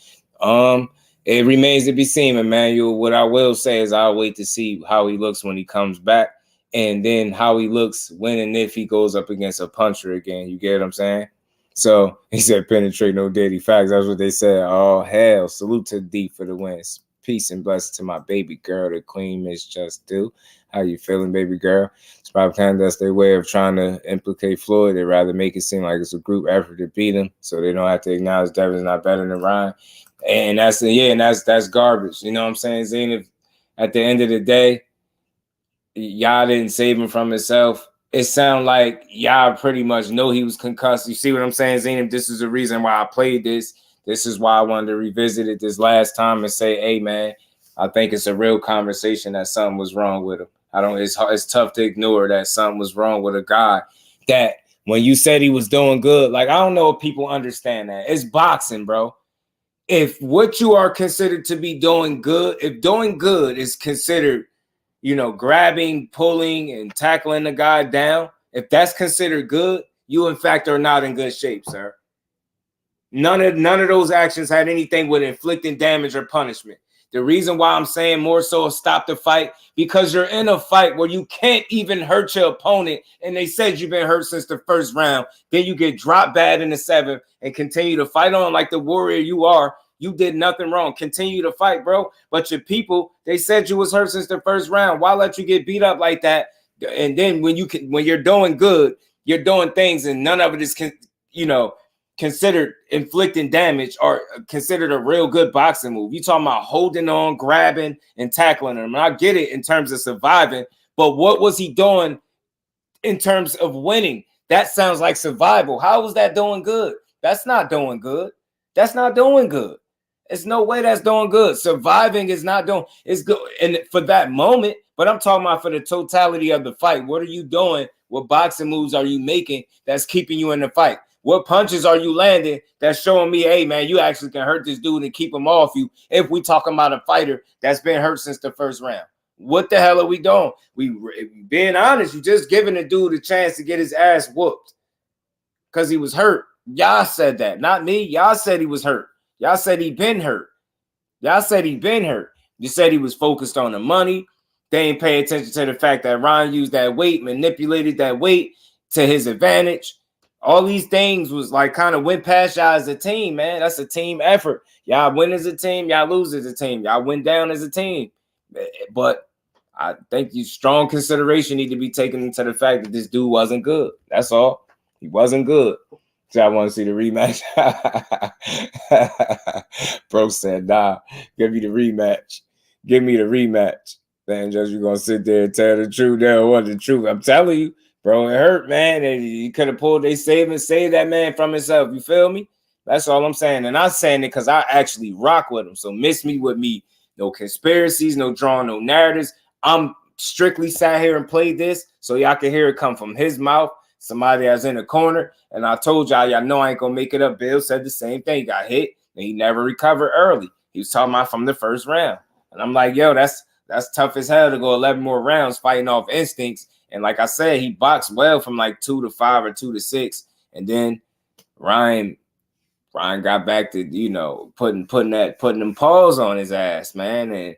It remains to be seen, Emmanuel. What I will say is I'll wait to see how he looks when he comes back, and then how he looks when and if he goes up against a puncher again. You get what I'm saying? So he said, penetrate no daily facts. That's what they said. Oh, hell. Salute to D for the wins. Peace and blessings to my baby girl, the queen, Miss Just Do. How you feeling, baby girl? It's probably kind of that's their way of trying to implicate Floyd. They'd rather make it seem like it's a group effort to beat him, so they don't have to acknowledge Devin's not better than Ryan. And that's garbage. You know what I'm saying, Zane? If at the end of the day, y'all didn't save him from himself, it sounds like y'all pretty much know he was concussed. You see what I'm saying, Zane? This is the reason why I played this. This is why I wanted to revisit it this last time and say, hey, man, I think it's a real conversation that something was wrong with him. It's tough to ignore that something was wrong with a guy that when you said he was doing good, like, I don't know if people understand that. It's boxing, bro. If what you are considered to be doing good, if doing good is considered grabbing, pulling, and tackling the guy down, if that's considered good, you in fact are not in good shape, sir. None of those actions had anything with inflicting damage or punishment. The reason why I'm saying more so stop the fight, because you're in a fight where you can't even hurt your opponent, and they said you've been hurt since the first round. Then you get dropped bad in the 7th and continue to fight on like the warrior you are. You did nothing wrong. Continue to fight, bro. But your people, they said you was hurt since the first round. Why let you get beat up like that? And then when you're doing good, you're doing things, and none of it is, considered inflicting damage or considered a real good boxing move. You talking about holding on, grabbing, and tackling him. And I get it in terms of surviving, but what was he doing in terms of winning? That sounds like survival. How was that doing good? That's not doing good. That's not doing good. There's no way that's doing good. Surviving is not doing, it's good and for that moment, but I'm talking about for the totality of the fight. What are you doing? What boxing moves are you making that's keeping you in the fight? What punches are you landing that's showing me, hey, man, you actually can hurt this dude and keep him off you if we talking about a fighter that's been hurt since the first round? What the hell are we doing? Being honest, you just giving the dude a chance to get his ass whooped because he was hurt. Y'all said that, not me. Y'all said he was hurt. Y'all said he been hurt. Y'all said he been hurt. You said he was focused on the money. They ain't pay attention to the fact that Ryan used that weight, manipulated that weight to his advantage. All these things was like kind of went past y'all as a team, man. That's a team effort. Y'all win as a team, y'all lose as a team. Y'all went down as a team. But I think you strong consideration need to be taken into the fact that this dude wasn't good. That's all. He wasn't good. So I want to see the rematch. Bro said, nah, give me the rematch. Give me the rematch. Then just you're going to sit there and tell the truth. That was the truth. I'm telling you. Bro, it hurt, man. And he could have pulled save that man from himself. You feel me? That's all I'm saying. And I'm saying it because I actually rock with him. So miss me with me. No conspiracies, no drawing, no narratives. I'm strictly sat here and played this so y'all can hear it come from his mouth. Somebody that's in the corner. And I told y'all know I ain't going to make it up. Bill said the same thing. He got hit and he never recovered early. He was talking about from the first round. And I'm like, yo, that's tough as hell to go 11 more rounds fighting off instincts. And like I said, he boxed well from like 2 to 5 or 2 to 6. And then Ryan got back to, putting them paws on his ass, man. And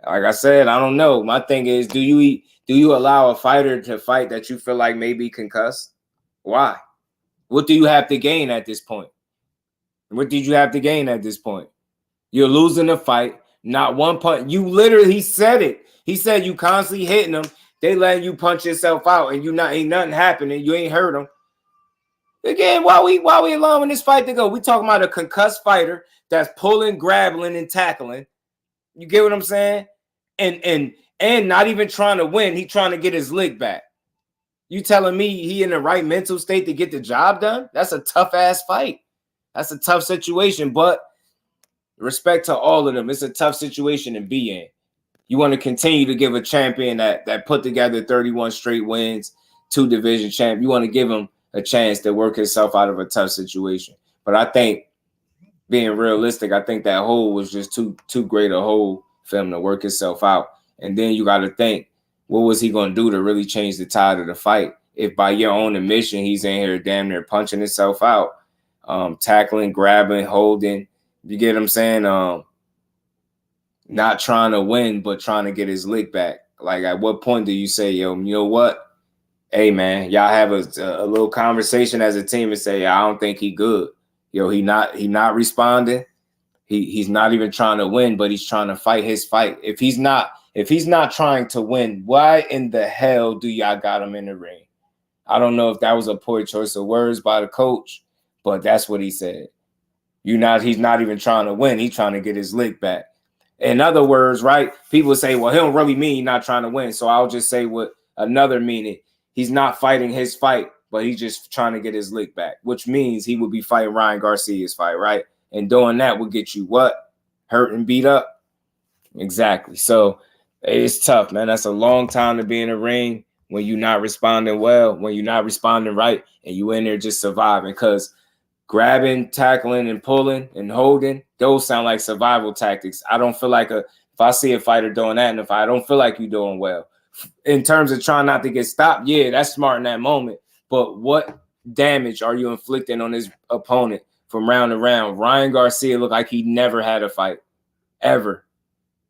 like I said, I don't know. My thing is, do you allow a fighter to fight that you feel like may be concussed? Why? What do you have to gain at this point? What did you have to gain at this point? You're losing the fight. Not one punch. You literally, he said it. He said you constantly hitting them. They letting you punch yourself out, and ain't nothing happening. You ain't hurt them. Again, why we allowing this fight to go? We talking about a concussed fighter that's pulling, grappling, and tackling. You get what I'm saying? And not even trying to win. He trying to get his lick back. You telling me he in the right mental state to get the job done? That's a tough ass fight. That's a tough situation. But respect to all of them, it's a tough situation to be in. You want to continue to give a champion that put together 31 straight wins, 2 division champ. You want to give him a chance to work himself out of a tough situation. But I think, being realistic, I think that hole was just too great a hole for him to work himself out. And then you got to think, what was he going to do to really change the tide of the fight? If by your own admission, he's in here damn near punching himself out, tackling, grabbing, holding. You get what I'm saying? Not trying to win, but trying to get his lick back. Like, at what point do you say, yo, you know what? Hey, man, y'all have a little conversation as a team and say, I don't think he good. Yo, he not responding. He's not even trying to win, but he's trying to fight his fight. If he's not trying to win, why in the hell do y'all got him in the ring? I don't know if that was a poor choice of words by the coach, but that's what he said. He's not even trying to win. He's trying to get his lick back. In other words, right, people say, well, he don't really mean he's not trying to win. So I'll just say what another meaning. He's not fighting his fight, but he's just trying to get his lick back, which means he would be fighting Ryan Garcia's fight, right? And doing that will get you what? Hurt and beat up? Exactly. So it's tough, man. That's a long time to be in a ring when you're not responding well, when you're not responding right, and you in there just surviving. Because grabbing, tackling, and pulling and holding, those sound like survival tactics. I don't feel like if If I see a fighter doing that, and if I don't feel like you're doing well, in terms of trying not to get stopped, yeah, that's smart in that moment. But what damage are you inflicting on his opponent from round to round? Ryan Garcia looked like he never had a fight, ever.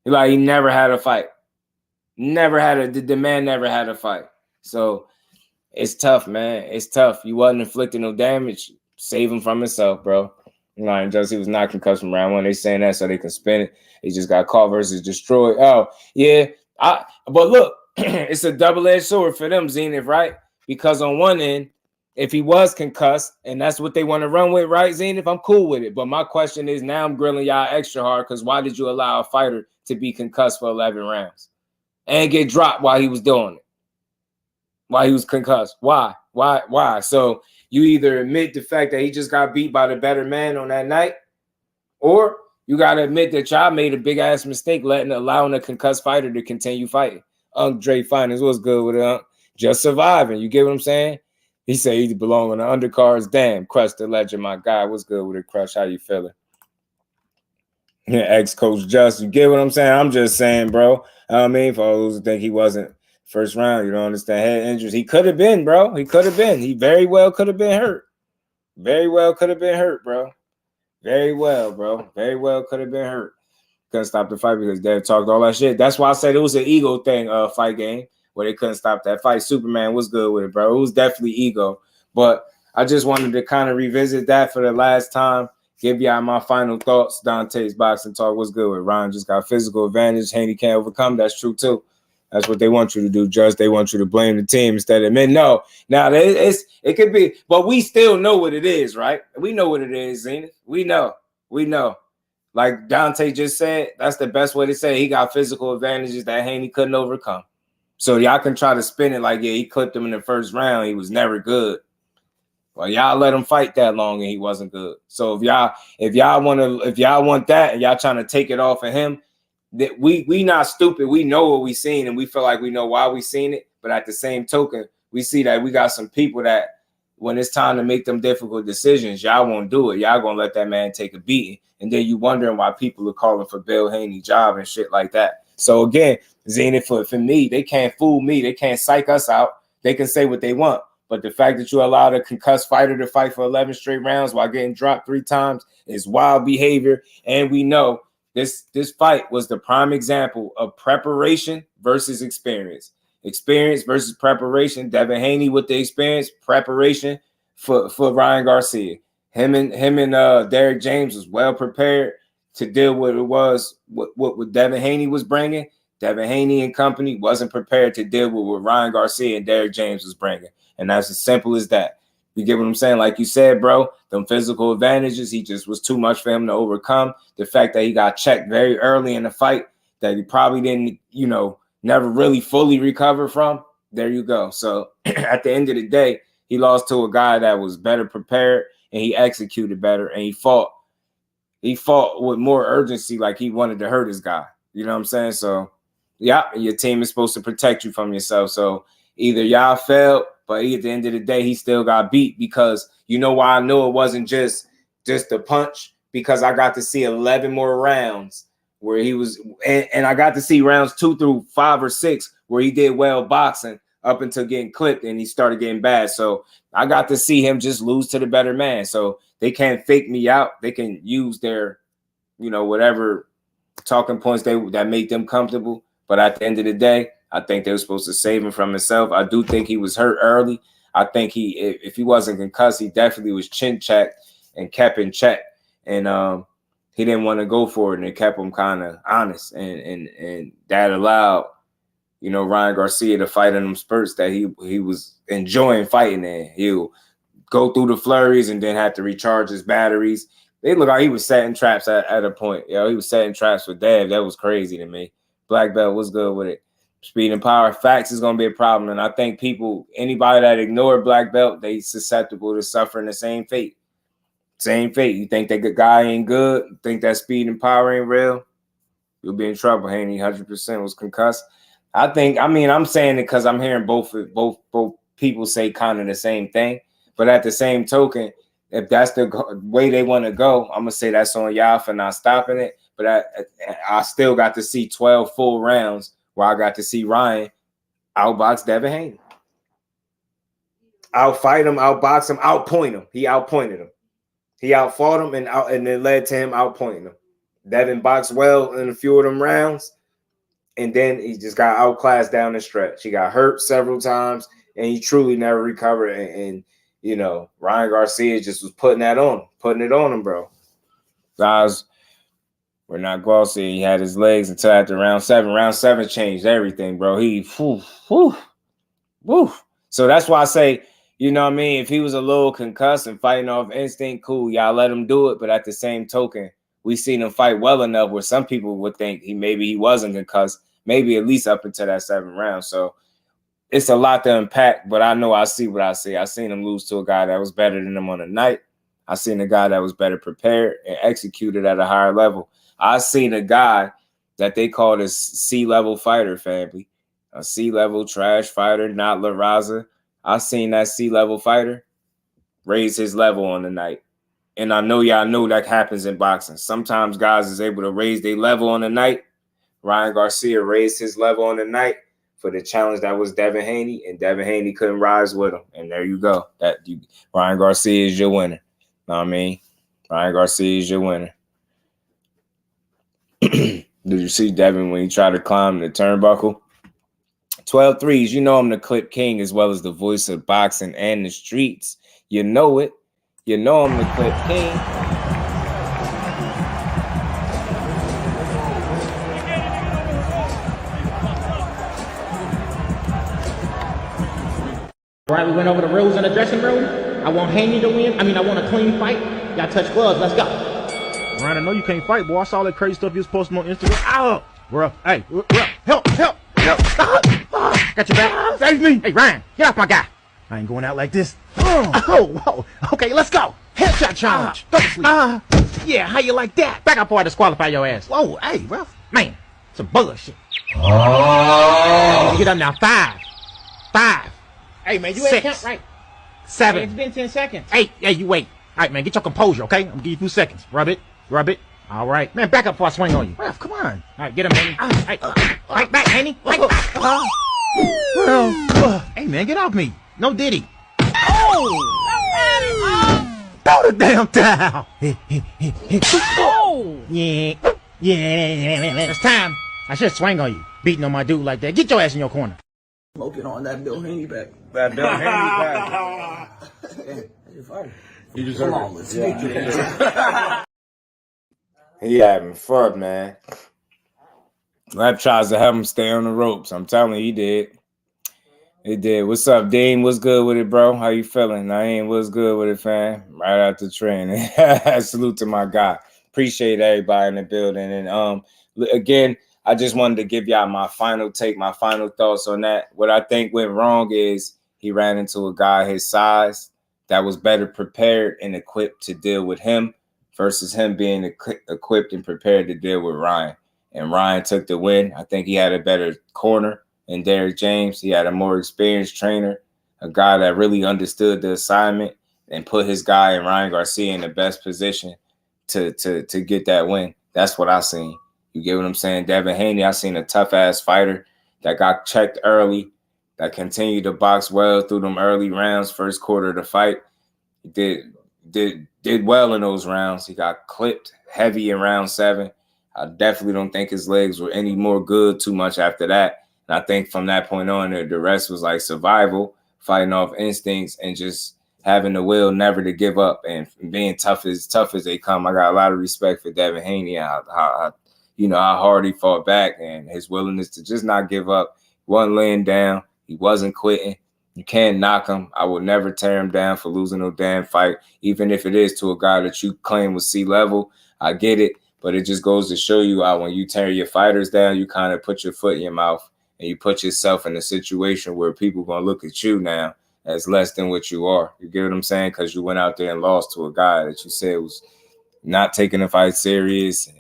Like he never had a fight. The man never had a fight. So it's tough, man. It's tough. You wasn't inflicting no damage. Save him from himself, bro. He was not concussed from round one. They saying that so they can spin it. He just got caught versus destroyed. Oh, yeah. But look, it's a double-edged sword for them, Zenith, right? Because on one end, if he was concussed, and that's what they want to run with, right, Zenith, I'm cool with it. But my question is, now I'm grilling y'all extra hard because why did you allow a fighter to be concussed for 11 rounds and get dropped while he was doing it? While he was concussed? Why? So you either admit the fact that he just got beat by the better man on that night, or you got to admit that y'all made a big-ass mistake allowing a concussed fighter to continue fighting. Dre Finance, what's good with it? Just surviving. You get what I'm saying? He said he belong on the undercards. Damn, Crush the Legend, my guy. What's good with it, Crush? How you feeling? Yeah, ex-coach Just. You get what I'm saying? I'm just saying, bro. I mean, for those who think he wasn't first round, you don't understand. Head injuries. He could have been, bro. He could have been. He very well could have been hurt. Very well could have been hurt, bro. Very well, bro. Very well could have been hurt. Couldn't stop the fight because Dev talked all that shit. That's why I said it was an ego thing, fight game, where they couldn't stop that fight. Superman was good with it, bro. It was definitely ego. But I just wanted to kind of revisit that for the last time. Give y'all my final thoughts. Dante's Boxing Talk was good with Ron. Just got physical advantage. Haney can't overcome. That's true, too. That's what they want you to do, Just. They want you to blame the team instead of admit. No. Now, it could be, but we still know what it is, right? We know what it is, Zenith. We know. Like Dante just said, that's the best way to say it. He got physical advantages that Haney couldn't overcome. So y'all can try to spin it like, yeah, he clipped him in the first round. He was never good. Well, y'all let him fight that long and he wasn't good. So if y'all want that and y'all trying to take it off of him, that we not stupid. We know what we seen and we feel like we know why we seen it. But at the same token, we see that we got some people that when it's time to make them difficult decisions, y'all won't do it. Y'all gonna let that man take a beating. And then you wondering why people are calling for Bill Haney job and shit like that. So again, Zenith, for me, they can't fool me. They can't psych us out. They can say what they want. But the fact that you allowed a concussed fighter to fight for 11 straight rounds while getting dropped 3 times is wild behavior. And we know this fight was the prime example of preparation versus experience. Experience versus preparation. Devin Haney with the experience, preparation for Ryan Garcia. Him and Derrick James was well prepared to deal with what Devin Haney was bringing. Devin Haney and company wasn't prepared to deal with what Ryan Garcia and Derrick James was bringing. And that's as simple as that. You get what I'm saying? Like you said, bro, them physical advantages, he just was too much for him to overcome. The fact that he got checked very early in the fight that he probably didn't, never really fully recover from. There you go. So at the end of the day, he lost to a guy that was better prepared and he executed better and he fought with more urgency like he wanted to hurt his guy. You know what I'm saying? So, yeah, your team is supposed to protect you from yourself. So either y'all failed, but at the end of the day, he still got beat because you know why I know it wasn't just the punch? Because I got to see 11 more rounds where he was and I got to see rounds 2 through 5 or 6 where he did well boxing up until getting clipped and he started getting bad. So I got to see him just lose to the better man. So they can't fake me out. They can use their, whatever talking points that make them comfortable. But at the end of the day, I think they were supposed to save him from himself. I do think he was hurt early. I think if he wasn't concussed, he definitely was chin checked and kept in check. And he didn't want to go for it, and it kept him kind of honest. And that allowed, Ryan Garcia to fight in them spurts that he was enjoying fighting in. He'll go through the flurries and then have to recharge his batteries. They look like he was setting traps at a point. He was setting traps for Dev. That was crazy to me. Black Belt was good with it. Speed and power facts is going to be a problem. And I think anybody that ignore Black Belt, they susceptible to suffering the same fate. Same fate. You think that guy ain't good? You think that speed and power ain't real? You'll be in trouble. Haney 100% was concussed. I'm saying it because I'm hearing both people say kind of the same thing. But at the same token, if that's the way they want to go, I'm going to say that's on y'all for not stopping it. but I still got to see 12 full rounds where I got to see Ryan outbox Devin Haney. Outfight him, outbox him, outpoint him. He outpointed him. He outfought him, and it led to him outpointing him. Devin boxed well in a few of them rounds, and then he just got outclassed down the stretch. He got hurt several times, and he truly never recovered. And you know, Ryan Garcia just was putting it on him, bro. Guys, we're not glossy. He had his legs until after round 7. Round 7 changed everything, bro. So that's why I say, you know what I mean? If he was a little concussed and fighting off instinct, cool, y'all let him do it. But at the same token, we seen him fight well enough where some people would think he wasn't concussed, maybe at least up until that 7th round. So it's a lot to unpack, but I know I see what I see. I seen him lose to a guy that was better than him on the night. I seen a guy that was better prepared and executed at a higher level. I seen a guy that they called a C-level fighter, family. A C-level trash fighter, not La Raza. I seen that C-level fighter raise his level on the night. And I know y'all know that happens in boxing. Sometimes guys is able to raise their level on the night. Ryan Garcia raised his level on the night for the challenge that was Devin Haney, and Devin Haney couldn't rise with him. And there you go. Ryan Garcia is your winner. Know what I mean? Ryan Garcia is your winner. Did you see Devin when he tried to climb the turnbuckle? 12 threes. You know I'm the clip king as well as the voice of boxing and the streets. You know it. You know I'm the clip king. All right, we went over the rules in the dressing room. I want Haney to win. I want a clean fight. Y'all touch gloves. Let's go. Ryan, I know you can't fight, boy. I saw that crazy stuff you was posting on Instagram. Ow! We're up. Hey, we're up. Help! Got your back. Save me. Hey, Ryan, get off my guy. I ain't going out like this. Whoa. Okay, let's go. Headshot challenge. Go to sleep. Yeah, how you like that? Back up before I disqualify your ass. Whoa, hey, bro. Man, some bullshit. Get up now. 5. Hey, man, you ain't count right. 7. It's been 10 seconds. Hey, you wait. All right, man, get your composure, okay? I'm gonna give you a few seconds. Rub it. All right. Man, back up before I swing on you. Ref, come on. All right, get him, Haney. Fight back, Haney. Fight back. Hey, man, get off me. No diddy. Throw the damn towel. Yeah. It's time. I should swing on you. Beating on my dude like that. Get your ass in your corner. Smoking on that Bill Haney back. That Bill Haney back. That's your fighter. You deserve it. He having fun, man. Rap tries to help him stay on the ropes. I'm telling you, he did. He did. What's up, Dean? What's good with it, bro? How you feeling? Naeem, what's good with it, fam? Right after training. Salute to my guy. Appreciate everybody in the building. And again, I just wanted to give y'all my final take, my final thoughts on that. What I think went wrong is he ran into a guy his size that was better prepared and equipped to deal with him versus him being equipped and prepared to deal with Ryan. And Ryan took the win. I think he had a better corner than Derrick James. He had a more experienced trainer, a guy that really understood the assignment and put his guy and Ryan Garcia in the best position to get that win. That's what I seen. You get what I'm saying? Devin Haney, I seen a tough-ass fighter that got checked early, that continued to box well through them early rounds, first quarter of the fight. He did well in those rounds. He got clipped heavy in round 7. I definitely don't think his legs were any more good too much after that. And I think from that point on, the rest was like survival, fighting off instincts, and just having the will never to give up and being tough as they come. I got a lot of respect for Devin Haney, how hard he fought back and his willingness to just not give up. He wasn't laying down. He wasn't quitting. You can't knock him. I will never tear him down for losing no damn fight, even if it is to a guy that you claim was C-level. I get it, but it just goes to show you how when you tear your fighters down, you kind of put your foot in your mouth and you put yourself in a situation where people going to look at you now as less than what you are. You get what I'm saying? Because you went out there and lost to a guy that you said was not taking the fight serious. And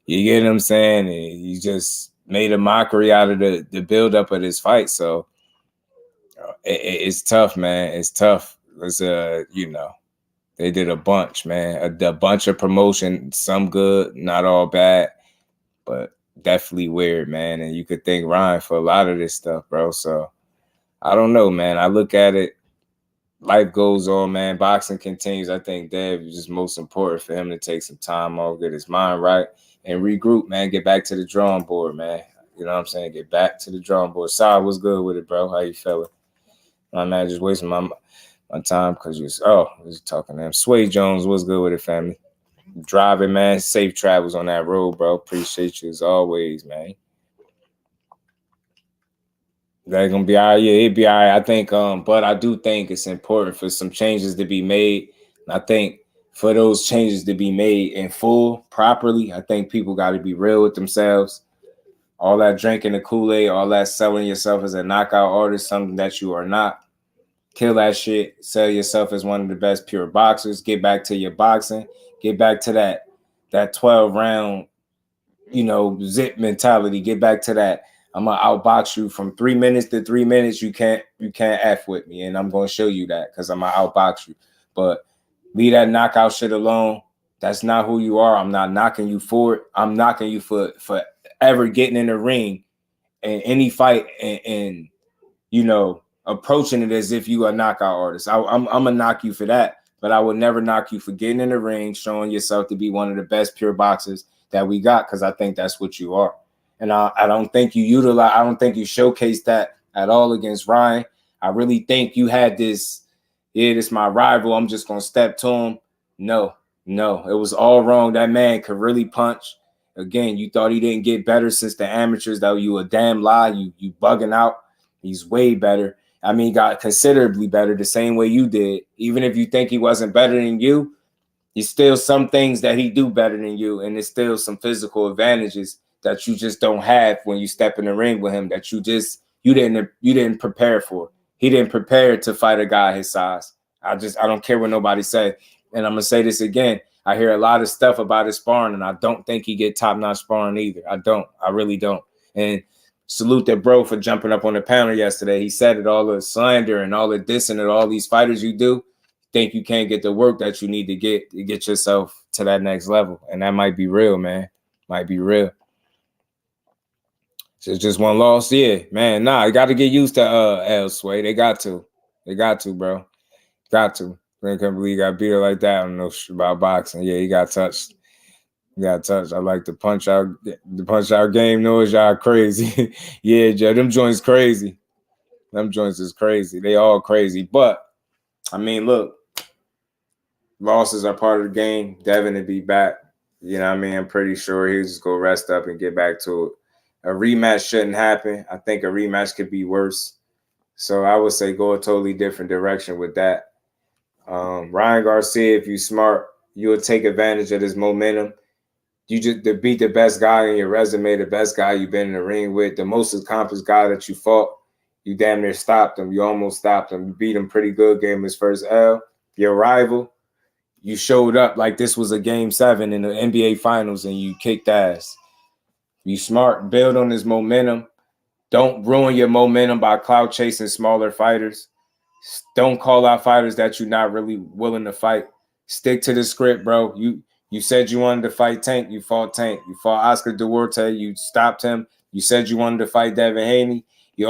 you get what I'm saying? And you just made a mockery out of the buildup of this fight. So it's tough, man. It's tough. It's, They did a bunch, man. A bunch of promotion, some good, not all bad, but definitely weird, man. And you could thank Ryan for a lot of this stuff, bro. So I don't know, man. I look at it. Life goes on, man. Boxing continues. I think Dev is just most important for him to take some time off, get his mind right, and regroup, man. Get back to the drawing board, man. You know what I'm saying? Get back to the drawing board. Sorry, what's good with it, bro? How you feeling? My man, just wasting my time because you was talking to him. Sway Jones, what's good with it, family? Driving, man. Safe travels on that road, bro. Appreciate you as always, man. They're gonna be all right. Yeah, it'd be all right. I think, but I do think it's important for some changes to be made. And I think for those changes to be made in full, properly, I think people got to be real with themselves. All that drinking the Kool-Aid, all that selling yourself as a knockout artist, something that you are not. Kill that shit. Sell yourself as one of the best pure boxers. Get back to your boxing. Get back to that 12-round, zip mentality. Get back to that. I'm gonna outbox you from 3 minutes to 3 minutes. You can't F with me, and I'm gonna show you that because I'm gonna outbox you. But leave that knockout shit alone. That's not who you are. I'm not knocking you for it. I'm knocking you for ever getting in the ring in any fight and approaching it as if you are a knockout artist. I'm gonna knock you for that, but I would never knock you for getting in the ring, showing yourself to be one of the best pure boxers that we got, because I think that's what you are. And I don't think you showcased that at all against Ryan. I really think you had this my rival, I'm just going to step to him. No, it was all wrong. That man could really punch. Again, you thought he didn't get better since the amateurs, though. You a damn lie. You bugging out. He's way better. I mean, got considerably better the same way you did. Even if you think he wasn't better than you, he's still some things that he do better than you, and there's still some physical advantages that you just don't have when you step in the ring with him that you didn't prepare for. He didn't prepare to fight a guy his size. I don't care what nobody say. And I'm gonna say this again. I hear a lot of stuff about his sparring, and I don't think he get top-notch sparring either. I really don't. And salute that bro for jumping up on the panel yesterday. He said it, all the slander and all the dissing at all these fighters you do, think you can't get the work that you need to get yourself to that next level. And that might be real, man. Might be real. So it's just one loss. Yeah, man. Nah, you got to get used to L Sway. They got to, bro. Got to. I can't believe you got beat like that. I don't know about boxing. Yeah, he got touched. I like the punch out game noise. Y'all crazy. Yeah, Joe, them joints crazy. Them joints is crazy. They all crazy. But I mean, look, losses are part of the game. Devin will be back. You know what I mean? I'm pretty sure he'll just go rest up and get back to it. A rematch shouldn't happen. I think a rematch could be worse. So I would say go a totally different direction with that. Ryan Garcia, if you're smart, you'll take advantage of this momentum. You just to beat the best guy in your resume, the best guy you've been in the ring with, the most accomplished guy that you fought. You damn near stopped him. You almost stopped him. You beat him pretty good, gave him his first L. Your rival, you showed up like this was a game 7 in the NBA Finals and you kicked ass. You smart, build on this momentum. Don't ruin your momentum by clout chasing smaller fighters. Don't call out fighters that you're not really willing to fight. Stick to the script, bro. You said you wanted to fight Tank. You fought Tank. You fought Oscar Duarte. You stopped him. You said you wanted to fight Devin Haney. You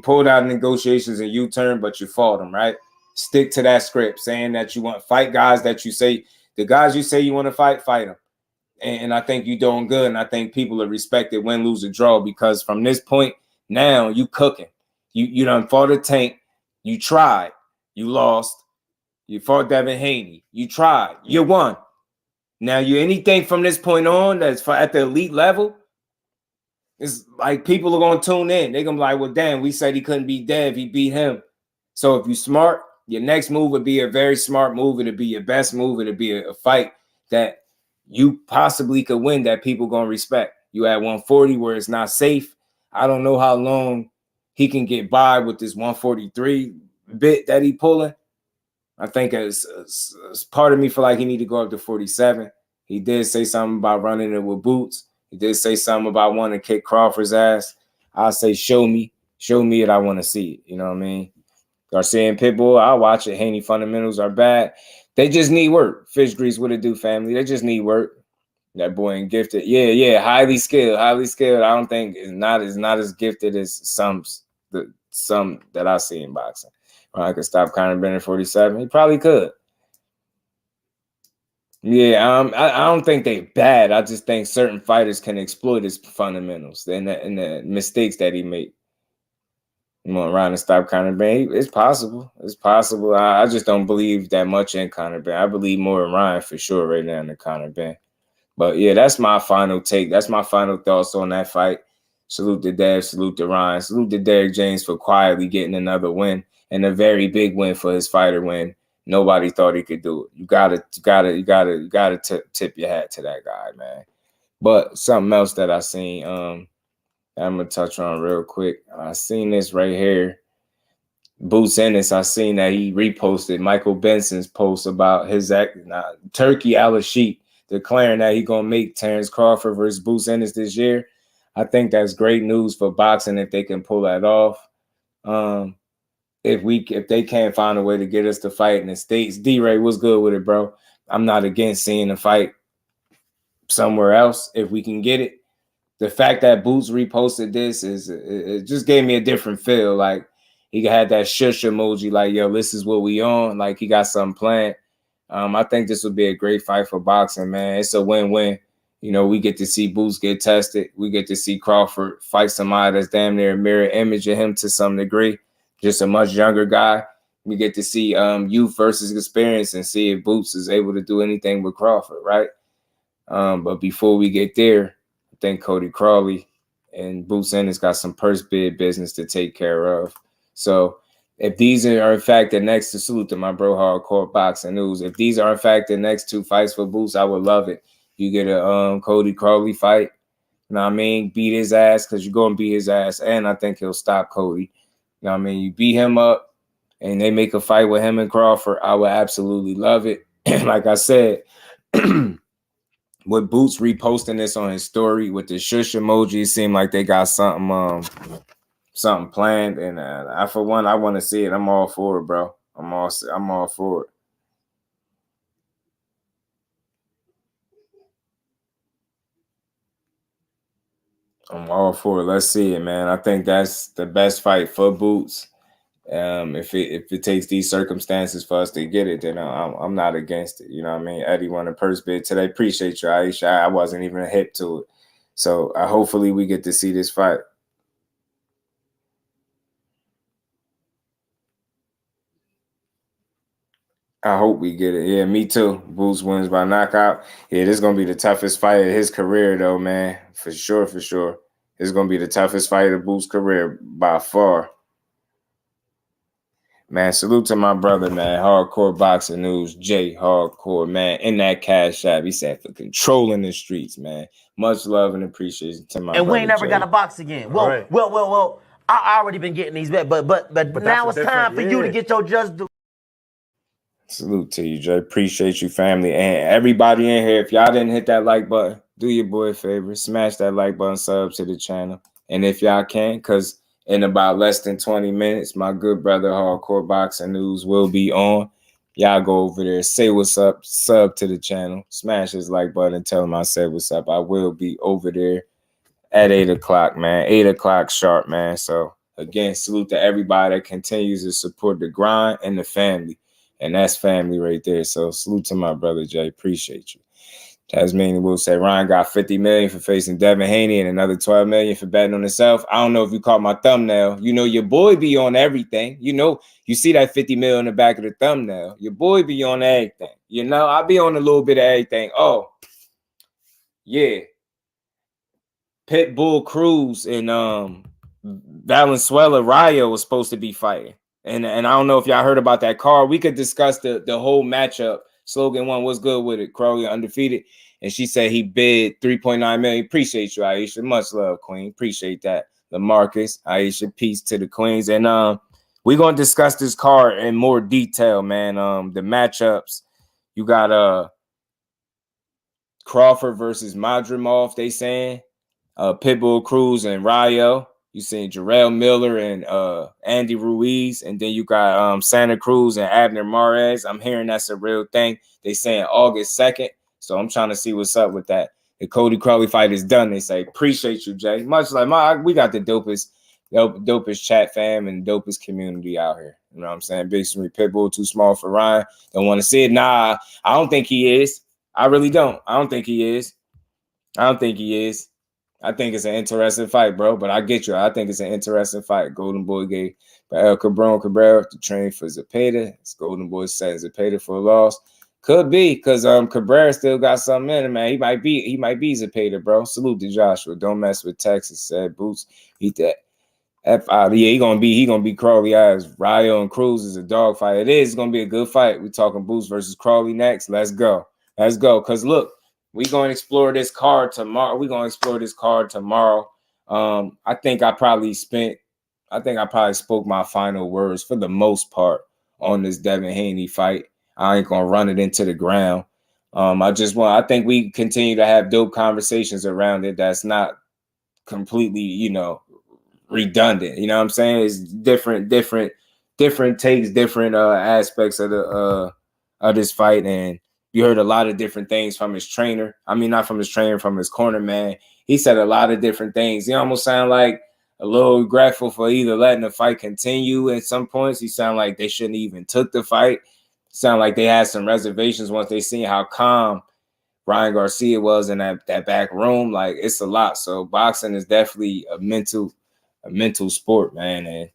pulled out of negotiations and U-turn, but you fought him, right? Stick to that script, saying that you want to fight guys that you say, the guys you say you want to fight them. And I think you're doing good. And I think people are respected, win, lose, or draw, because from this point now, you cooking. You done fought a Tank. You tried. You lost. You fought Devin Haney. You tried. You won. Now, anything from this point on that's at the elite level, it's like people are going to tune in. They're going to be like, well, damn, we said he couldn't beat Dev. He beat him. So if you're smart, your next move would be a very smart move. It'd be your best move. It'd be a fight that you possibly could win that people going to respect. You at 140 where it's not safe. I don't know how long he can get by with this 143 bit that he pulling. I think as part of me feel like he need to go up to 47. He did say something about running it with boots. He did say something about wanting to kick Crawford's ass. I say, show me it. I want to see it. You know what I mean? Garcia and Pitbull, I'll watch it. Haney fundamentals are bad. They just need work. Fish grease, what it do, family? They just need work. That boy ain't gifted. Yeah, highly skilled. I don't think is not as gifted as some that I see in boxing. I could stop Conor Benn at 47. He probably could. Yeah, I don't think they bad. I just think certain fighters can exploit his fundamentals and the mistakes that he made. You want Ryan to stop Conor Benn? It's possible. It's possible. I just don't believe that much in Conor Benn. I believe more in Ryan for sure right now than Conor Benn. But yeah, that's my final take. That's my final thoughts on that fight. Salute to Dev, salute to Ryan, salute to Derrick James for quietly getting another win and a very big win for his fighter win. Nobody thought he could do it. You gotta tip your hat to that guy, man. But something else that I seen, I'm gonna touch on real quick. I seen this right here. Boots Ennis, I seen that he reposted Michael Benson's post about his Turkey Al-Sheet declaring that he's gonna make Terence Crawford versus Boots Ennis this year. I think that's great news for boxing if they can pull that off. If they can't find a way to get us to fight in the States, D-Ray, what's good with it, bro? I'm not against seeing the fight somewhere else if we can get it. The fact that Boots reposted this it just gave me a different feel. Like he had that shush emoji, like, yo, this is what we on. Like he got something planned. I think this would be a great fight for boxing, man. It's a win-win. You know, we get to see Boots get tested. We get to see Crawford fight somebody that's damn near a mirror image of him to some degree. Just a much younger guy. We get to see youth versus experience and see if Boots is able to do anything with Crawford, right? But before we get there, I think Cody Crawley and Boots Ennis got some purse bid business to take care of. So if these are in fact the next, to salute to my bro Hardcore Boxing News, if these are in fact the next two fights for Boots, I would love it. You get a Cody Crawley fight, you know what I mean? Beat his ass, because you're going to beat his ass, and I think he'll stop Cody. You know what I mean? You beat him up, and they make a fight with him and Crawford, I would absolutely love it. Like I said, with Boots reposting this on his story with the shush emoji, it seemed like they got something planned, and I for one, I want to see it. I'm all for it, bro. I'm all for it. I'm all for it. Let's see it, man. I think that's the best fight for Boots. If it takes these circumstances for us to get it, then I'm not against it. You know what I mean? Eddie won a purse bid today. Appreciate you, Aisha. I wasn't even hip to it. So hopefully we get to see this fight. I hope we get it. Yeah, me too. Boots wins by knockout. Yeah, this is going to be the toughest fight of his career, though, man. For sure, for sure. It's going to be the toughest fight of Boots' career by far. Man, salute to my brother, man. Hardcore Boxing News, Jay Hardcore, man. In that Cash App, he said, for controlling the streets, man. Much love and appreciation to my brother, and we ain't never Jay. got to box again. Well, I already been getting these back, but now it's time for you to get your just due. Salute to you, Jay. Appreciate you, family. And everybody in here, if y'all didn't hit that like button, do your boy a favor. Smash that like button, sub to the channel. And if y'all can, because in about less than 20 minutes, my good brother, Hardcore Boxing News, will be on. Y'all go over there, say what's up, sub to the channel, smash his like button, and tell him I said what's up. I will be over there at 8 o'clock, man. 8 o'clock sharp, man. So, again, salute to everybody that continues to support the grind and the family. And that's family right there. So salute to my brother, Jay. Appreciate you. Tasmanian will say Ryan got $50 million for facing Devin Haney and another $12 million for betting on himself. I don't know if you caught my thumbnail. You know, your boy be on everything. You know, you see that $50 million in the back of the thumbnail. Your boy be on everything. You know, I be on a little bit of everything. Oh, yeah. Pitbull, Cruz, and Valenzuela, Rayo was supposed to be fighting. And I don't know if y'all heard about that card. We could discuss the whole matchup. Slogan one, what's good with it? Crowley undefeated. And she said he bid $3.9 million. Appreciate you, Aisha. Much love, Queen. Appreciate that. LaMarcus, Aisha, peace to the Queens. And we're gonna discuss this card in more detail, man. The matchups. You got Crawford versus Madrimov, they saying. Pitbull, Cruz, and Rayo. You seen Jarrell Miller and Andy Ruiz, and then you got Santa Cruz and Abner Mares. I'm hearing that's a real thing. They saying August 2nd, so I'm trying to see what's up with that. The Cody Crowley fight is done. They say, appreciate you, Jay. Much like we got the dopest chat fam and dopest community out here. You know what I'm saying? Big Street Pitbull, too small for Ryan. Don't want to see it. Nah, I don't think he is. I really don't. I don't think he is. I think it's an interesting fight, bro. But I get you. I think it's an interesting fight. Golden Boy gave El Cabron Cabrera to train for Zepeda. It's Golden Boy setting Zepeda for a loss. Could be because Cabrera still got something in him, man. He might be Zepeda, bro. Salute to Joshua. Don't mess with Texas. Said Boots. Eat that. Yeah, he gonna be Crawley as Ryo and Cruz is a dog fight. It is gonna be a good fight. We talking Boots versus Crawley next. Let's go. Cause look, we gonna explore this card tomorrow. I think I probably spoke my final words for the most part on this Devin Haney fight. I ain't gonna run it into the ground. I think we continue to have dope conversations around it. That's not completely, redundant. You know what I'm saying? It's different takes, different aspects of this fight. And you heard a lot of different things from his trainer. I mean, not from his trainer, from his corner man. He said a lot of different things. He almost sounded like a little regretful for either letting the fight continue at some points. He sounded like they shouldn't even took the fight. Sounded like they had some reservations once they seen how calm Ryan Garcia was in that back room. Like, it's a lot. So boxing is definitely a mental sport, man. And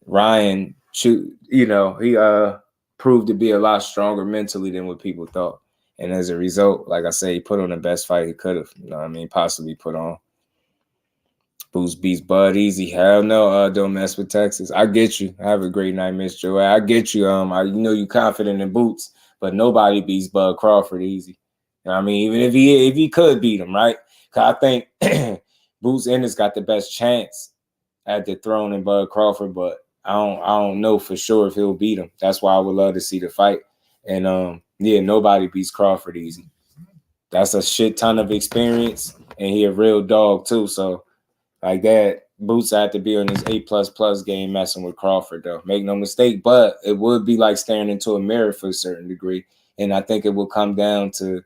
Ryan, he proved to be a lot stronger mentally than what people thought. And as a result, like I say, he put on the best fight he could have, possibly put on. Boots beats Bud easy. Hell no, don't mess with Texas. I get you. Have a great night, Miss Joy. I get you. You confident in Boots, but nobody beats Bud Crawford easy. You know what I mean? Even if he could beat him, right? Because I think Boots Ennis got the best chance at the throne in Bud Crawford, but I don't know for sure if he'll beat him. That's why I would love to see the fight. And nobody beats Crawford easy. That's a shit ton of experience, and he a real dog too. So like that, Boots had to be on his A++ game messing with Crawford though. Make no mistake, but it would be like staring into a mirror for a certain degree. And I think it will come down to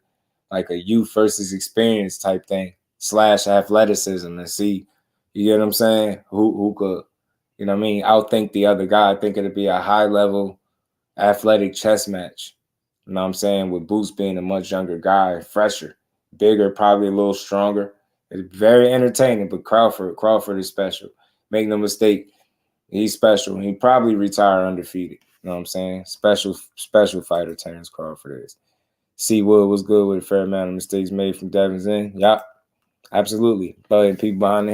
like a youth versus experience type thing / athleticism and see, you get what I'm saying? Who could, outthink the other guy. I think it'd be a high level athletic chess match. You know what I'm saying? With Boots being a much younger guy, fresher, bigger, probably a little stronger. It's very entertaining, but Crawford is special. Make no mistake, he's special. He probably retire undefeated. You know what I'm saying? Special fighter Terence Crawford is. C. Wood was good with a fair amount of mistakes made from Devin's end. Yup, absolutely. But people behind the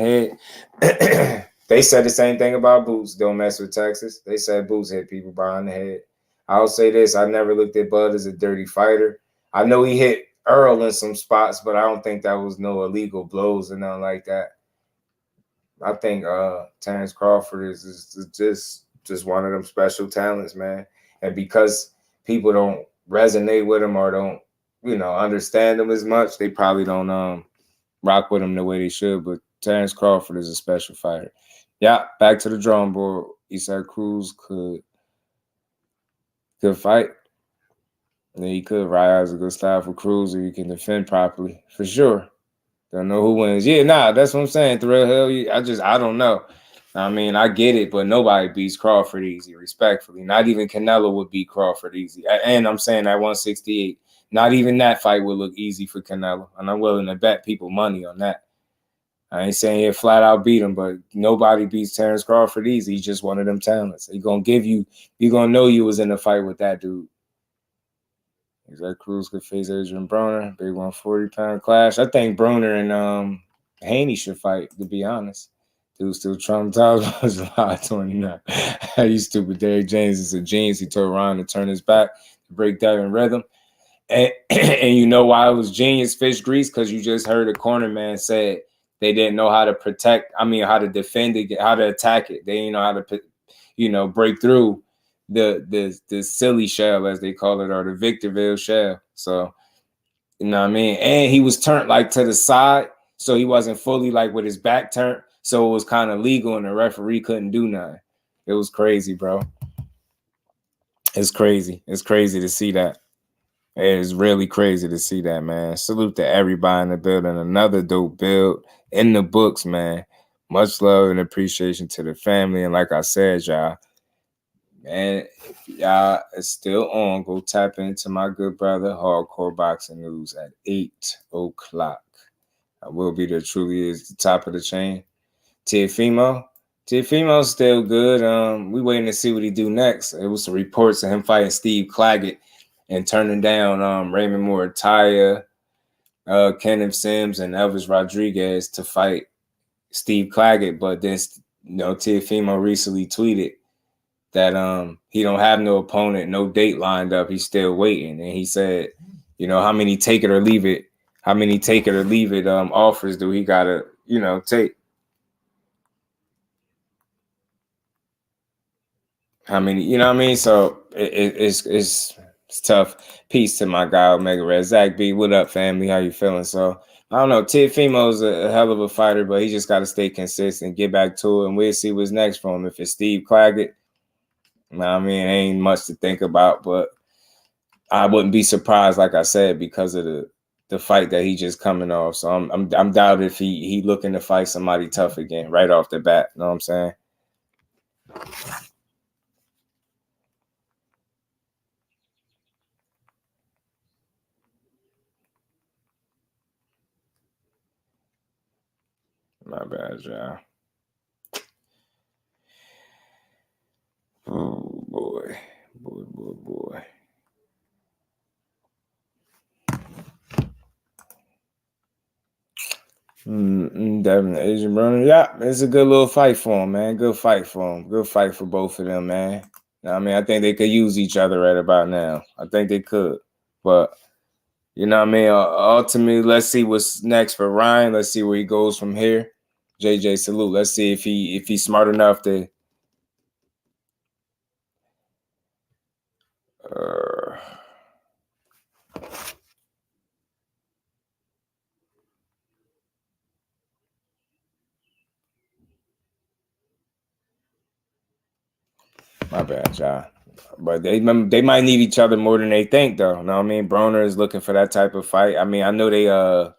head. They said the same thing about Boots. Don't mess with Texas. They said Boots hit people behind the head. I'll say this. I never looked at Bud as a dirty fighter. I know he hit Earl in some spots, but I don't think that was no illegal blows or nothing like that. I think Terence Crawford is just one of them special talents, man. And because people don't resonate with him or don't, understand him as much, they probably don't rock with him the way they should. But Terence Crawford is a special fighter. Yeah, back to the drawing board. He said Cruz could fight. And he could. Raya has a good style for Cruz, or he can defend properly for sure. Don't know who wins. Yeah, that's what I'm saying. Thrill Hill. I don't know. I mean, I get it, but nobody beats Crawford easy, respectfully. Not even Canelo would beat Crawford easy. And I'm saying at 168, not even that fight would look easy for Canelo. And I'm willing to bet people money on that. I ain't saying he'll flat out beat him, but nobody beats Terence Crawford easy. He's just one of them talents. You're going to know you was in a fight with that dude. Is that Cruz could face Adrian Broner? Big 140-pound clash. I think Broner and Haney should fight, to be honest. Dude still traumatized by July 29. You stupid. Derrick James is a genius. He told Ryan to turn his back to break that in rhythm. And you know why it was genius fish grease? Because you just heard a corner man said they didn't know how to how to defend it, how to attack it. They didn't know how to, break through the silly shell, as they call it, or the Victorville shell. So, you know what I mean? And he was turned like to the side, so he wasn't fully like with his back turned. So it was kind of legal and the referee couldn't do nothing. It was crazy, bro. It's crazy. It's crazy to see that. It is really crazy to see that, man. Salute to everybody in the building. Another dope build in the books, man. Much love and appreciation to the family. And like I said, y'all, man, if y'all is still on, go tap into my good brother, Hardcore Boxing News at 8 o'clock. I will be there. Truly is the top of the chain. Teofimo's still good. We waiting to see what he do next. It was some reports of him fighting Steve Claggett and turning down Raymond Moritaya, Kenneth Sims, and Elvis Rodriguez to fight Steve Claggett. But then, Teofimo recently tweeted that he don't have no opponent, no date lined up. He's still waiting. And he said, how many take it or leave it offers do he gotta, take? How many, you know what I mean? So it's tough. Peace to my guy, Omega Red. Zach B, what up, family? How you feeling? So, I don't know. Teofimo's a hell of a fighter, but he just got to stay consistent, get back to it, and we'll see what's next for him. If it's Steve Claggett, ain't much to think about, but I wouldn't be surprised, like I said, because of the fight that he just coming off. So I'm doubted if he looking to fight somebody tough again right off the bat. You know what I'm saying? My bad, y'all. Oh, boy. Boy. Devin, Asian Brother. Yeah, it's a good little fight for him, man. Good fight for him. Good fight for both of them, man. I think they could use each other right about now. I think they could. But, ultimately, let's see what's next for Ryan. Let's see where he goes from here. JJ, salute. Let's see if he's smart enough to my bad, y'all. But they might need each other more than they think, though. You know what I mean? Broner is looking for that type of fight. I know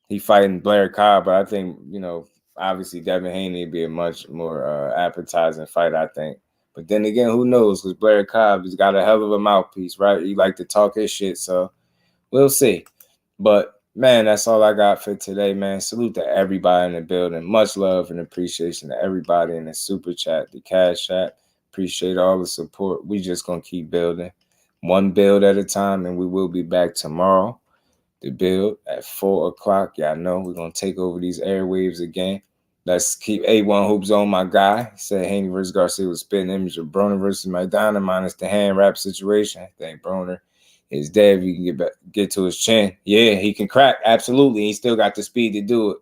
he fighting Blair Cobb, but I think, obviously Devin Haney would be a much more appetizing fight, I think. But then again, who knows? Because Blair Cobb has got a hell of a mouthpiece, right? He like to talk his shit, so we'll see. But, man, that's all I got for today, man. Salute to everybody in the building. Much love and appreciation to everybody in the super chat, the cash chat. Appreciate all the support. We just going to keep building one build at a time, and we will be back tomorrow to build at 4 o'clock. Y'all know we're going to take over these airwaves again. Let's keep A1 Hoops on my guy. He said Haney versus Garcia was spitting image of Broner versus McDonough minus the hand wrap situation. I think Broner is dead. If he can get to his chin. Yeah, he can crack. Absolutely. He still got the speed to do it.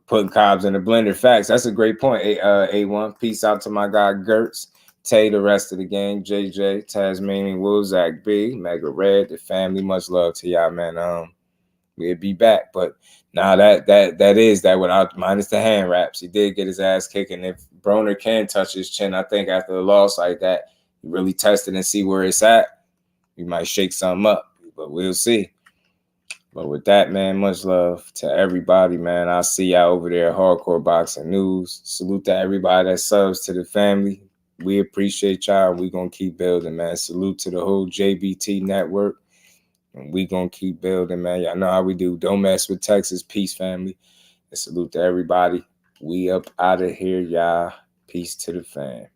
Putting Cobbs in the blender. Facts. That's a great point. A1. Peace out to my guy Gertz. Tay, the rest of the gang. JJ, Tasmanian Wolves, Zach B, Mega Red, the family. Much love to y'all, man. We'll be back. But now that is that without minus the hand wraps. He did get his ass kicked. And if Broner can touch his chin, I think after a loss like that, he really tested and see where it's at. We might shake something up, but we'll see. But with that, man, much love to everybody, man. I'll see y'all over there at Hardcore Boxing News. Salute to everybody that subs to the family. We appreciate y'all. We're going to keep building, man. Salute to the whole JBT network. And we're going to keep building, man. Y'all know how we do. Don't mess with Texas. Peace, family. And salute to everybody. We up out of here, y'all. Peace to the fam.